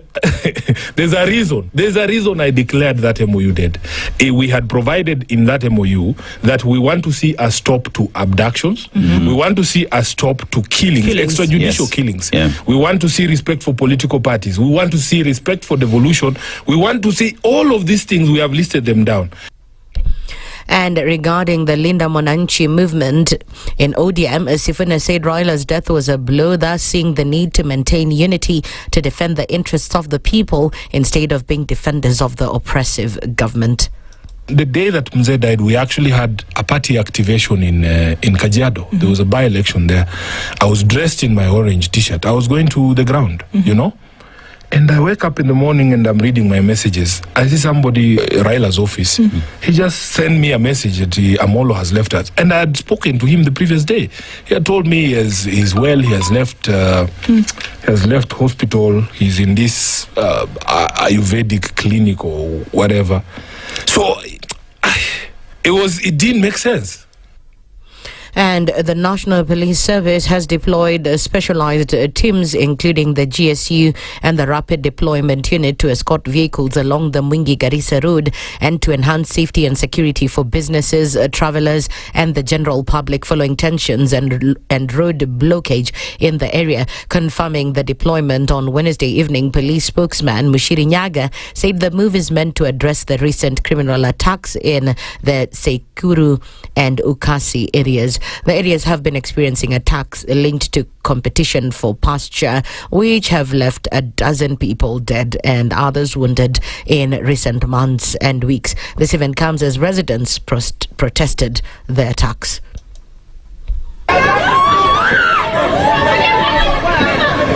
there's a reason. There's a reason I declared that MOU dead. We had provided in that MOU that we want to see a stop to abductions. We want to see a stop to killings. Extrajudicial killings. We want to see respect for political parties. We want to see respect for devolution. We want to see all of these things. We have listed them down. And regarding the Linda Mwananchi movement in ODM, Sifuna said Raila's death was a blow, thus seeing the need to maintain unity to defend the interests of the people instead of being defenders of the oppressive government. The day that Mzee died, we actually had a party activation in Kajiado. There was a by-election there. I was dressed in my orange t-shirt. I was going to the ground, you know. And I wake up in the morning and I'm reading my messages. I see somebody, Raila's office. He just sent me a message that Amolo has left us. And I had spoken to him the previous day. He had told me he's well, he has left hospital, he's in this Ayurvedic clinic or whatever. So it didn't make sense. And the National Police Service has deployed specialized teams, including the GSU and the Rapid Deployment Unit, to escort vehicles along the Mwingi-Garissa Road and to enhance safety and security for businesses, travelers and the general public following tensions and road blockage in the area. Confirming the deployment on Wednesday evening, police spokesman Mushiri Nyaga said the move is meant to address the recent criminal attacks in the Sekuru and Ukasi areas. The areas have been experiencing attacks linked to competition for pasture, which have left a dozen people dead and others wounded in recent months and weeks. This event comes as residents protested the attacks.